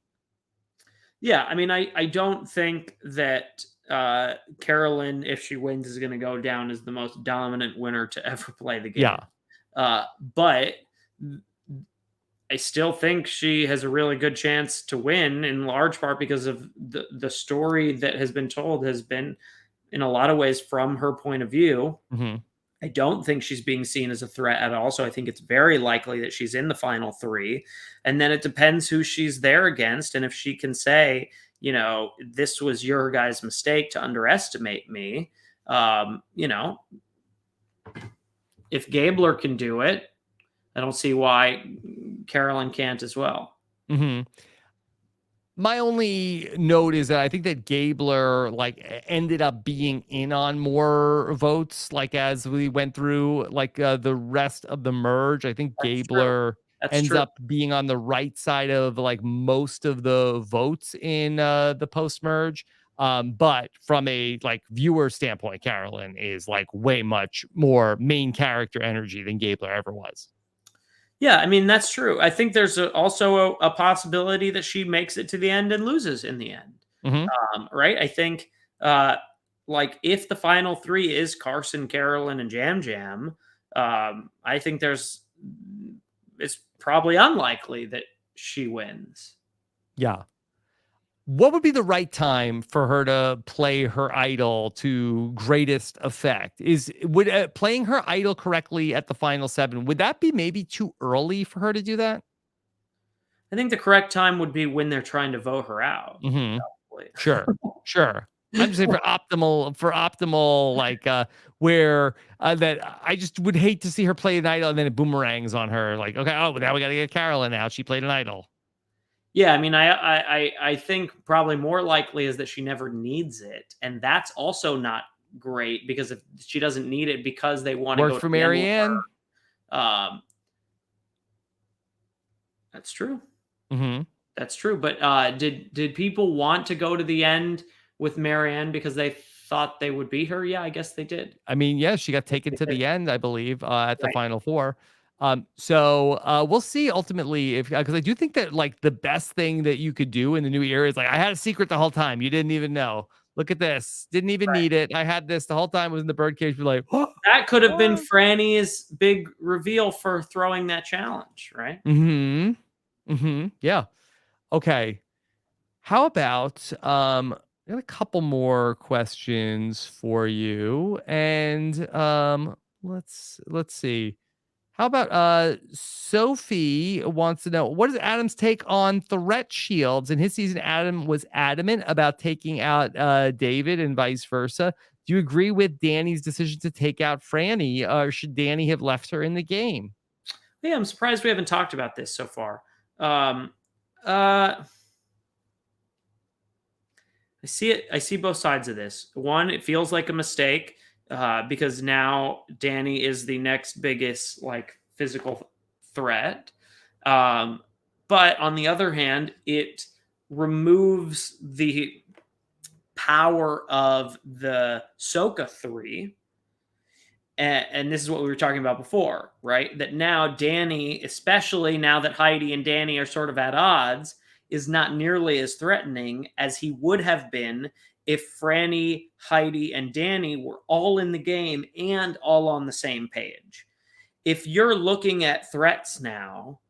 Yeah, I mean, I don't think that Carolyn, if she wins, is going to go down as the most dominant winner to ever play the game. Yeah. But I still think she has a really good chance to win, in large part because of the story that has been told has been, in a lot of ways, from her point of view. Mm-hmm. I don't think she's being seen as a threat at all. So I think it's very likely that she's in the final 3. And then it depends who she's there against. And if she can say, this was your guys' mistake to underestimate me, if Gabler can do it, I don't see why Carolyn can't as well. Mm-hmm. My only note is that I think that Gabler ended up being in on more votes, as we went through the rest of the merge. I think Gabler ends up being on the right side of most of the votes in the post merge. But from a viewer standpoint, Carolyn is way much more main character energy than Gabler ever was. Yeah, I mean, that's true. I think there's also a possibility that she makes it to the end and loses in the end. Mm-hmm. Right? I think, if the final 3 is Carson, Carolyn, and Jam Jam, I think it's probably unlikely that she wins. Yeah. What would be the right time for her to play her idol to greatest effect? Would playing her idol correctly at the final 7, would that be maybe too early for her to do that? I think the correct time would be when they're trying to vote her out. Mm-hmm. Sure. I'm just saying for optimal, where that I just would hate to see her play an idol and then it boomerangs on her. Okay, now we got to get Carolyn out. She played an idol. Yeah, I mean, I think probably more likely is that she never needs it, and that's also not great because if she doesn't need it because they want to go for Marianne. That's true. Mm-hmm. That's true. But did people want to go to the end with Marianne because they thought they would beat her? Yeah, I guess they did. I mean, yeah, she got taken to the end, I believe, at the final 4. So we'll see ultimately because I do think that the best thing that you could do in the new era is I had a secret the whole time. You didn't even know. Look at this. Didn't even need it. I had this the whole time. Was in the birdcage. That could have been Franny's big reveal for throwing that challenge, right? Mm-hmm. Mm-hmm. Yeah. Okay. How about I got a couple more questions for you, and let's see. How about Sophie wants to know, what is Adam's take on threat shields? In his season, Adam was adamant about taking out David and vice versa. Do you agree with Danny's decision to take out Franny, or should Danny have left her in the game? Yeah, I'm surprised we haven't talked about this so far. I see it. I see both sides of this. One, it feels like a mistake. Because now Danny is the next biggest physical threat. But on the other hand, it removes the power of the Soka 3. And this is what we were talking about before, right? That now Danny, especially now that Heidi and Danny are sort of at odds, is not nearly as threatening as he would have been if Franny, Heidi, and Danny were all in the game and all on the same page. If you're looking at threats now,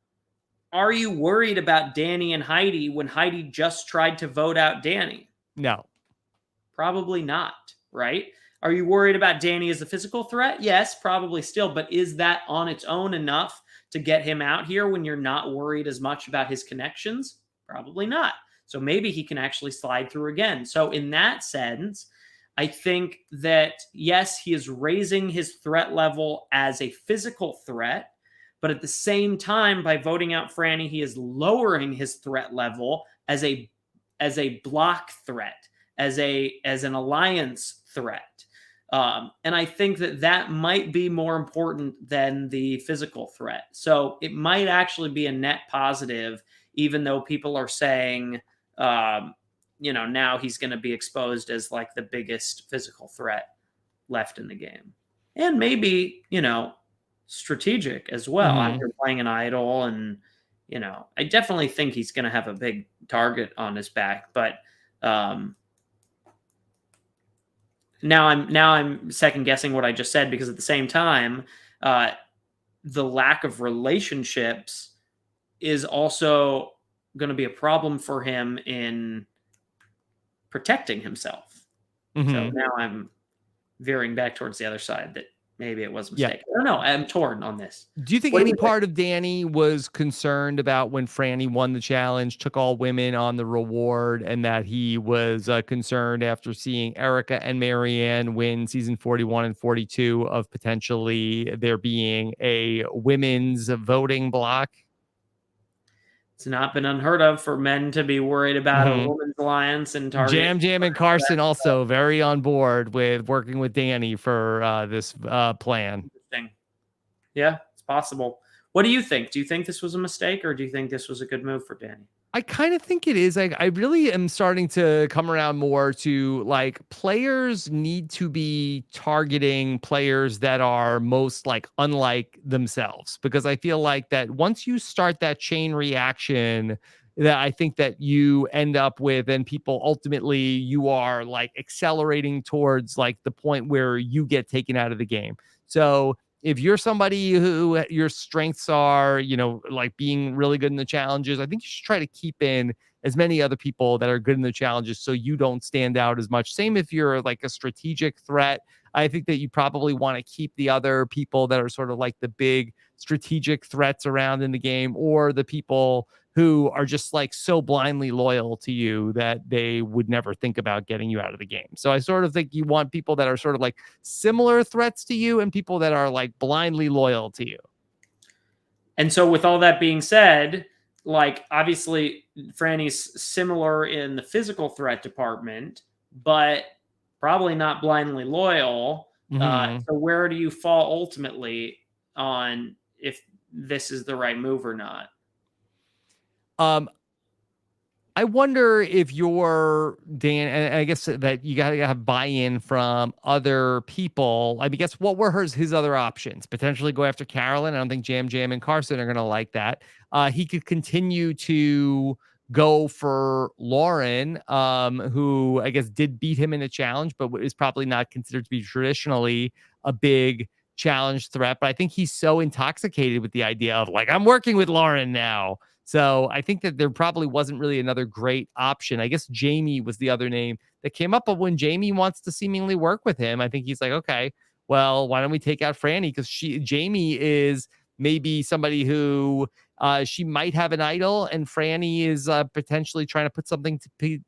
are you worried about Danny and Heidi when Heidi just tried to vote out Danny? No. Probably not, right? Are you worried about Danny as a physical threat? Yes, probably still, but is that on its own enough to get him out here when you're not worried as much about his connections? Probably not. So maybe he can actually slide through again. So in that sense, I think that, yes, he is raising his threat level as a physical threat, but at the same time, by voting out Franny, he is lowering his threat level as a block threat, as an alliance threat. And I think that might be more important than the physical threat. So it might actually be a net positive, even though people are saying, now he's going to be exposed as like the biggest physical threat left in the game. And maybe, strategic as well after playing an idol. And, I definitely think he's going to have a big target on his back. But now I'm second guessing what I just said, because at the same time, the lack of relationships is also going to be a problem for him in protecting himself. So now I'm veering back towards the other side, that maybe it was a mistake. I don't know. I'm torn on this. Do you think any part of Danny was concerned about when Franny won the challenge, took all women on the reward, and that he was concerned after seeing Erica and Marianne win season 41 and 42 of potentially there being a women's voting block? It's not been unheard of for men to be worried about a women's alliance and target. Jam and Carson also very on board with working with Danny for this plan. Interesting. Yeah, it's possible. What do you think? Do you think this was a mistake, or do you think this was a good move for Danny? I kind of think it is. I really am starting to come around more to like players need to be targeting players that are most like unlike themselves, because I feel like that once you start that chain reaction, that I think that you end up with, and people ultimately you are like accelerating towards like the point where you get taken out of the game. So if you're somebody who your strengths are, like being really good in the challenges, I think you should try to keep in as many other people that are good in the challenges so you don't stand out as much. Same if you're like a strategic threat. I think that you probably want to keep the other people that are sort of like the big strategic threats around in the game, or the people who are just like so blindly loyal to you that they would never think about getting you out of the game. So I sort of think you want people that are sort of like similar threats to you and people that are like blindly loyal to you. And so with all that being said, like obviously Franny's similar in the physical threat department, but probably not blindly loyal. So where do you fall ultimately on if this is the right move or not? I wonder if you're Dan, and I guess that you gotta have buy-in from other people. I mean, guess what were his other options? Potentially go after Carolyn. I don't think Jam and Carson are gonna like that. He could continue to go for Lauren, who I guess did beat him in a challenge, but is probably not considered to be traditionally a big challenge threat. But I think he's so intoxicated with the idea of like, I'm working with Lauren now. So I think that there probably wasn't really another great option. I guess Jamie was the other name that came up, but when Jamie wants to seemingly work with him, I think he's like, okay, well, why don't we take out Franny? Because Jamie is maybe somebody who she might have an idol, and Franny is potentially trying to put something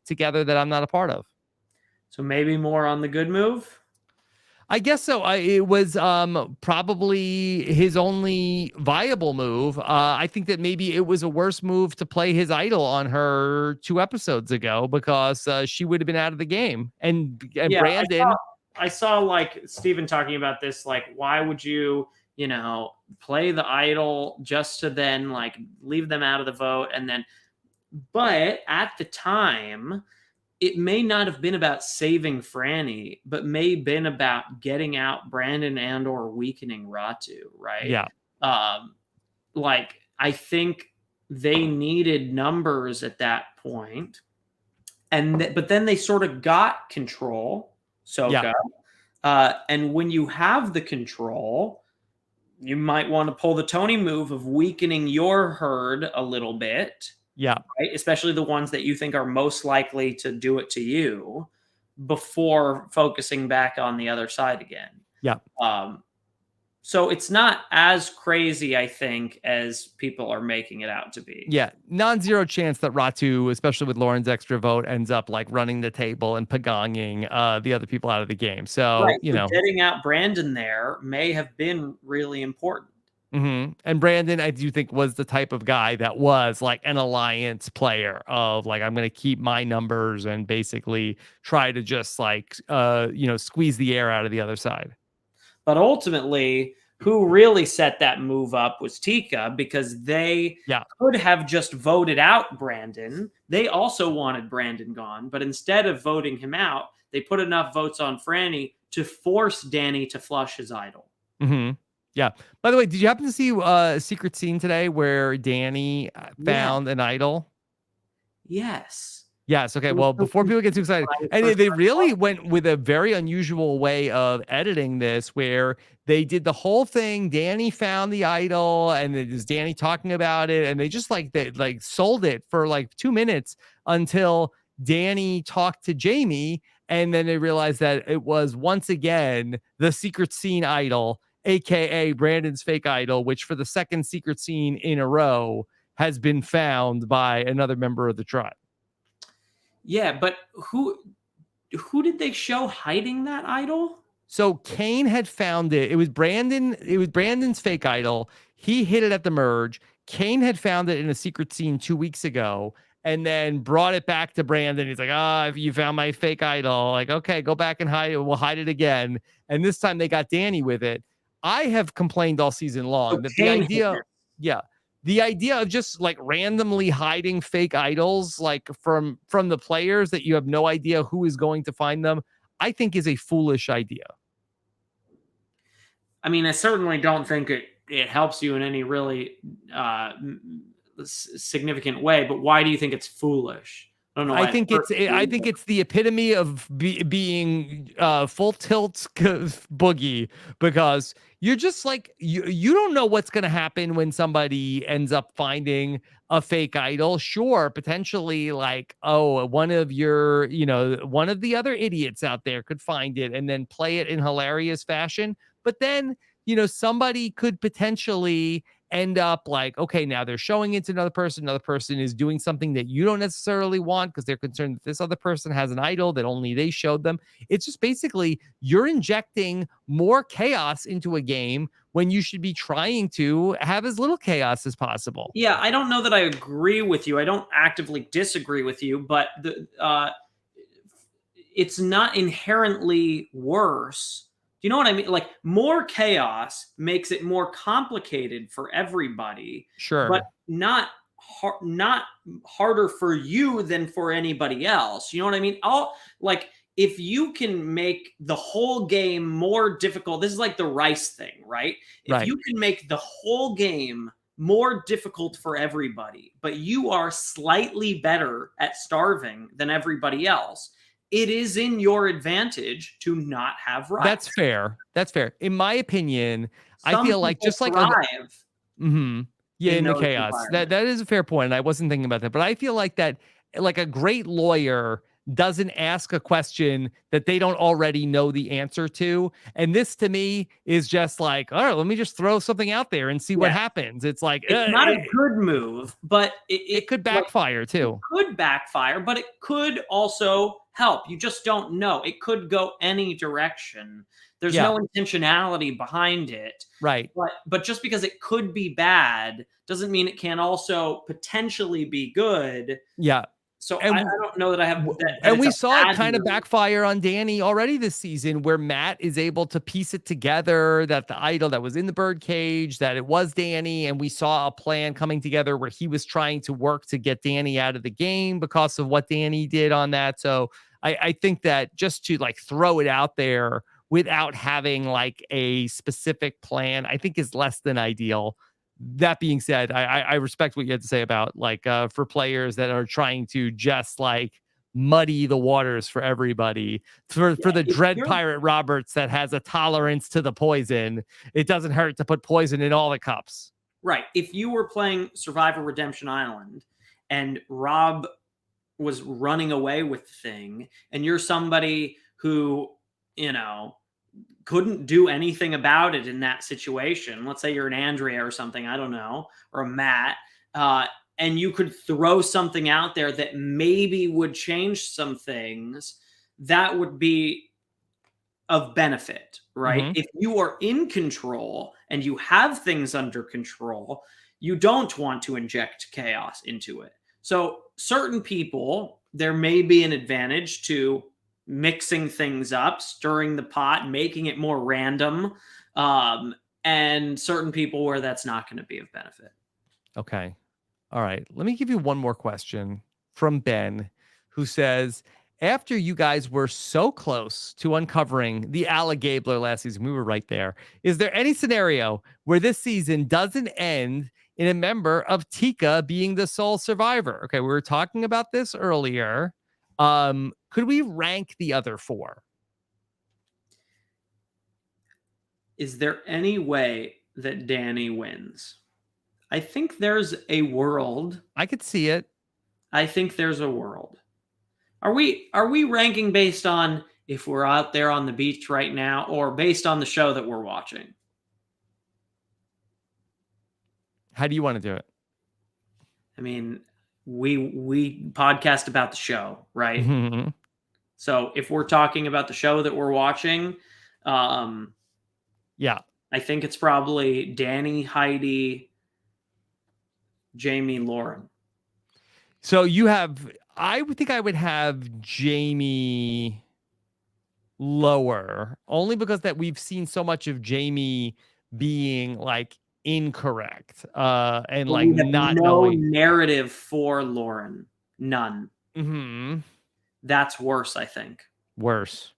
together that I'm not a part of. So maybe more on the good move? I guess so. It was probably his only viable move. I think that maybe it was a worse move to play his idol on her 2 episodes ago, because she would have been out of the game. And yeah, Brandon, I saw like Steven talking about this. Like, why would you, play the idol just to then like leave them out of the vote? And then, but at the time, it may not have been about saving Franny, but may have been about getting out Brandon and or weakening Ratu, right? Yeah. Like, I think they needed numbers at that point. But then they sort of got control, Soka. Yeah. And when you have the control, you might want to pull the Tony move of weakening your herd a little bit. Yeah. Right? Especially the ones that you think are most likely to do it to you, before focusing back on the other side again. Yeah. So it's not as crazy, I think, as people are making it out to be. Yeah. Non-zero chance that Ratu, especially with Lauren's extra vote, ends up like running the table and pagonging the other people out of the game. So, right. So getting out Brandon there may have been really important. And Brandon, I do think, was the type of guy that was like an alliance player of like, I'm going to keep my numbers and basically try to just like, squeeze the air out of the other side. But ultimately, who really set that move up was Tika, because they could have just voted out Brandon. They also wanted Brandon gone, but instead of voting him out, they put enough votes on Franny to force Danny to flush his idol. Mm-hmm. Yeah. By the way, did you happen to see a secret scene today where Danny found an idol? Yes. Yes. Okay. Well, before people get too excited, and they really went with a very unusual way of editing this, where they did the whole thing. Danny found the idol, and it was Danny talking about it, and they just they sold it for like 2 minutes until Danny talked to Jamie, and then they realized that it was once again the secret scene idol, aka Brandon's fake idol, which for the second secret scene in a row has been found by another member of the tribe. Yeah, but who did they show hiding that idol? So Kane had found it. It was Brandon's fake idol. He hid it at the merge. Kane had found it in a secret scene 2 weeks ago and then brought it back to Brandon. He's like, you found my fake idol. Like, okay, go back and hide it. We'll hide it again. And this time they got Danny with it. I have complained all season long that the idea of just like randomly hiding fake idols, like from the players that you have no idea who is going to find them, I think is a foolish idea. I mean, I certainly don't think it helps you in any really significant way, but why do you think it's foolish? I don't know. I think it's the epitome of being full tilt boogie, because you're just like, you don't know what's going to happen when somebody ends up finding a fake idol. Sure, potentially like, one of the other idiots out there could find it and then play it in hilarious fashion. But then, somebody could potentially end up like, okay, now they're showing it to another person is doing something that you don't necessarily want because they're concerned that this other person has an idol that only they showed them. It's just basically you're injecting more chaos into a game when you should be trying to have as little chaos as possible. Yeah, I don't know that I agree with you. I don't actively disagree with you, but it's not inherently worse. You know what I mean? Like, more chaos makes it more complicated for everybody. Sure. But not harder for you than for anybody else. You know what I mean? If you can make the whole game more difficult, this is like the rice thing, right? If you can make the whole game more difficult for everybody, but you are slightly better at starving than everybody else, it is in your advantage to not have rice. That's fair. In my opinion, I feel like just like in the chaos. That is a fair point, and I wasn't thinking about that. But I feel like that, like a great lawyer doesn't ask a question that they don't already know the answer to. And this to me is just like, all right, let me just throw something out there and see what happens. It's like, it's not a good move, but it could backfire too. It could backfire, but it could also help. You just don't know. It could go any direction. There's no intentionality behind it. Right. But just because it could be bad doesn't mean it can also potentially be good. Yeah. So I don't know that I have that. And we saw it kind of backfire on Danny already this season, where Matt is able to piece it together that the idol that was in the bird cage, that it was Danny. And we saw a plan coming together where he was trying to work to get Danny out of the game because of what Danny did on that. So I think that just to like throw it out there without having like a specific plan, I think is less than ideal. That being said, I respect what you had to say about like for players that are trying to just like muddy the waters for everybody. For the Dread Pirate Roberts that has a tolerance to the poison, it doesn't hurt to put poison in all the cups. Right. If you were playing Survivor Redemption Island and Rob was running away with the thing, and you're somebody who, couldn't do anything about it in that situation. Let's say you're an Andrea or something, I don't know, or a Matt, and you could throw something out there that maybe would change some things, that would be of benefit, right? Mm-hmm. If you are in control and you have things under control, you don't want to inject chaos into it. So certain people, there may be an advantage to mixing things up, stirring the pot, making it more random, and certain people where that's not going to be of benefit. Okay. All right. Let me give you one more question from Ben, who says, after you guys were so close to uncovering the alligabler last season, we were right there. Is there any scenario where this season doesn't end in a member of Tika being the sole survivor? Okay, we were talking about this earlier. Could we rank the other 4? Is there any way that Danny wins? I think there's a world. I could see it. I think there's a world. Are we ranking based on if we're out there on the beach right now, or based on the show that we're watching? How do you want to do it? I mean, we podcast about the show, right? Mhm. So if we're talking about the show that we're watching, Yeah. I think it's probably Danny, Heidi, Jamie, Lauren. So you have, I would think I would have Jamie lower, only because that we've seen so much of Jamie being like incorrect and But like we have not no knowing. narrative for Lauren. None. Mhm. That's worse, I think. Worse.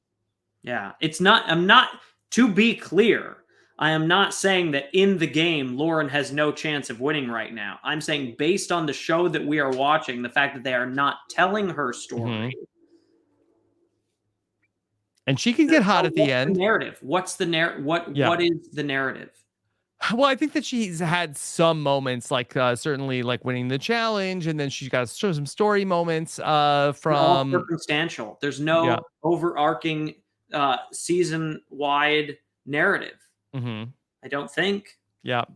Yeah. I'm not, to be clear, I am not saying that in the game, Lauren has no chance of winning right now. I'm saying based on the show that we are watching, the fact that they are not telling her story. And she can get hot at the What's end. the narrative? What's the what is the narrative? Well, I think that she's had some moments, like certainly like winning the challenge, and then she's got some story moments They're all from circumstantial. There's no overarching season wide narrative. I don't think. Yep.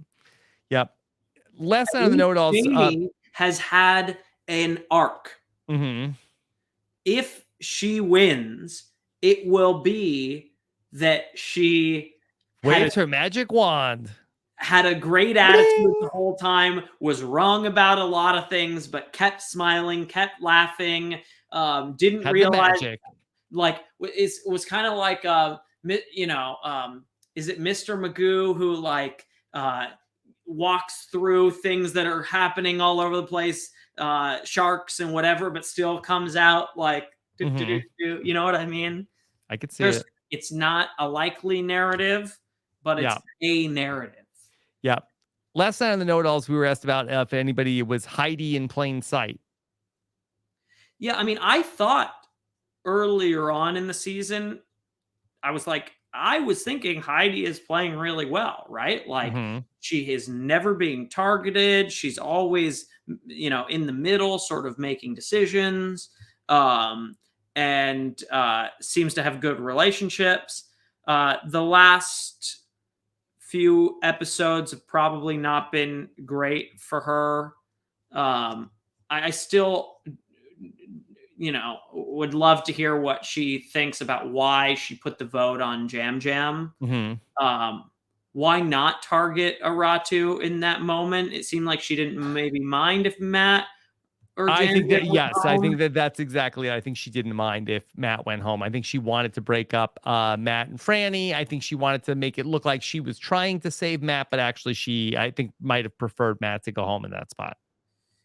Less on the note also. Jamie has had an arc. If she wins, it will be that she waves her magic wand, had a great attitude the whole time, was wrong about a lot of things, but kept smiling, kept laughing, didn't realize, like, it was kind of like, is it Mr. Magoo who, like, walks through things that are happening all over the place, sharks and whatever, but still comes out like, you know what I mean? I could see it. It's not a likely narrative, but it's a narrative. Yeah. Last night on the know-it-alls, we were asked about if anybody was Heidi in plain sight. Yeah, I mean, I thought earlier on in the season, I was thinking Heidi is playing really well, right? Like, she is never being targeted. She's always, in the middle, sort of making decisions, and seems to have good relationships. The last few episodes have probably not been great for her. I still, would love to hear what she thinks about why she put the vote on Jam Jam. Why not target Aratu in that moment? It seemed like she didn't maybe mind if Matt or Jam I think that, Jam yes, I think that's exactly, I think she didn't mind if Matt went home. I think she wanted to break up Matt and Franny. I think she wanted to make it look like she was trying to save Matt, but actually I think might have preferred Matt to go home in that spot.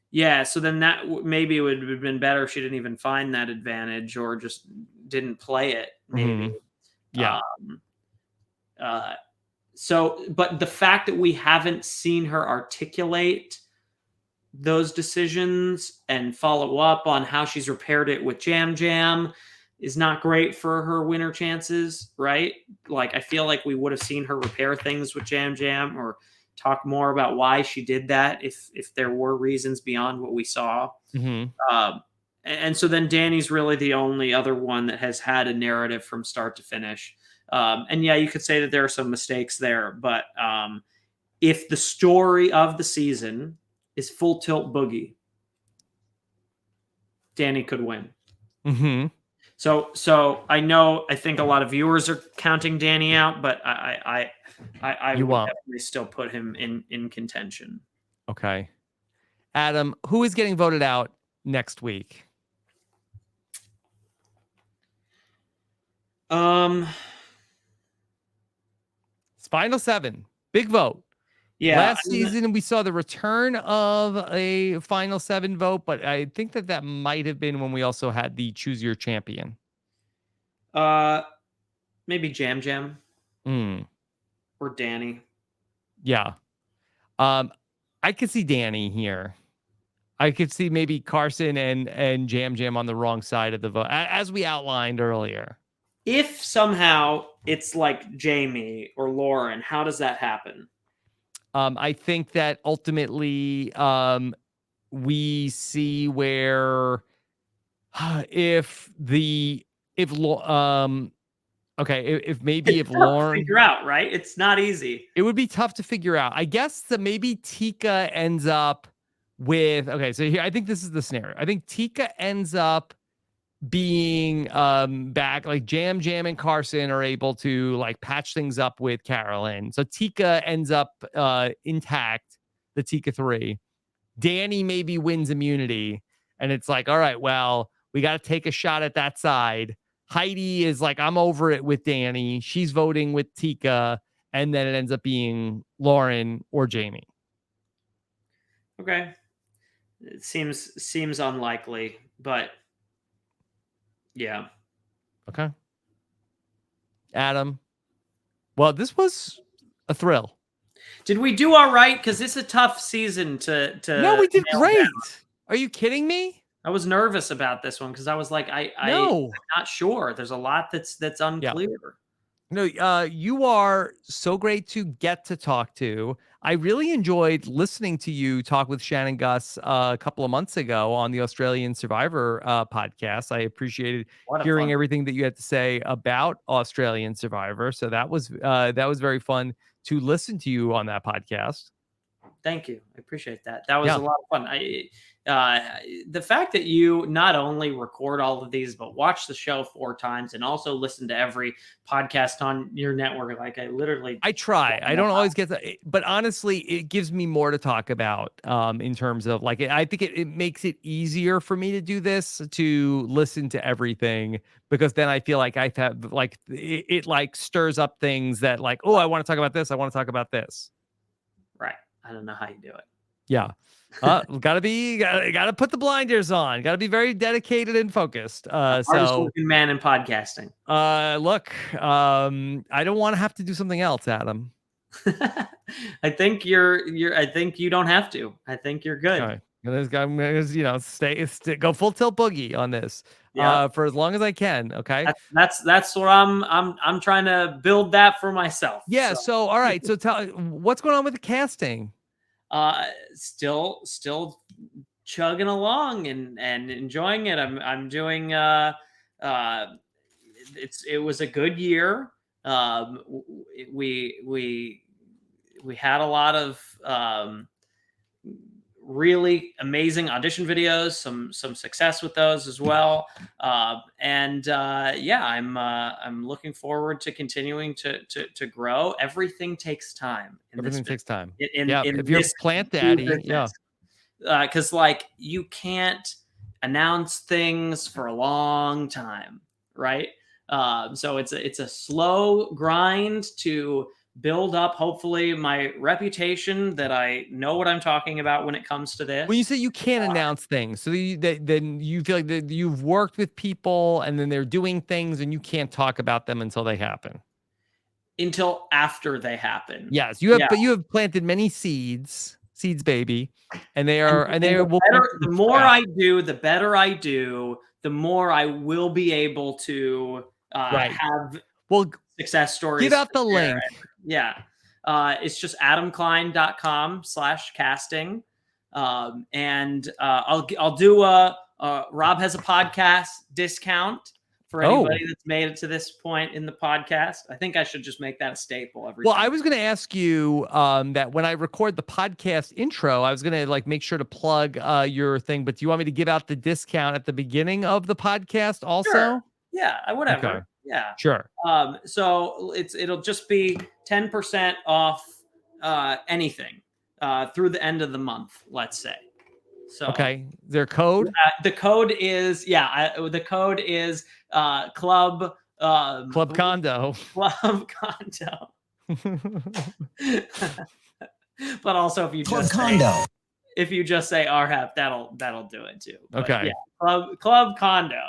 Yeah, so then that maybe it would have been better if she didn't even find that advantage or just didn't play it, maybe. Yeah. So, but the fact that we haven't seen her articulate those decisions and follow up on how she's repaired it with Jam Jam is not great for her winner chances, right? Like, I feel like we would have seen her repair things with Jam Jam or talk more about why she did that if there were reasons beyond what we saw. And so then Danny's really the only other one that has had a narrative from start to finish. And yeah, you could say that there are some mistakes there, but if the story of the season is full tilt boogie, Danny could win. So I think a lot of viewers are counting Danny out, but I would definitely still put him in contention. Okay. Adam, who is getting voted out next week? It's Final 7. Big vote. Yeah. Last season, we saw the return of a Final 7 vote, but I think that might have been when we also had the Choose Your Champion. Maybe Jam Jam or Danny. Yeah. I could see Danny here. I could see maybe Carson and Jam Jam on the wrong side of the vote, as we outlined earlier. If somehow it's like Jamie or Lauren, how does that happen? I think that ultimately we see where if Lauren figure out, right? It's not easy. It would be tough to figure out. I guess that maybe Tika ends up with so here I think this is the scenario. I think Tika ends up being back, like Jam and Carson are able to like patch things up with Carolyn. So Tika ends up intact, the Tika 3. Danny maybe wins immunity, and it's like, all right, well, we got to take a shot at that side. Heidi is like, I'm over it with Danny. She's voting with Tika, and then it ends up being Lauren or Jamie. Okay. It seems unlikely, but yeah. Okay. Adam. Well, this was a thrill. Did we do all right? Because it's a tough season to No, we did great. Down. Are you kidding me? I was nervous about this one because I was like, I'm not sure. There's a lot that's unclear. Yeah. No, you are so great to get to talk to. I really enjoyed listening to you talk with Shannon Gus a couple of months ago on the Australian Survivor podcast. I appreciated hearing everything that you had to say about Australian Survivor. So that was very fun to listen to you on that podcast. Thank you. I appreciate that. That was a lot of fun. The fact that you not only record all of these, but watch the show 4 times and also listen to every podcast on your network. Like I try. I don't always get that, but honestly, it gives me more to talk about in terms of like, I think it makes it easier for me to do this, to listen to everything, because then I feel like I have like, it like stirs up things that like, oh, I want to talk about this. I want to talk about this. Right. I don't know how you do it. Yeah. Gotta put the blinders on. Gotta be very dedicated and focused. Hardest working man in podcasting. Look, I don't want to have to do something else, Adam. I think I think you don't have to. I think you're good. All right. I'm gonna, go full tilt boogie on this. For as long as I can. Okay. That's what I'm trying to build that for myself. Yeah. So all right. So tell what's going on with the casting. Still chugging along and enjoying it. I'm doing it was a good year. We had a lot of really amazing audition videos, some success with those as well. I'm looking forward to continuing to grow. Everything takes time. Everything takes time. If you're Plant Daddy, because like you can't announce things for a long time, right? So it's a slow grind to build up, hopefully, my reputation that I know what I'm talking about when it comes to this. When you say you can't announce things, so then you feel like that you've worked with people and then they're doing things and you can't talk about them until they happen. Until after they happen. Yes, you have, but you have planted many seeds, baby, and they are, the more I do, the better I do, the more I will be able to have success stories. Give out the link. It's just adamklein.com/casting. And I'll do a Rob Has a Podcast discount for anybody that's made it to this point in the podcast. I think I should just make that a staple every time. I was going to ask you that when I record the podcast intro, I was going to like make sure to plug your thing, but do you want me to give out the discount at the beginning of the podcast also? Sure. Yeah, whatever. Okay. Yeah. Sure. So it'll just be 10% off anything through the end of the month, let's say. So okay. Their code? The code is Club Condo. Club Condo. But also, if you Club just condo. if you just say RHAP, that'll do it too. But Okay. yeah, club condo.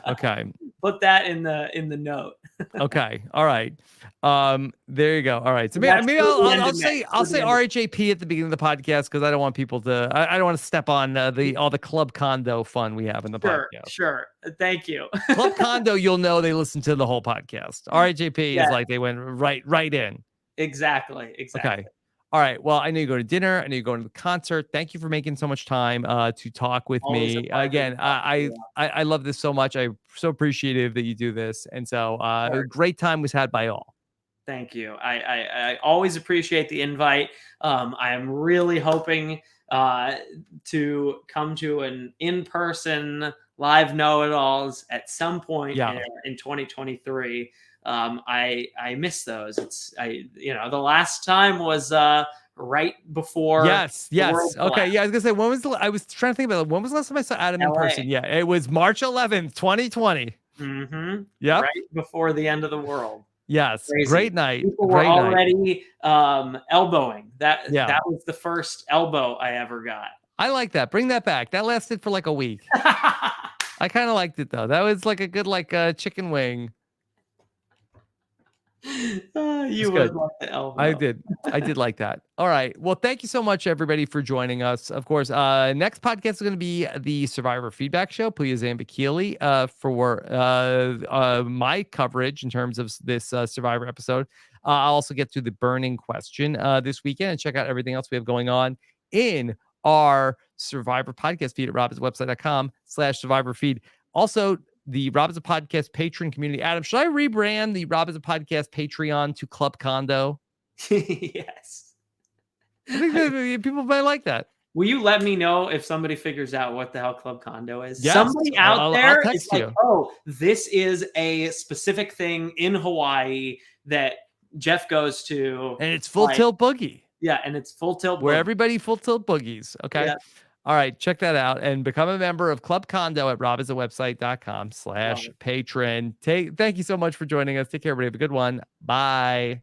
Okay. Put that in the note. Okay. All right. There you go. All right. So That's maybe through the end I'll of say May. I'll Through say the end of- RHAP at the beginning of the podcast because I don't want people to I don't want to step on all the club condo fun we have in the podcast. Sure. Thank you. Club condo, you'll know they listen to the whole podcast. RHAP Yeah. is like they went right in. Exactly. Okay. All right. Well, I know you go to dinner. I know you go to the concert. Thank you for making so much time to talk with Always a me. pleasure Again, to talk to you. I love this so much. I'm so appreciative that you do this. And so a Sure. great time was had by all. Thank you. I always appreciate the invite. I am really hoping to come to an in-person live know-it-alls at some point in 2023. I miss those. The last time was right before. Yes. the world Okay. collapsed. Yeah. I was gonna say I was trying to think about when was the last time I saw Adam in LA. person? Yeah, it was March 11th, 2020. Mm-hmm. Yep. Right before the end of the world. Yes. Crazy. Great night. People Great were night. already elbowing. That Yeah. was the first elbow I ever got. I like that. Bring that back. That lasted for like a week. I kind of liked it though. That was like a good chicken wing. You would like the elbow. I did like that. All right. Well, thank you so much, everybody, for joining us. Of course, next podcast is going to be the Survivor Feedback Show. Please, Keely, for my coverage in terms of this Survivor episode. I'll also get to the burning question this weekend and check out everything else we have going on in our Survivor podcast feed at robhaswebsite.com/Survivor feed. Also, the Rob Has a Podcast Patreon community. Adam, should I rebrand the Rob Has a Podcast Patreon to Club Condo? Yes. I think that people might like that. Will you let me know if somebody figures out what the hell Club Condo is? Yes. Somebody out I'll there text is like, you. oh, this is a specific thing in Hawaii that Jeff goes to. And it's full tilt boogie. Yeah, and it's full tilt where boogie. everybody full tilt boogies. Okay. Yeah. All right. Check that out and become a member of Club Condo at robhasawebsite.com/patron. Thank you so much for joining us. Take care, everybody. Have a good one. Bye.